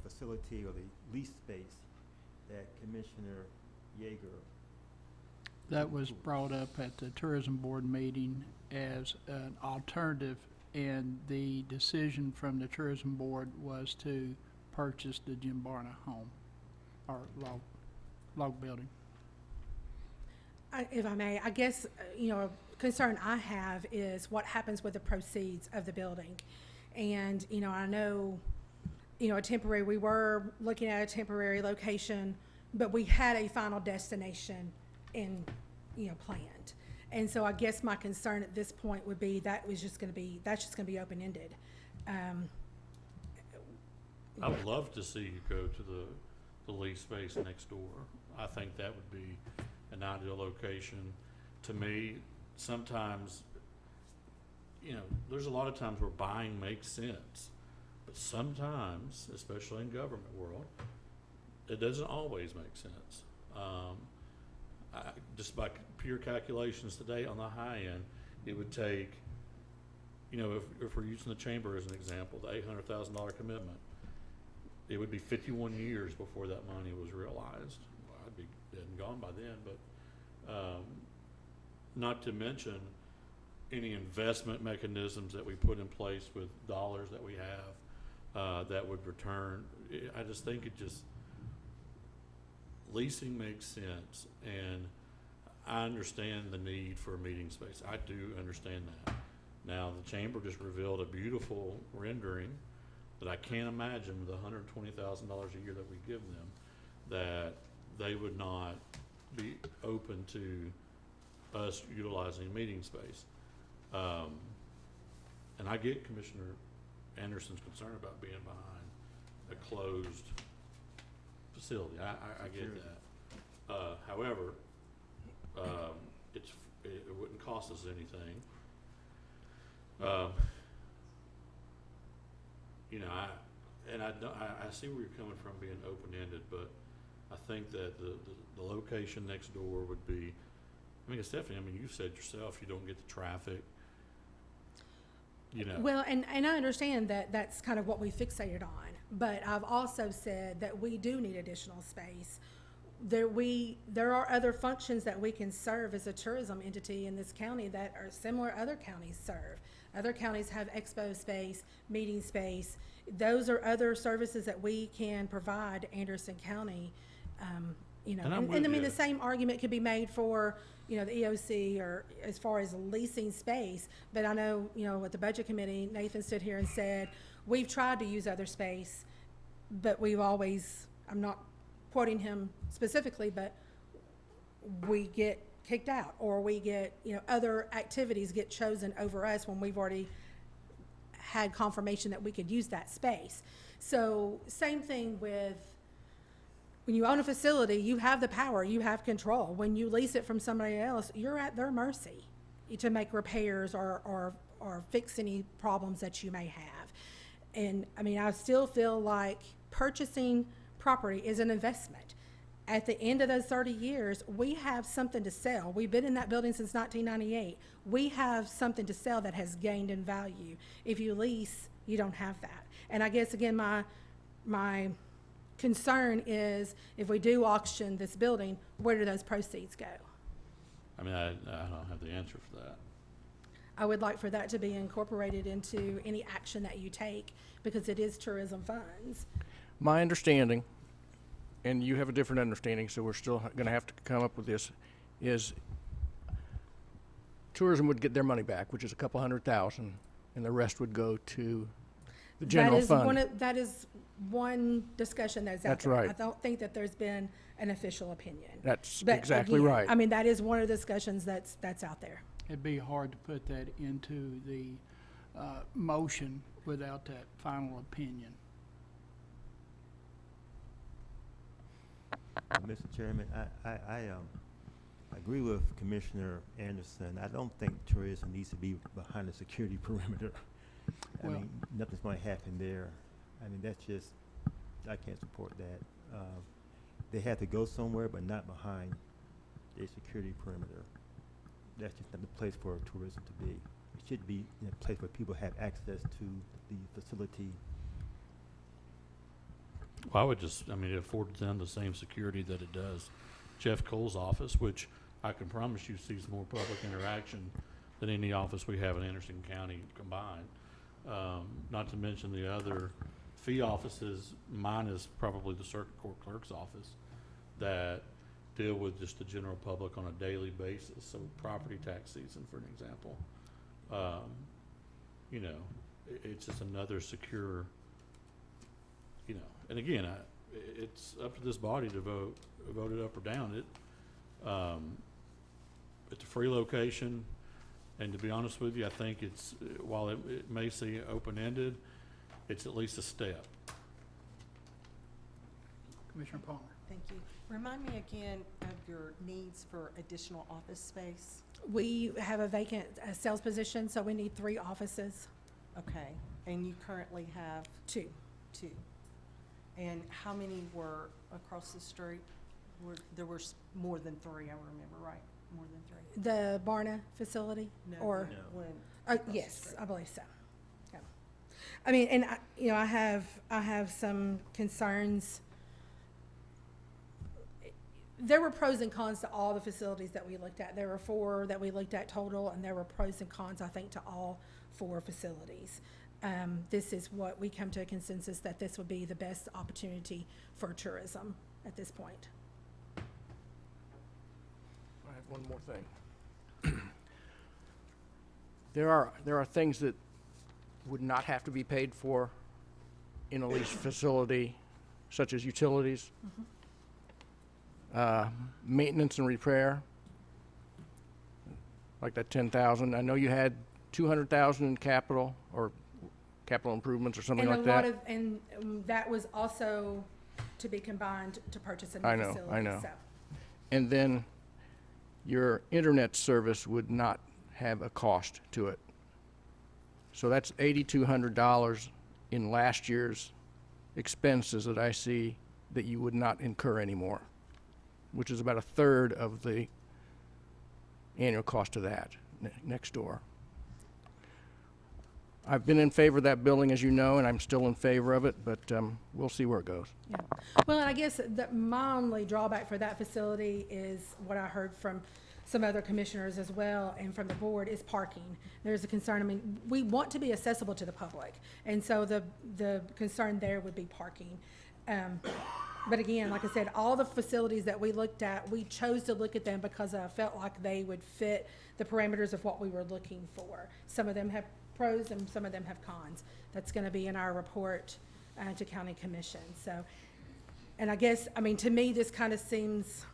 facility or the lease space that Commissioner Yeager? That was brought up at the tourism board meeting as an alternative, and the decision from the tourism board was to purchase the Jim Barna home, or log building. If I may, I guess, a concern I have is what happens with the proceeds of the building. And, I know, we were looking at a temporary location, but we had a final destination planned. And so I guess my concern at this point would be that's just gonna be open-ended. I would love to see you go to the lease space next door. I think that would be an ideal location. To me, sometimes, there's a lot of times where buying makes sense, but sometimes, especially in government world, it doesn't always make sense. Just by pure calculations today, on the high end, it would take, if we're using the chamber as an example, the $800,000 commitment, it would be 51 years before that money was realized. Well, I'd be dead and gone by then, but not to mention any investment mechanisms that we put in place with dollars that we have that would return. I just think leasing makes sense, and I understand the need for a meeting space. I do understand that. Now, the chamber just revealed a beautiful rendering that I can't imagine the $120,000 a year that we give them, that they would not be open to us utilizing meeting space. And I get Commissioner Anderson's concern about being behind a closed facility. I get that. However, it wouldn't cost us anything. I see where you're coming from being open-ended, but I think that the location next door would be, Stephanie, you said yourself, you don't get the traffic, Well, and I understand that that's kind of what we fixated on, but I've also said that we do need additional space. There are other functions that we can serve as a tourism entity in this county that are similar other counties serve. Other counties have expo space, meeting space. Those are other services that we can provide Anderson County, the same argument could be made for, the EOC or as far as leasing space. But I know, at the budget committee, Nathan stood here and said, we've tried to use other space, but we've always, I'm not quoting him specifically, but we get kicked out, or we get, other activities get chosen over us when we've already had confirmation that we could use that space. So same thing with, when you own a facility, you have the power, you have control. When you lease it from somebody else, you're at their mercy to make repairs or fix any problems that you may have. And I still feel like purchasing property is an investment. At the end of those 30 years, we have something to sell. We've been in that building since 1998. We have something to sell that has gained in value. If you lease, you don't have that. And I guess, again, my concern is, if we do auction this building, where do those proceeds go? I don't have the answer for that. I would like for that to be incorporated into any action that you take, because it is tourism funds. My understanding, and you have a different understanding, so we're still gonna have to come up with this, is tourism would get their money back, which is a couple $100,000, and the rest would go to the general fund. That is one discussion that's out That's there. right. I don't think that there's been an official opinion. That's But exactly again, right. I mean, that is one of the discussions that's out there. It'd be hard to put that into the motion without that final opinion. Mr. Chairman, I agree with Commissioner Anderson. I don't think tourism needs to be behind the security perimeter. I Well- mean, nothing's going to happen there. I mean, that's just, I can't support that. They have to go somewhere, but not behind a security perimeter. That's just not the place for tourism to be. It should be in a place where people have access to the facility. Well, I would just, I mean, it affords them the same security that it does Jeff Cole's office, which I can promise you sees more public interaction than any office we have in Anderson County combined. Not to mention the other fee offices, mine is probably the circuit court clerk's office, that deal with just the general public on a daily basis. So property tax season, for an example. You know, it's just another secure, you know, and again, it's up to this body to vote it up or down. It's a free location, and to be honest with you, I think it's, while it may seem open-ended, it's at least a step. Commissioner Palmer. Thank you. Remind me again of your needs for additional office space. We have a vacant sales position, so we need 3 offices. Okay, and you currently have 2. 2. And how many were across the street? There were more than 3, I remember, right? More than 3? The Barna facility? No, Or, one oh, across the yes, street. I believe so. Yeah. I mean, and I have some concerns. There were pros and cons to all the facilities that we looked at. There were 4 that we looked at total, and there were pros and cons, I think, to all 4 facilities. This is what we come to a consensus that this would be the best opportunity for tourism at this point. I have one more thing. There are things that would not have to be paid for in a leased facility, such as utilities, maintenance and repair, like that 10,000. I know you had 200,000 in capital or capital improvements or something like that. And that was also to be combined to purchase a I new know, facility. I know. So, And then your internet service would not have a cost to it. So that's $8,200 in last year's expenses that I see that you would not incur anymore, which is about a third of the annual cost of that next door. I've been in favor of that building, as you know, and I'm still in favor of it, but we'll see where it goes. yeah. Well, and I guess that my only drawback for that facility is what I heard from some other commissioners as well and from the board is parking. There's a concern, I mean, we want to be accessible to the public, and so the concern there would be parking. But again, like I said, all the facilities that we looked at, we chose to look at them because I felt like they would fit the parameters of what we were looking for. Some of them have pros and some of them have cons. That's gonna be in our report to county commission, so. And I guess, I mean, to me, this kind of seems,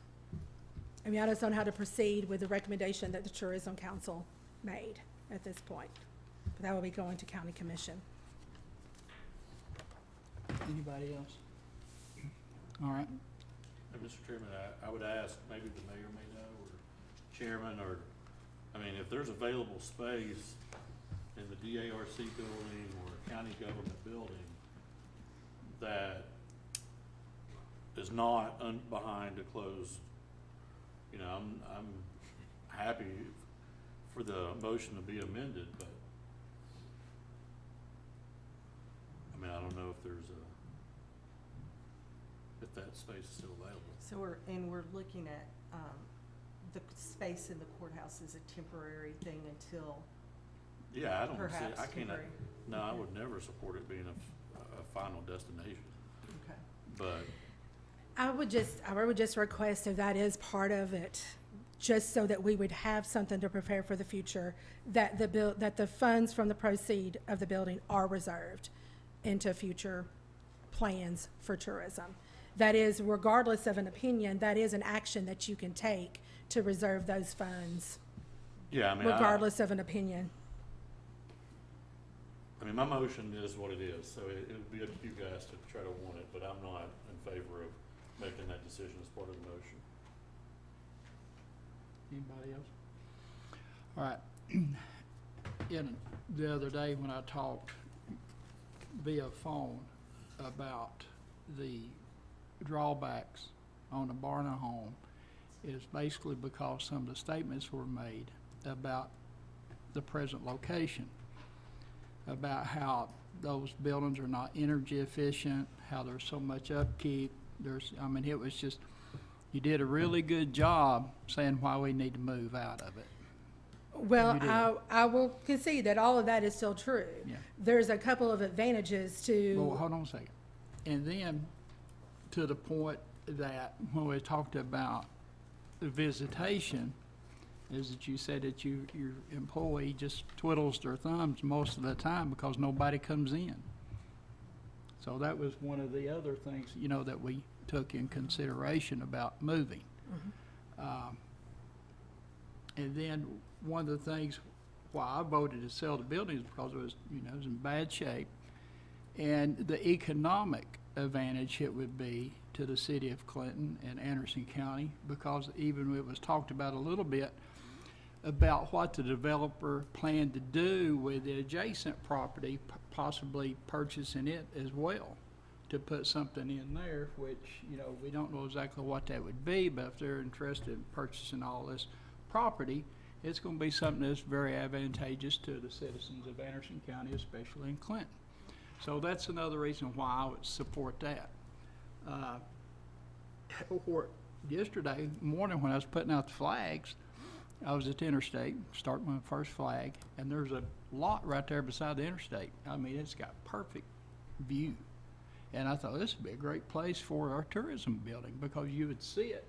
I mean, I just don't know how to proceed with the recommendation that the Tourism Council made at this point. But that will be going to county commission. Anybody else? All right. And Mr. Chairman, I would ask, maybe the mayor may know, or chairman, or, I mean, if there's available space in the DARC building or a county government building that is not behind a closed, you know, I'm happy for the motion to be amended, but I mean, I don't know if there's if that space is still available. So we're looking at, the space in the courthouse as a temporary thing until Yeah, I don't see, perhaps I can't, agree. no, I would never support it being a final destination, Okay. but, I would just request if that is part of it, just so that we would have something to prepare for the future, that the funds from the proceed of the building are reserved into future plans for tourism. That is, regardless of an opinion, that is an action that you can take to reserve those funds, yeah, I mean, regardless of an opinion. I mean, my motion is what it is, so it would be up to you guys to try to want it, but I'm not in favor of making that decision as part of the motion. Anybody else? All right. In the other day when I talked via phone about the drawbacks on a Barna home, is basically because some of the statements were made about the present location, about how those buildings are not energy efficient, how there's so much upkeep. I mean, it was just, you did a really good job saying why we need to move out of it. Well, You did. I will concede that all of that is still true. Yeah. There's a couple of advantages to. Well, hold on a second. And then to the point that when we talked about the visitation, is that you said that your employee just twiddles their thumbs most of the time because nobody comes in. So that was one of the other things, you know, that we took in consideration about moving. And then one of the things why I voted to sell the building is because it was, you know, it was in bad shape. And the economic advantage it would be to the city of Clinton and Anderson County, because even it was talked about a little bit about what the developer planned to do with the adjacent property, possibly purchasing it as well, to put something in there, which, you know, we don't know exactly what that would be, but if they're interested in purchasing all this property, it's gonna be something that's very advantageous to the citizens of Anderson County, especially in Clinton. So that's another reason why I would support that. Yesterday morning when I was putting out the flags, I was at the interstate, starting my first flag, and there's a lot right there beside the interstate. I mean, it's got perfect view. And I thought this would be a great place for our tourism building, because you would see it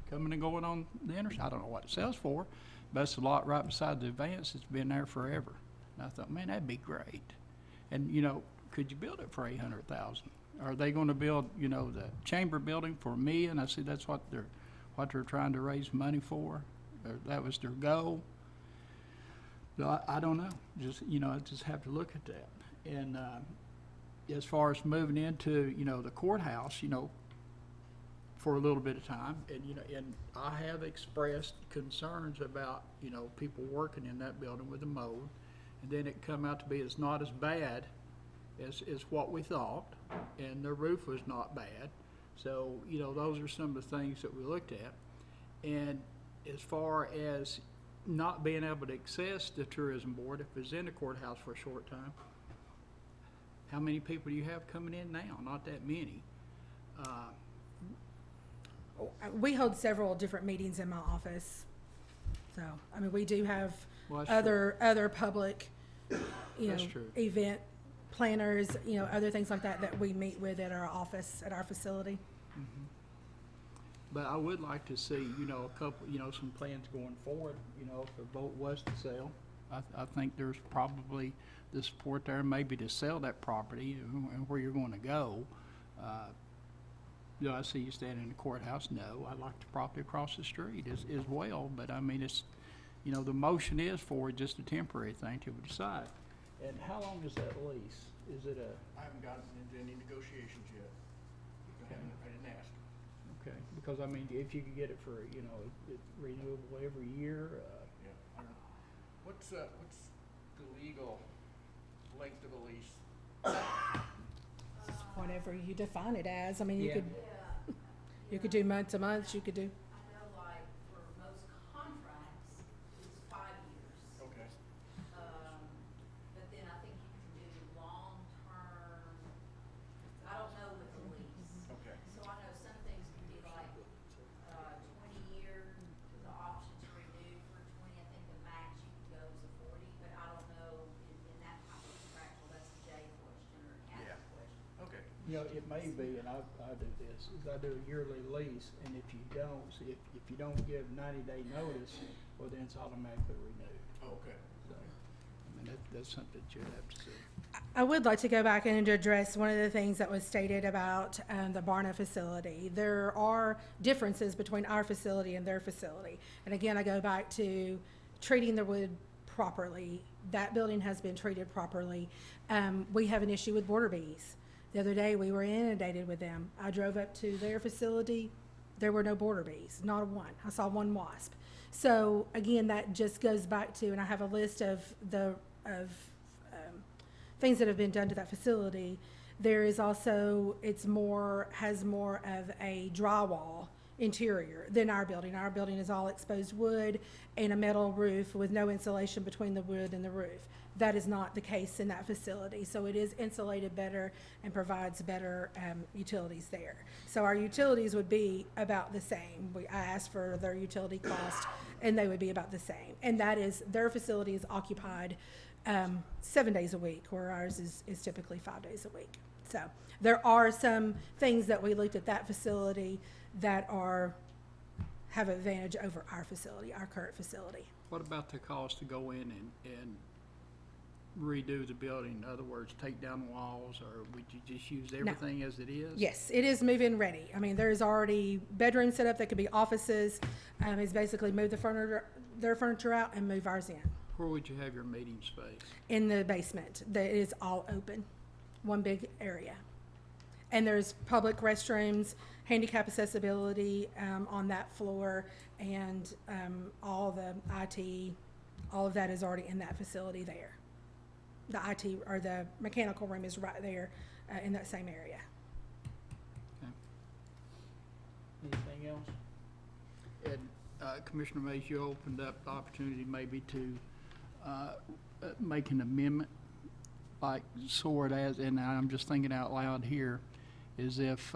coming and going on the interstate. I don't know what it sells for, but it's a lot right beside the Advance. It's been there forever. And I thought, man, that'd be great. And, you know, could you build it for $800,000? Are they going to build, you know, the chamber building for me? And I see that's what they're trying to raise money for. Or that was their goal. So I don't know. Just, you know, I just have to look at that. And as far as moving into, you know, the courthouse, you know, for a little bit of time, and, you know, and I have expressed concerns about, you know, people working in that building with the mold, and then it come out to be it's not as bad as what we thought, and the roof was not bad. So, you know, those are some of the things that we looked at. And as far as not being able to access the tourism board if it's in the courthouse for a short time, how many people do you have coming in now? Not that many. We hold several different meetings in my office. So, I mean, we do have Well, that's other public, you That's know, true. event planners, you know, other things like that we meet with at our office, at our facility. But I would like to see, you know, a couple, you know, some plans going forward, you know, if the vote was to sell. I think there's probably the support there maybe to sell that property and where you're going to go. You know, I see you standing in the courthouse. No, I like the property across the street as well. But I mean, it's, you know, the motion is for just a temporary thing till we decide. And how long is that lease? Is it a? I haven't gotten into any negotiations yet. I didn't ask. Okay, because I mean, if you could get it for, you know, it's renewable every year, Yeah, I don't know. What's the legal length of a lease? Whatever you define it as. I mean, you Yeah. could, you could do month to month, you could do. I know like for most contracts, it's 5 years. Okay. But then I think you can do long-term, I don't know with the lease. Okay. So I know some things can be like, 20-year, the option to renew for 20, I think the max you can go is a 40, but I don't know You know, it may be, and I do this, is I do a yearly lease, and if you don't, if you don't give 90-day notice, well, then it's automatically renewed. Okay. So, I mean, that's something that you'd have to see. I would like to go back and address one of the things that was stated about the Barna facility. There are differences between our facility and their facility. And again, I go back to treating the wood properly. That building has been treated properly. We have an issue with border bees. The other day, we were inundated with them. I drove up to their facility. There were no border bees, not a one. I saw one wasp. So again, that just goes back to, and I have a list of things that have been done to that facility. There is also, has more of a drywall interior than our building. Our building is all exposed wood and a metal roof with no insulation between the wood and the roof. That is not the case in that facility. So it is insulated better and provides better utilities there. So our utilities would be about the same. I asked for their utility cost and they would be about the same. And that is, their facility is occupied 7 days a week, where ours is typically 5 days a week. So there are some things that we looked at that facility that have advantage over our facility, our current facility. What about the cost to go in and redo the building? In other words, take down walls, or would you just use everything as it is? Yes, it is move-in ready. I mean, there's already bedrooms set up that could be offices. It's basically move their furniture out and move ours in. Where would you have your meeting space? In the basement, that is all open, one big area. And there's public restrooms, handicap accessibility on that floor, and all the IT, all of that is already in that facility there. The IT, or the mechanical room, is right there in that same area. Okay. Anything else? And Commissioner Mays, you opened up the opportunity maybe to make an amendment, like sort as, and I'm just thinking out loud here, is if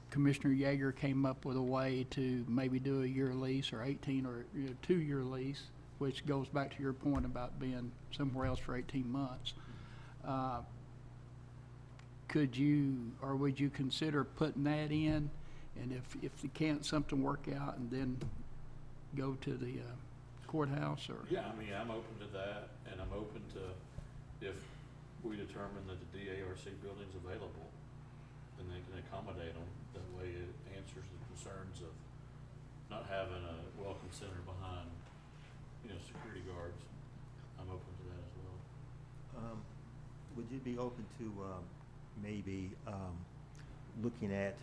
Commissioner Yeager came up with a way to maybe do a year lease or 18 or 2-year lease, which goes back to your point about being somewhere else for 18 months. Could you, or would you consider putting that in? And if you can't something work out, and then go to the courthouse, or? Yeah, I mean, I'm open to that, and I'm open to, if we determine that the DARC building's available, then they can accommodate them. That way it answers the concerns of not having a welcome center behind, security guards. I'm open to that as well. Would you be open to maybe looking at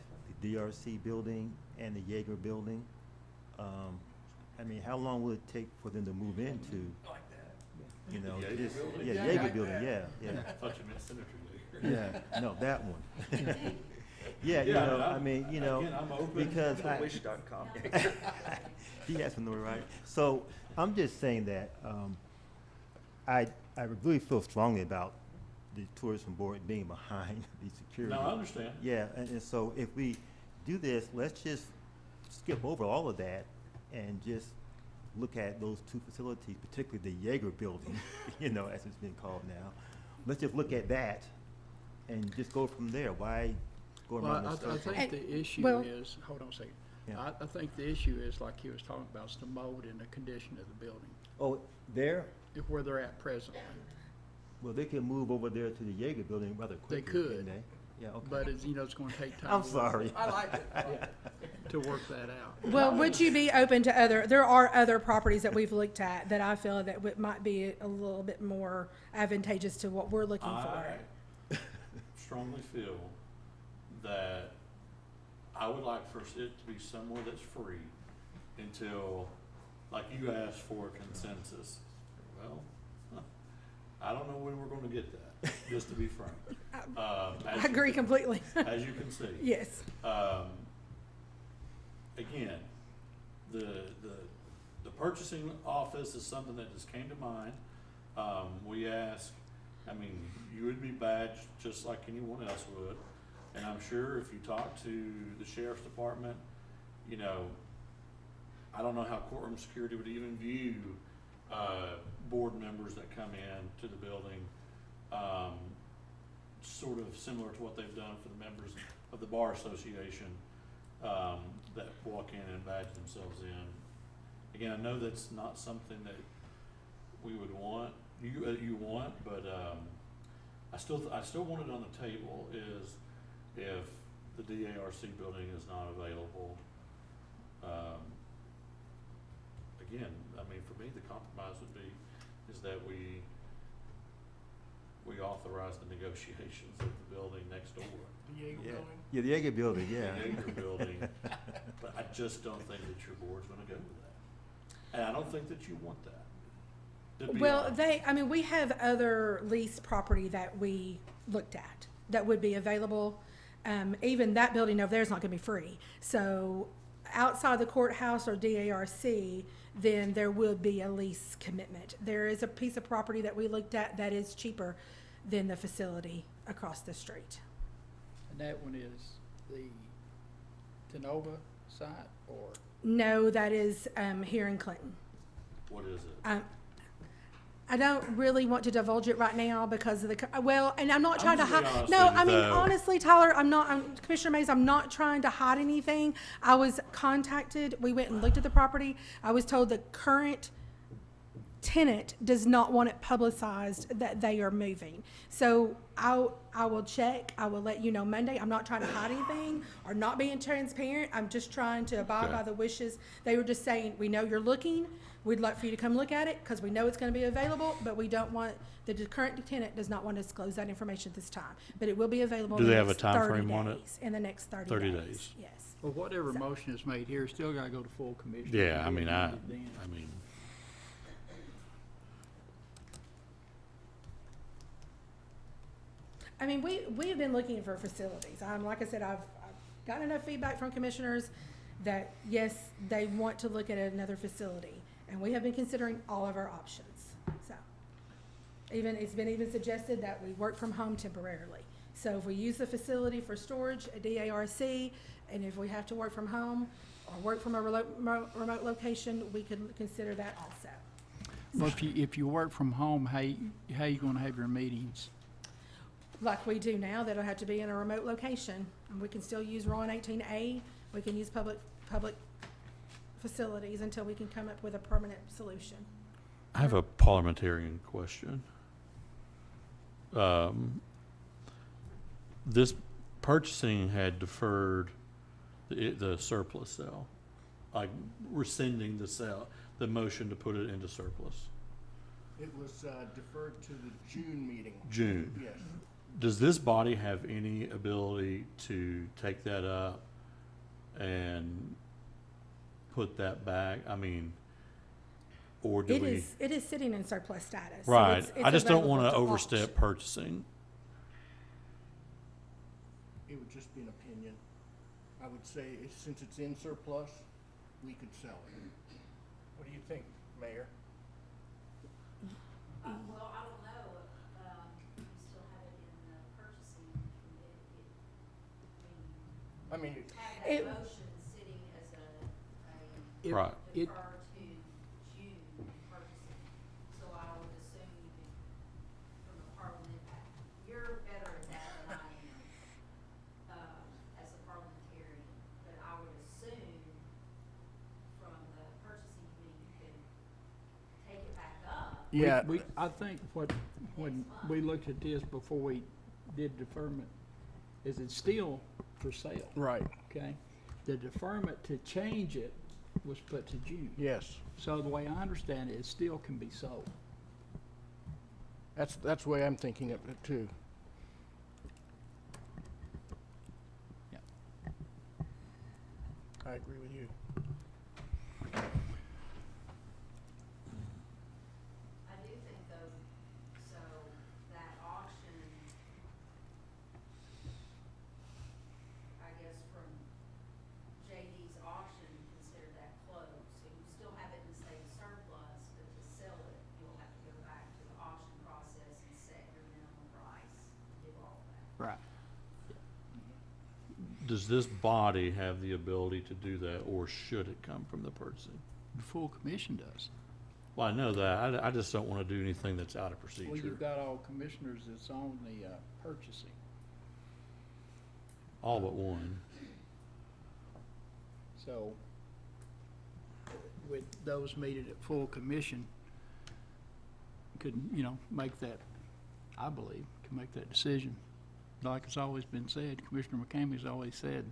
the DRC building and the Yeager building? I mean, how long will it take for them to move into? Like that. You know, The Yeager this, building? yeah, Yeah, Yeager building, yeah. I thought you meant Senator Yeager. Yeah, no, that one. Yeah, you know, I mean, again, I'm open. because Wish.com. he has to know, right? So I'm just saying that I really feel strongly about the tourism board being behind the security. No, I understand. Yeah, and so if we do this, let's just skip over all of that and just look at those two facilities, particularly the Yeager building, as it's been called now. Let's just look at that and just go from there. Why go around Well, the I circle? think the issue well- is, hold on a second. Yeah. I think the issue is, like he was talking about, is the mold and the condition of the building, Oh, there? where they're at presently. Well, they can move over there to the Yeager building rather They quickly, could. couldn't they? Yeah, okay. But it's gonna take time. I'm sorry. I like it. To work that out. Well, would you be open to there are other properties that we've looked at that I feel that might be a little bit more advantageous to what we're looking for? I strongly feel that I would like for it to be somewhere that's free until, like you asked for a consensus. Well, I don't know when we're gonna get that, just to be frank. I agree completely. As you can see. Yes. Again, the purchasing office is something that just came to mind. We ask, I mean, you would be badged just like anyone else would. And I'm sure if you talk to the sheriff's department, I don't know how courtroom security would even view board members that come in to the building. sort of similar to what they've done for the members of the Bar Association, that walk in and badge themselves in. Again, I know that's not something that we would want, you want, but, I still want it on the table is if the DARC building is not available. Again, I mean, for me, the compromise would be, is that we authorize the negotiations of the building next door. The Jaeger Yeah, building? yeah, the Jaeger building, yeah. The Jaeger building, but I just don't think that your board's gonna go with that. And I don't think that you want that. to be Well, honest. we have other lease property that we looked at that would be available. Even that building over there is not gonna be free. So outside the courthouse or DARC, then there will be a lease commitment. There is a piece of property that we looked at that is cheaper than the facility across the street. And that one is the Tenova site, or? No, that is, here in Clinton. What is it? I don't really want to divulge it right now because of the, well, and I'm not I'm trying to just being hide. honest No, with you, I mean, though. honestly, Tyler, Commissioner Mays, I'm not trying to hide anything. I was contacted, we went and looked at the property. I was told the current tenant does not want it publicized that they are moving. So I will check, I will let you know Monday. I'm not trying to hide anything or not being transparent. I'm just trying to abide Okay. by the wishes. They were just saying, we know you're looking. We'd like for you to come look at it because we know it's going to be available, but we don't want, the current tenant does not want to disclose that information at this time. But it will be available Do in the they have a next time 30 frame on it? days. In the next 30 30 days. days. Yes. Well, whatever motion is made here, still gotta go to full commission. Yeah, I mean, I Then. mean, I mean, we have been looking for facilities. Like I said, I've gotten enough feedback from commissioners that, yes, they want to look at another facility. And we have been considering all of our options, so. It's been even suggested that we work from home temporarily. So if we use the facility for storage at DARC, and if we have to work from home or work from a remote location, we could consider that also. Well, if you work from home, how you gonna have your meetings? Like we do now, that'll have to be in a remote location. And we can still use Rowan 18A. We can use public facilities until we can come up with a permanent solution. I have a parliamentarian question. This purchasing had deferred the surplus sale, like rescinding the motion to put it into surplus. It was deferred to the June meeting. June. Yes. Does this body have any ability to take that up and put that back? I mean, or do we? It is sitting in surplus status. so Right. it's I just don't want to available overstep auction. purchasing. It would just be an opinion. I would say, since it's in surplus, we could sell it. What do you think, Mayor? Well, I don't know, you still have it in the purchasing committee. I mean, Have It- that motion sitting as It- Right. It, defer to June purchasing. So I would assume you can, from the parliament, you're better at that than I am, as a parliamentarian. But I would assume from the purchasing committee, you can take it back up. yeah, I think when we looked at this before we did deferment, is it's still for sale, right, okay? The deferment to change it was put to June. yes. So the way I understand it, it still can be sold. That's the way I'm thinking of it too. Yeah. I agree with you. I do think though, so that auction, I guess from JD's auction, consider that closed. So you still have it in state surplus, but to sell it, you'll have to go back to the auction process and set your minimum price, do all that. Right. Does this body have the ability to do that, or should it come from the purchasing? The full commission does. Well, I know that. I just don't want to do anything that's out of Well, procedure. you've got all commissioners that's on the purchasing. all but one. So, with those meeting at full commission, could, you know, make that, I believe, can make that decision. Like it's always been said, Commissioner McCammy's always said,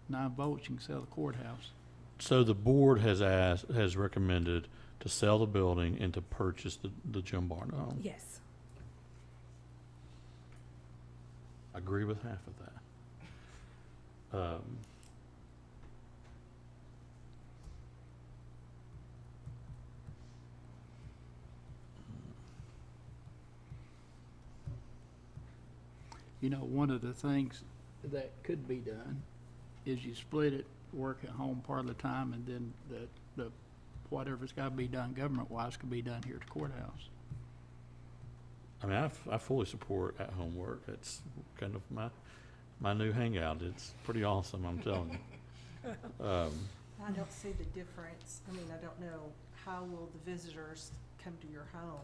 9 votes, you can sell the courthouse. So the board has recommended to sell the building and to purchase the Jim Barton home. Yes. I agree with half of that. You know, one of the things that could be done is you split it, work at home part of the time, and then the whatever's gotta be done government-wise could be done here at the courthouse. I mean, I fully support at-home work. It's kind of my new hangout. It's pretty awesome, I'm telling you. I don't see the difference. I mean, I don't know, how will the visitors come to your home?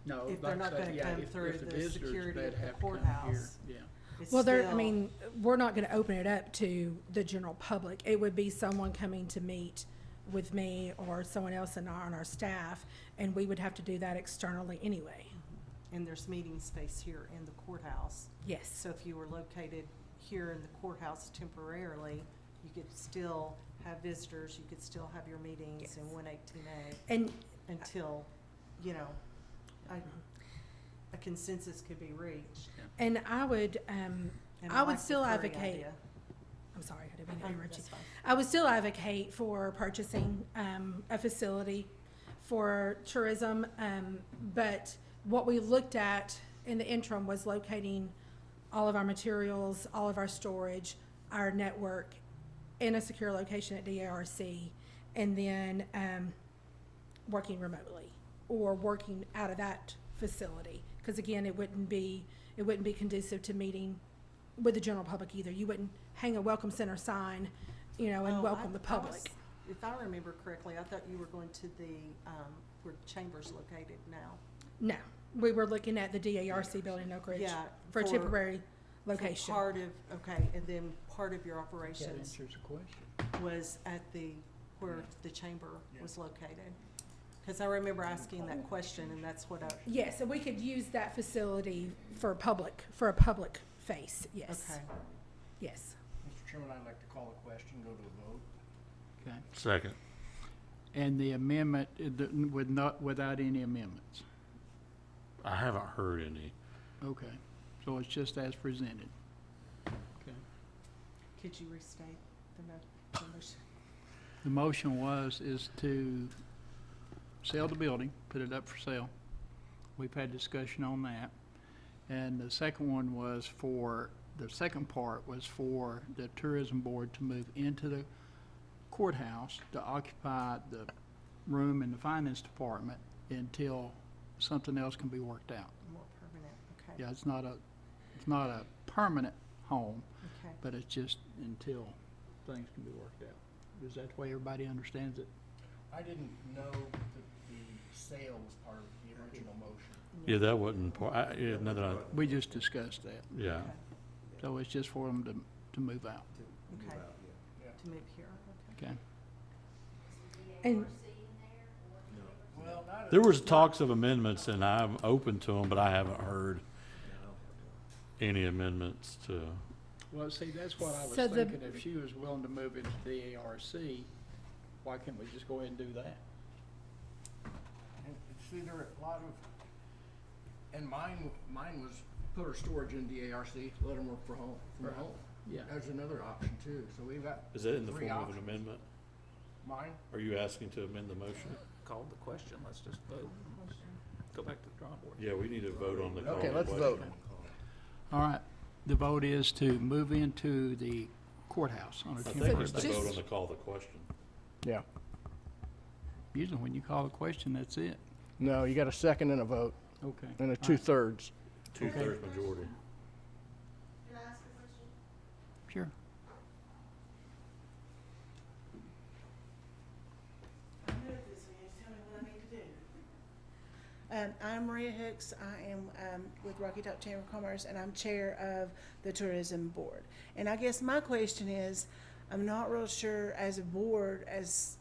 No, If they're not gonna come through the security of the courthouse. Yeah. It's Well, I still- mean, we're not gonna open it up to the general public. It would be someone coming to meet with me or someone else on our staff, and we would have to do that externally anyway. And there's meeting space here in the courthouse. Yes. So if you were located here in the courthouse temporarily, you could still have visitors, you could still have your meetings Yes. in 118A And until, you know, a consensus could be reached. And I would, And I would like the still ferry advocate, idea. I'm sorry, I didn't mean to interrupt you. That's fine. I would still advocate for purchasing, a facility for tourism, but what we looked at in the interim was locating all of our materials, all of our storage, our network in a secure location at DARC, and then, working remotely or working out of that facility. Because again, it wouldn't be conducive to meeting with the general public either. You wouldn't hang a welcome center sign, you know, and Oh, welcome the I was- public. If I remember correctly, I thought you were going to the, where Chamber's located now. No, we were looking at the DARC building in Oak Ridge Yeah, for a for- temporary For location. part of, okay, and then part of your That operations answers the question. was at where the chamber was located. Cause I remember asking that question, and that's what I, Yes, so we could use that facility for a public face, yes. okay. Yes. Mr. Chairman, I'd like to call the question, go to a vote. Okay. Second. And the amendment, without any amendments? I haven't heard any. Okay, so it's just as presented. Okay. Could you restate the motion? The motion is to sell the building, put it up for sale. We've had discussion on that. And the second one was the second part was for the tourism board to move into the courthouse to occupy the room in the finance department until something else can be worked out. More permanent, okay. Yeah, it's not a permanent home, Okay. but it's just until things can be worked out. Is that the way everybody understands it? I didn't know that the sale was part of the original motion. Yeah, that wasn't part, yeah, now that We just discussed that. yeah. Okay. So it's just for them to move out, Okay. To move here, okay. okay? And Well, not There was talks of amendments, and I'm open to them, but I haven't heard any amendments to. Well, see, that's what I was So the- thinking, if she was willing to move into the ARC, why can't we just go ahead and do that? And see, there are a lot of, and mine was put her storage in the ARC, let them work from home. Yeah. There's another option too, so we've got Is that in the three form of an options. amendment? Mine? Are you asking to amend the motion? Called the question, let's just vote. Go back to the drawing board. Yeah, we need to vote on the call. Okay, to let's question. vote. All right, the vote is to move into the courthouse on a I think temporary it's to basis. vote on the call the question. Yeah. Usually when you call a question, that's it. No, you got a second and a vote, Okay. and a All right. 2/3. Two-thirds majority. Can I ask a question? Sure. I know this, so you just tell me what I need to do. I'm Maria Hicks. I am with Rocky Top Chamber of Commerce, and I'm chair of the tourism board. And I guess my question is, I'm not real sure as a board as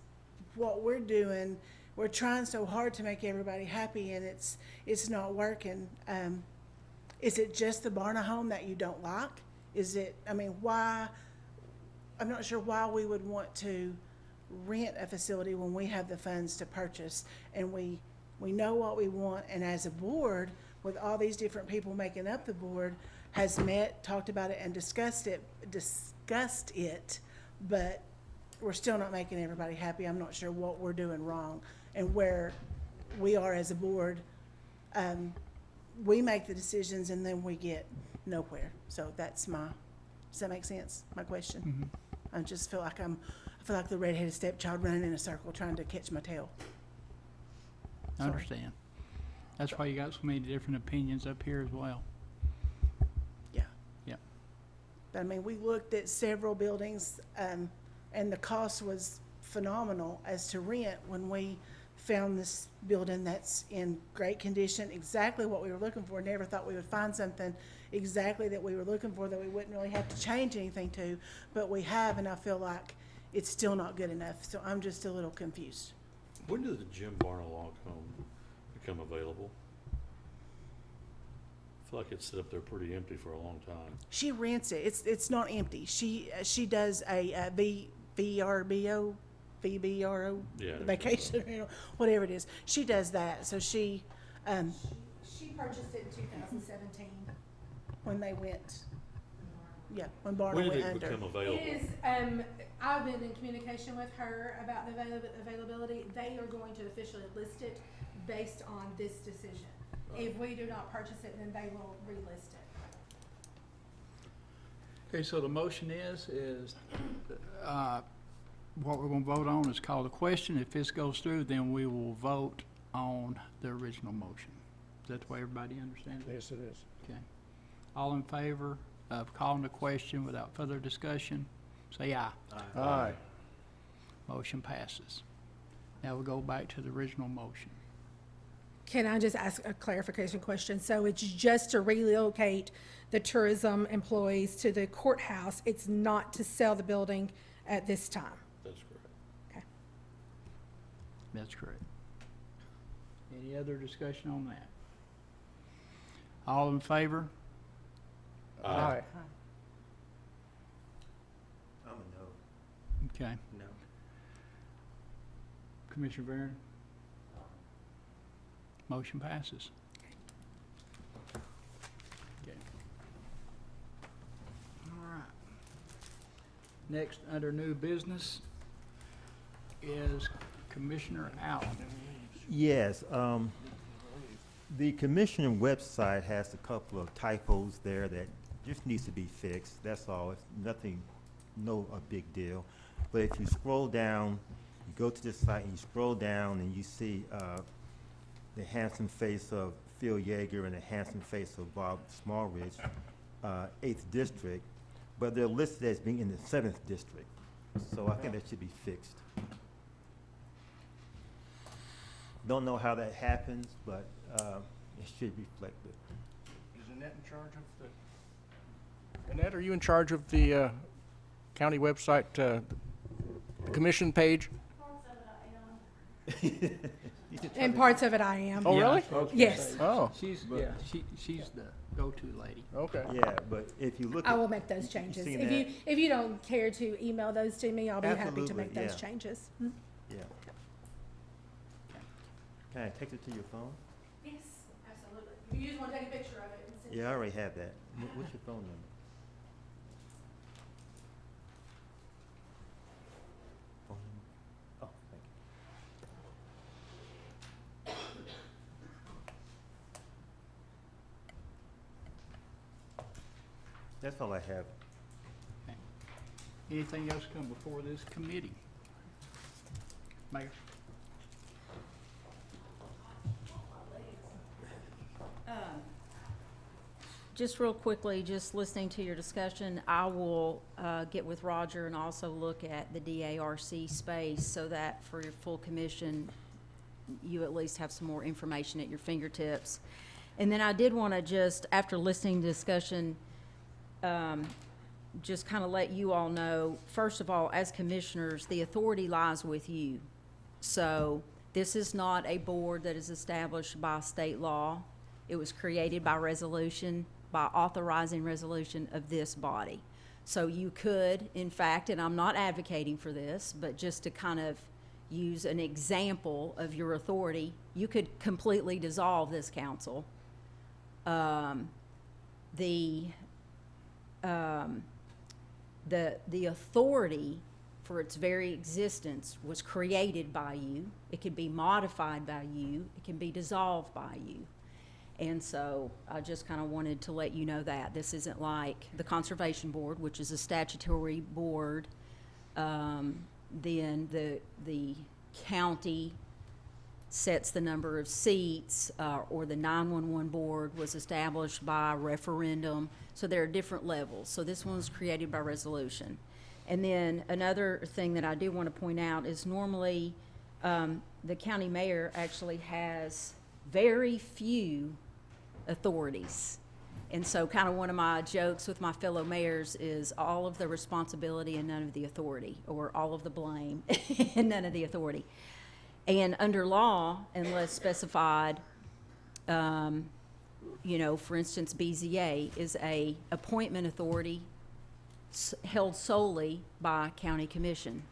what we're doing. We're trying so hard to make everybody happy, and it's not working. Is it just the Barna home that you don't like? Is it? I mean, why? I'm not sure why we would want to rent a facility when we have the funds to purchase, and we know what we want, and as a board, with all these different people making up the board, has met, talked about it, and discussed it, but we're still not making everybody happy. I'm not sure what we're doing wrong and where we are as a board. We make the decisions and then we get nowhere. So that's does that make sense, my question? I just feel like I feel like the redheaded stepchild running in a circle trying to catch my tail. I understand. That's why you got so many different opinions up here as well. Yeah. Yeah. But I mean, we looked at several buildings, and the cost was phenomenal as to rent when we found this building that's in great condition, exactly what we were looking for. Never thought we would find something exactly that we were looking for that we wouldn't really have to change anything to, but we have, and I feel like it's still not good enough. So I'm just a little confused. When did the Jim Barna Log Home become available? I feel like it's sit up there pretty empty for a long time. She rents it. It's not empty. She does a VRBO, Yeah, vacation, whatever it is. She does that. So she purchased it in 2017. when they went, when Barna When went did it under. become available? It is, I've been in communication with her about the availability. They are going to officially list it based on this decision. If we do not purchase it, then they will relist it. Okay, so the motion is, what we're gonna vote on is call the question. If this goes through, then we will vote on the original motion. Is that the way everybody understands it? Yes, it is. Okay. All in favor of calling the question without further discussion, say aye. Aye. Motion passes. Now we'll go back to the original motion. Can I just ask a clarification question? So it's just to relocate the tourism employees to the courthouse. It's not to sell the building at this time? That's correct. Okay. That's correct. Any other discussion on that? All in favor? Aye. I'm a no. Okay. No. Commissioner Barron? Motion passes. Okay. All right. Next, under new business, is Commissioner Allen. Yes, the commission website has a couple of typos there that just needs to be fixed. That's all. It's nothing, a big deal. But if you scroll down, you go to the site and you scroll down and you see the handsome face of Phil Yeager and the handsome face of Bob Smallridge, 8th district, but they're listed as being in the 7th district. So I think that should be fixed. Don't know how that happens, but it should reflect it. Is Annette in charge of the? Annette, are you in charge of the county website commission page? And parts of it I am. Oh, really? Yes. Oh, She's the go-to lady. okay. Yeah, but if you look I at. will make those changes. seen If you don't care to email those to me, I'll be happy to Absolutely, make those yeah. changes. Yeah. Can I text it to your phone? Yes, absolutely. If you just want to take a picture of it and send Yeah, I already have that. What's your phone number? Phone number? Oh, thank you. That's all I have. Okay. Anything else come before this committee? Mayor? Just real quickly, just listening to your discussion, I will get with Roger and also look at the DARC space so that for your full commission, you at least have some more information at your fingertips. And then I did want to just, after listening to discussion, just kind of let you all know, first of all, as commissioners, the authority lies with you. So this is not a board that is established by state law. It was created by resolution, by authorizing resolution of this body. So you could, in fact, and I'm not advocating for this, but just to kind of use an example of your authority, you could completely dissolve this council. The authority for its very existence was created by you. It can be modified by you. It can be dissolved by you. And so I just kind of wanted to let you know that. This isn't like the Conservation Board, which is a statutory board. Then the county sets the number of seats, or the 911 board was established by referendum. So there are different levels. So this one was created by resolution. And then another thing that I do want to point out is normally the county mayor actually has very few authorities. And so kind of one of my jokes with my fellow mayors is all of the responsibility and none of the authority, or all of the blame and none of the authority. And under law, unless specified, you know, for instance, BZA is a appointment authority held solely by county commission.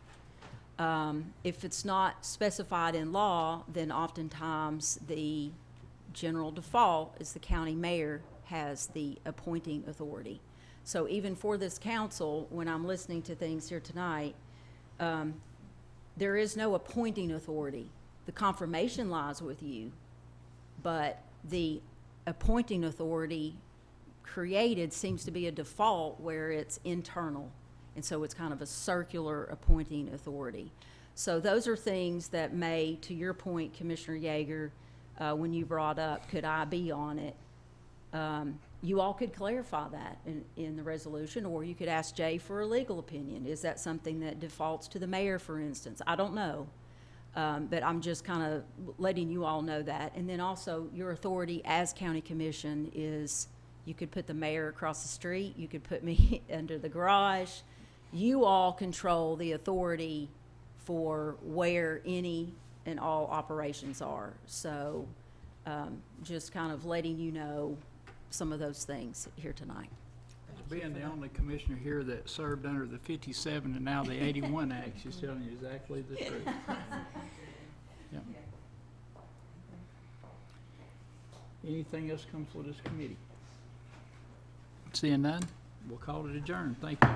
If it's not specified in law, then oftentimes the general default is the county mayor has the appointing authority. So even for this council, when I'm listening to things here tonight, there is no appointing authority. The confirmation lies with you, but the appointing authority created seems to be a default where it's internal. And so it's kind of a circular appointing authority. So those are things that may, to your point, Commissioner Yeager, when you brought up, could I be on it? You all could clarify that in the resolution, or you could ask Jay for a legal opinion. Is that something that defaults to the mayor, for instance? I don't know. But I'm just kind of letting you all know that. And then also your authority as county commission is, you could put the mayor across the street, you could put me under the garage. You all control the authority for where any and all operations are. So just kind of letting you know some of those things here tonight. Being the only commissioner here that served under the 57 and now the 81 Act, she's telling you exactly the truth. Yeah. Anything else come for this committee? Seeing none, we'll call it adjourned. Thank you.